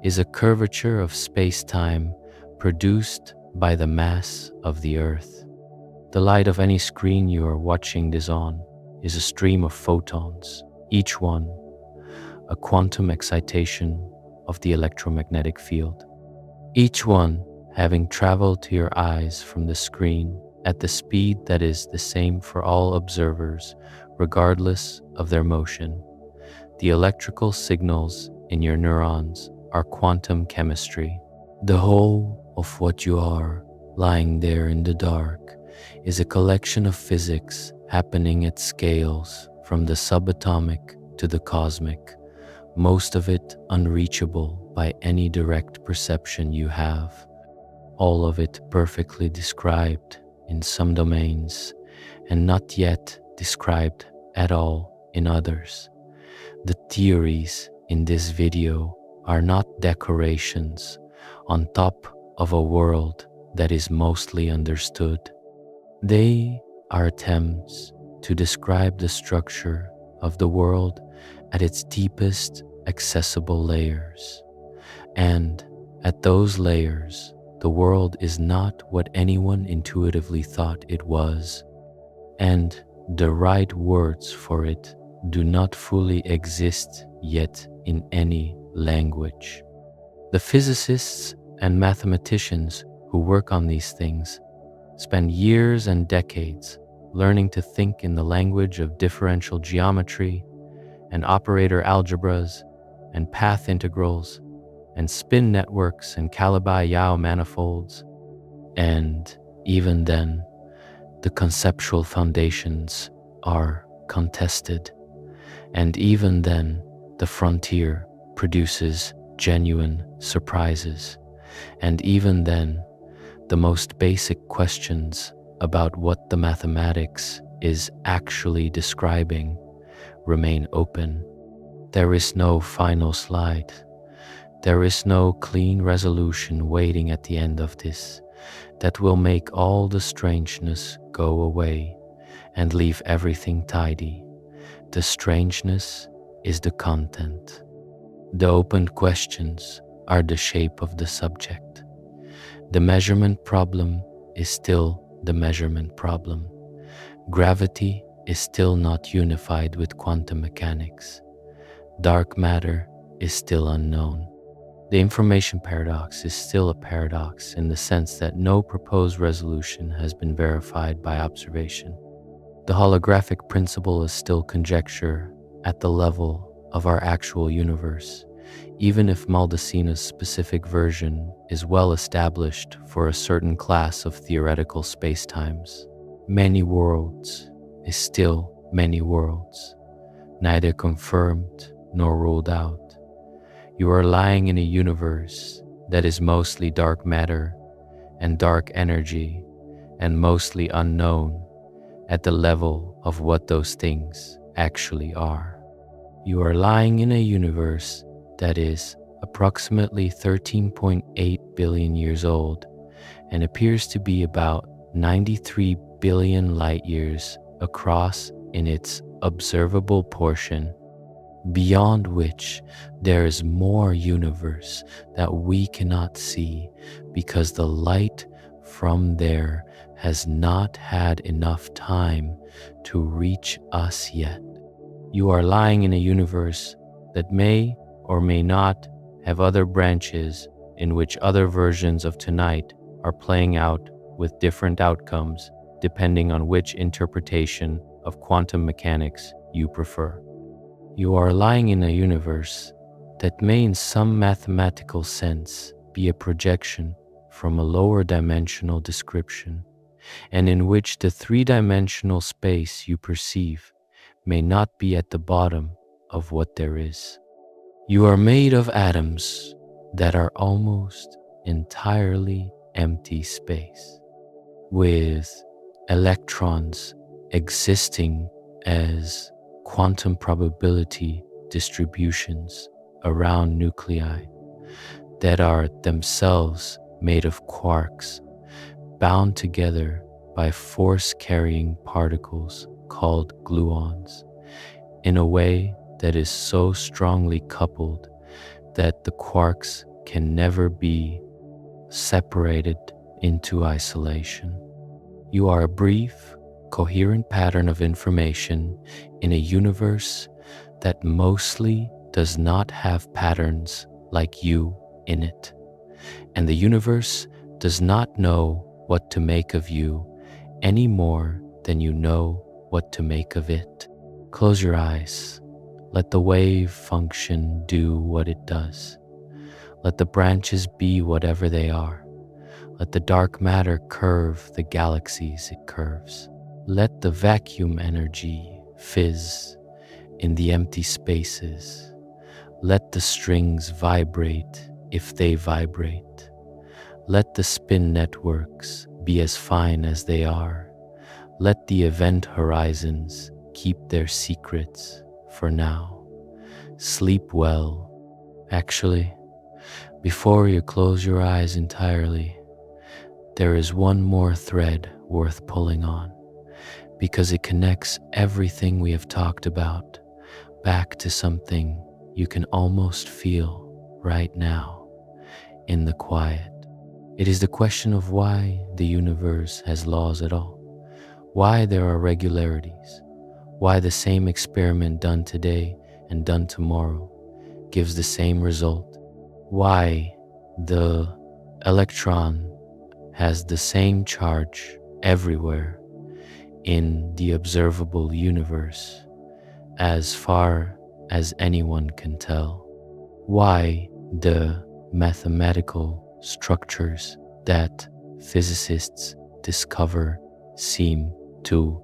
is a curvature of space-time produced by the mass of the Earth. The light of any screen you are watching this on is a stream of photons, each one a quantum excitation of the electromagnetic field. Each one having traveled to your eyes from the screen at the speed that is the same for all observers, regardless of their motion. The electrical signals in your neurons are quantum chemistry. The whole of what you are, lying there in the dark, is a collection of physics happening at scales from the subatomic to the cosmic, most of it unreachable by any direct perception you have, all of it perfectly described in some domains and not yet described at all in others. The theories in this video are not decorations on top of a world that is mostly understood. They are attempts to describe the structure of the world at its deepest accessible layers. And at those layers, the world is not what anyone intuitively thought it was, and the right words for it do not fully exist yet in any language. The physicists and mathematicians who work on these things spend years and decades learning to think in the language of differential geometry and operator algebras and path integrals and spin networks and Calabi-Yau manifolds. And even then, the conceptual foundations are contested. And even then, the frontier produces genuine surprises. And even then, the most basic questions about what the mathematics is actually describing remain open. There is no final slide. There is no clean resolution waiting at the end of this that will make all the strangeness go away and leave everything tidy. The strangeness is the content. The open questions are the shape of the subject. The measurement problem is still the measurement problem. Gravity is still not unified with quantum mechanics. Dark matter is still unknown. The information paradox is still a paradox in the sense that no proposed resolution has been verified by observation. The holographic principle is still conjecture at the level of our actual universe, even if Maldaceno's specific version is well established for a certain class of theoretical spacetimes. Many worlds is still many worlds, neither confirmed nor ruled out. You are lying in a universe that is mostly dark matter and dark energy and mostly unknown at the level of what those things actually are. You are lying in a universe that is approximately 13.8 billion years old and appears to be about 93 billion light years across in its observable portion, beyond which there is more universe that we cannot see because the light from there has not had enough time to reach us yet. You are lying in a universe that may or may not have other branches in which other versions of tonight are playing out with different outcomes depending on which interpretation of quantum mechanics you prefer. You are lying in a universe that may in some mathematical sense be a projection from a lower dimensional description, and in which the three-dimensional space you perceive may not be at the bottom of what there is. You are made of atoms that are almost entirely empty space, with electrons existing as quantum probability distributions around nuclei that are themselves made of quarks bound together by force-carrying particles called gluons in a way that is so strongly coupled that the quarks can never be separated into isolation. You are a brief, coherent pattern of information in a universe that mostly does not have patterns like you in it, and the universe does not know what to make of you any more than you know what to make of it. Close your eyes. Let the wave function do what it does. Let the branches be whatever they are. Let the dark matter curve the galaxies it curves. Let the vacuum energy fizz in the empty spaces. Let the strings vibrate if they vibrate. Let the spin networks be as fine as they are. Let the event horizons keep their secrets for now. Sleep well. Actually, before you close your eyes entirely, there is one more thread worth pulling on, because it connects everything we have talked about back to something you can almost feel right now in the quiet. It is the question of why the universe has laws at all, why there are regularities, why the same experiment done today and done tomorrow gives the same result, why the electron has the same charge everywhere in the observable universe as far as anyone can tell, why the mathematical structures that physicists discover seem to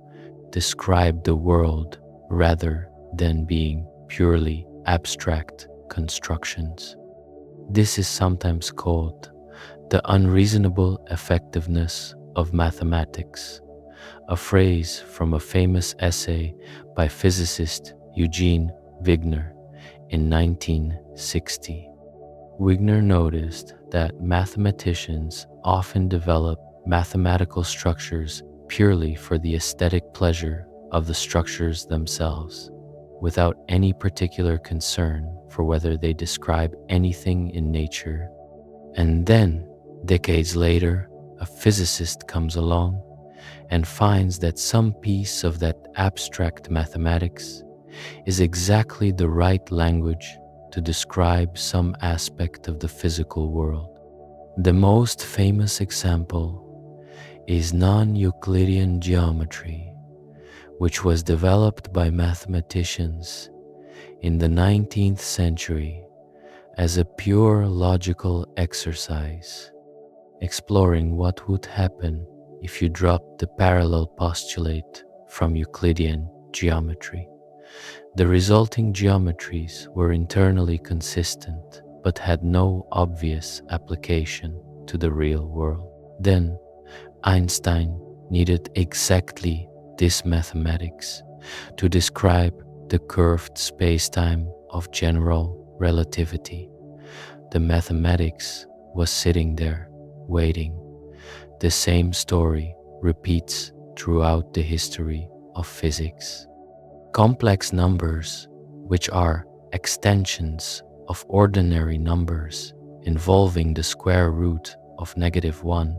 describe the world rather than being purely abstract constructions. This is sometimes called the unreasonable effectiveness of mathematics, a phrase from a famous essay by physicist Eugene Wigner in 1960. Wigner noticed that mathematicians often develop mathematical structures purely for the aesthetic pleasure of the structures themselves, without any particular concern for whether they describe anything in nature. And then, decades later, a physicist comes along and finds that some piece of that abstract mathematics is exactly the right language to describe some aspect of the physical world. The most famous example is non-Euclidean geometry, which was developed by mathematicians in the 19th century as a pure logical exercise, exploring what would happen if you dropped the parallel postulate from Euclidean geometry. The resulting geometries were internally consistent, but had no obvious application to the real world. Then, Einstein needed exactly this mathematics to describe the curved spacetime of general relativity. The mathematics was sitting there, waiting. The same story repeats throughout the history of physics. Complex numbers, which are extensions of ordinary numbers involving the square root of -1,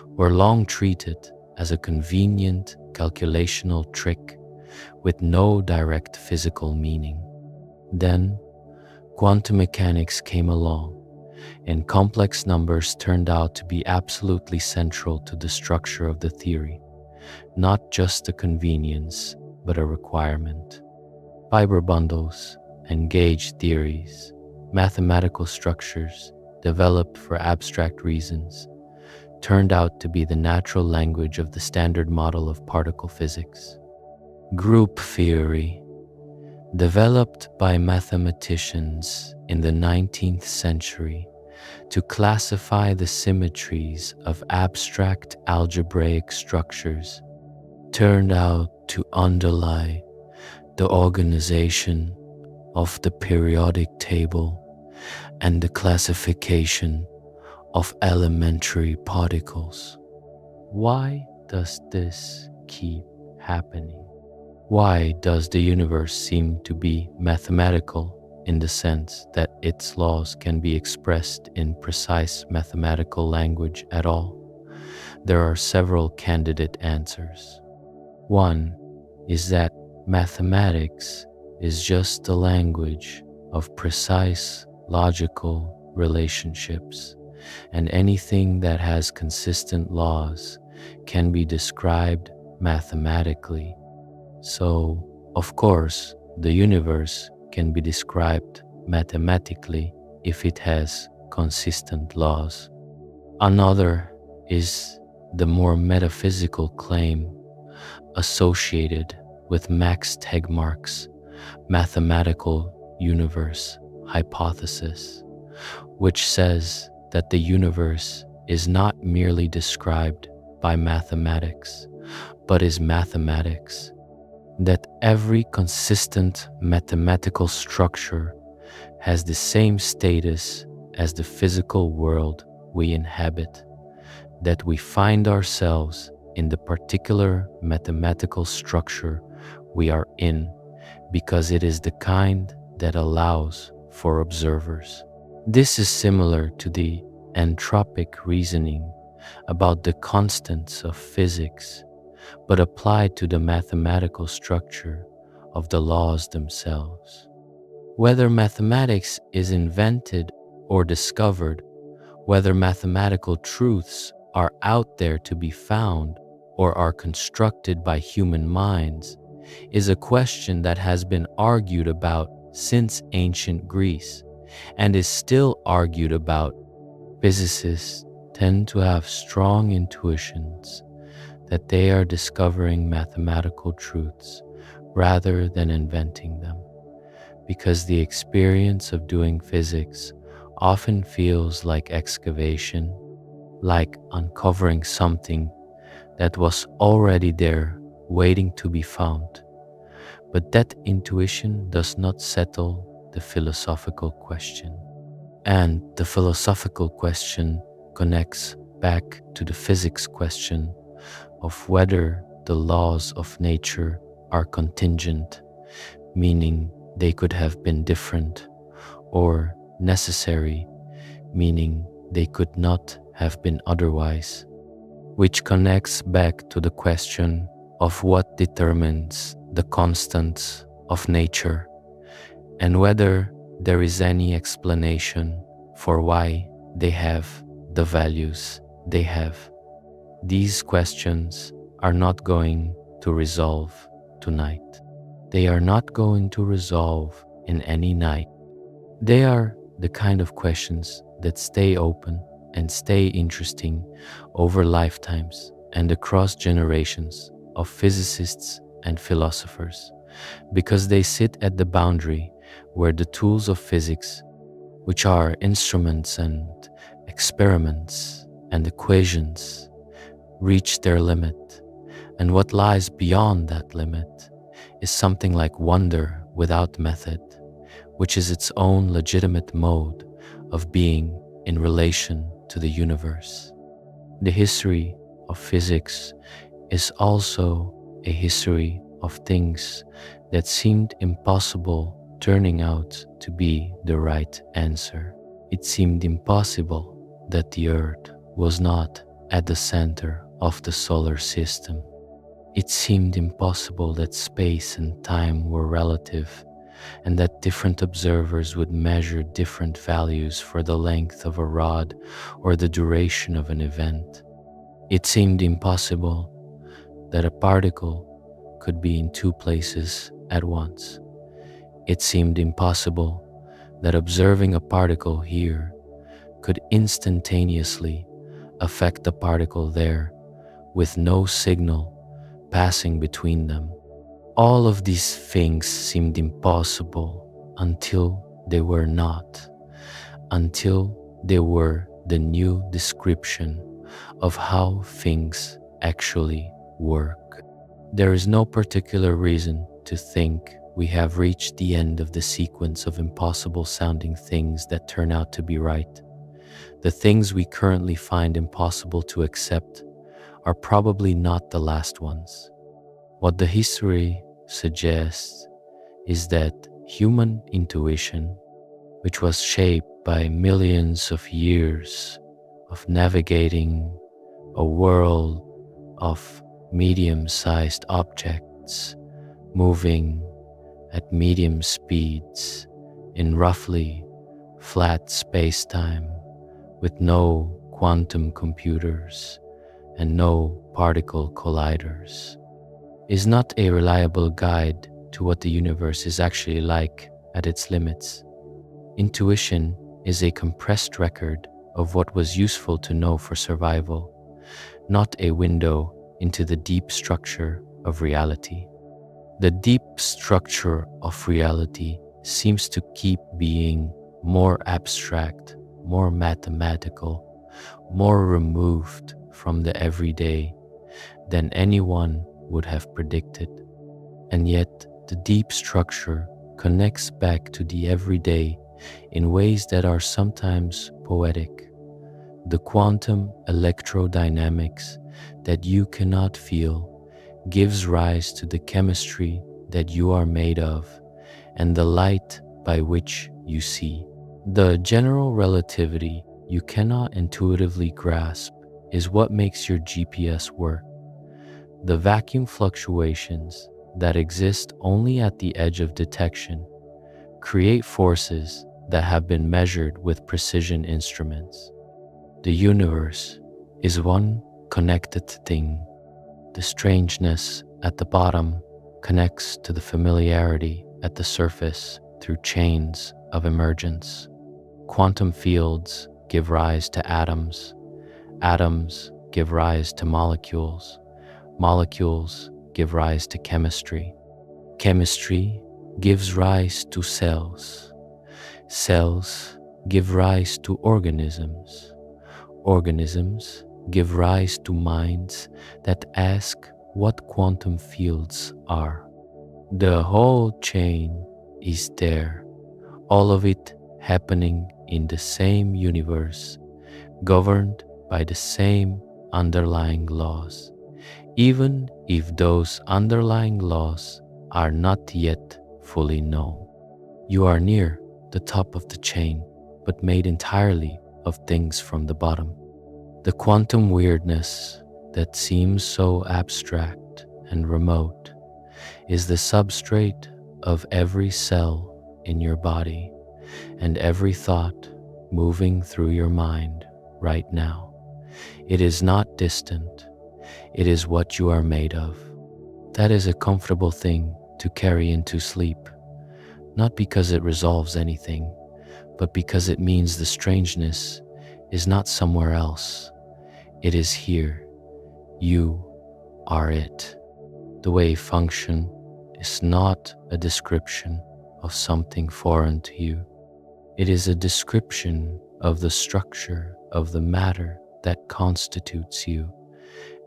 were long treated as a convenient calculational trick with no direct physical meaning. Then, quantum mechanics came along, and complex numbers turned out to be absolutely central to the structure of the theory, not just a convenience, but a requirement. Fiber bundles and gauge theories, mathematical structures developed for abstract reasons, turned out to be the natural language of the standard model of particle physics. Group theory, developed by mathematicians in the 19th century to classify the symmetries of abstract algebraic structures, turned out to underlie the organization of the periodic table and the classification of elementary particles. Why does this keep happening? Why does the universe seem to be mathematical in the sense that its laws can be expressed in precise mathematical language at all? There are several candidate answers. One is that mathematics is just the language of precise logical relationships, and anything that has consistent laws can be described mathematically. So, of course, the universe can be described mathematically if it has consistent laws. Another is the more metaphysical claim associated with Max Tegmark's mathematical universe hypothesis, which says that the universe is not merely described by mathematics, but is mathematics, that every consistent mathematical structure has the same status as the physical world we inhabit, that we find ourselves in the particular mathematical structure we are in because it is the kind that allows for observers. This is similar to the entropic reasoning about the constants of physics, but applied to the mathematical structure of the laws themselves. Whether mathematics is invented or discovered, whether mathematical truths are out there to be found or are constructed by human minds, is a question that has been argued about since ancient Greece and is still argued about. Physicists tend to have strong intuitions that they are discovering mathematical truths rather than inventing them, because the experience of doing physics often feels like excavation, like uncovering something that was already there waiting to be found. But that intuition does not settle the philosophical question. And the philosophical question connects back to the physics question of whether the laws of nature are contingent, meaning they could have been different, or necessary, meaning they could not have been otherwise, which connects back to the question of what determines the constants of nature and whether there is any explanation for why they have the values they have. These questions are not going to resolve tonight. They are not going to resolve in any night. They are the kind of questions that stay open and stay interesting over lifetimes and across generations of physicists and philosophers, because they sit at the boundary where the tools of physics, which are instruments and experiments and equations, reach their limit, and what lies beyond that limit is something like wonder without method, which is its own legitimate mode of being in relation to the universe. The history of physics is also a history of things that seemed impossible turning out to be the right answer. It seemed impossible that the earth was not at the center of the solar system. It seemed impossible that space and time were relative, and that different observers would measure different values for the length of a rod or the duration of an event. It seemed impossible that a particle could be in two places at once. It seemed impossible that observing a particle here could instantaneously affect the particle there with no signal passing between them. All of these things seemed impossible until they were not, until they were the new description of how things actually work. There is no particular reason to think we have reached the end of the sequence of impossible sounding things that turn out to be right. The things we currently find impossible to accept are probably not the last ones. What the history suggests is that human intuition, which was shaped by millions of years of navigating a world of medium-sized objects moving at medium speeds in roughly flat space-time with no quantum computers and no particle colliders, is not a reliable guide to what the universe is actually like at its limits. Intuition is a compressed record of what was useful to know for survival, not a window into the deep structure of reality. The deep structure of reality seems to keep being more abstract, more mathematical, more removed from the everyday than anyone would have predicted. And yet, the deep structure connects back to the everyday in ways that are sometimes poetic. The quantum electrodynamics that you cannot feel gives rise to the chemistry that you are made of and the light by which you see. The general relativity you cannot intuitively grasp is what makes your GPS work. The vacuum fluctuations that exist only at the edge of detection create forces that have been measured with precision instruments. The universe is one connected thing. The strangeness at the bottom connects to the familiarity at the surface through chains of emergence. Quantum fields give rise to atoms. Atoms give rise to molecules. Molecules give rise to chemistry. Chemistry gives rise to cells. Cells give rise to organisms. Organisms give rise to minds that ask what quantum fields are. The whole chain is there, all of it happening in the same universe, governed by the same underlying laws, even if those underlying laws are not yet fully known. You are near the top of the chain, but made entirely of things from the bottom. The quantum weirdness that seems so abstract and remote is the substrate of every cell in your body and every thought moving through your mind right now. It is not distant. It is what you are made of. That is a comfortable thing to carry into sleep, not because it resolves anything, but because it means the strangeness is not somewhere else. It is here. You are it. The wave function is not a description of something foreign to you. It is a description of the structure of the matter that constitutes you,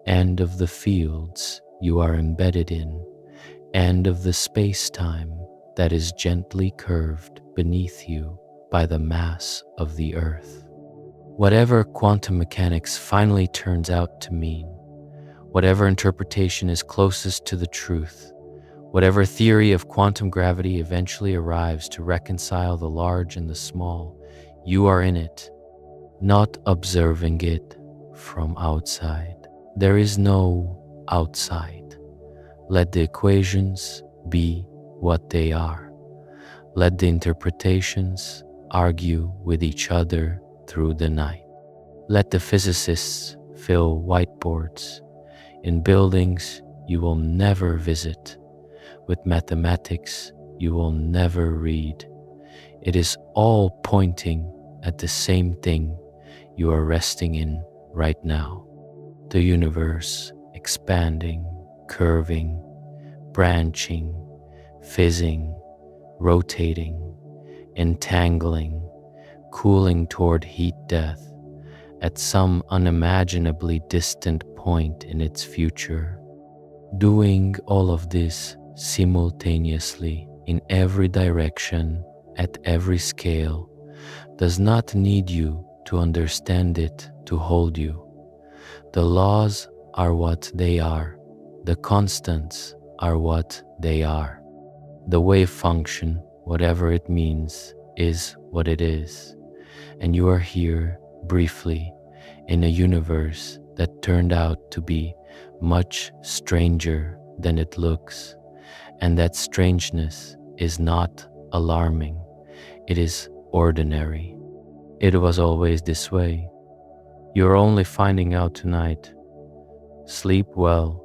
and of the fields you are embedded in, and of the space-time that is gently curved beneath you by the mass of the earth. Whatever quantum mechanics finally turns out to mean, whatever interpretation is closest to the truth, whatever theory of quantum gravity eventually arrives to reconcile the large and the small, you are in it, not observing it from outside. There is no outside. Let the equations be what they are. Let the interpretations argue with each other through the night. Let the physicists fill whiteboards in buildings you will never visit, with mathematics you will never read. It is all pointing at the same thing you are resting in right now. The universe expanding, curving, branching, fizzing, rotating, entangling, cooling toward heat death at some unimaginably distant point in its future. Doing all of this simultaneously in every direction, at every scale, does not need you to understand it to hold you. The laws are what they are. The constants are what they are. The wave function, whatever it means, is what it is. And you are here, briefly, in a universe that turned out to be much stranger than it looks. And that strangeness is not alarming. It is ordinary. It was always this way. You're only finding out tonight. Sleep well.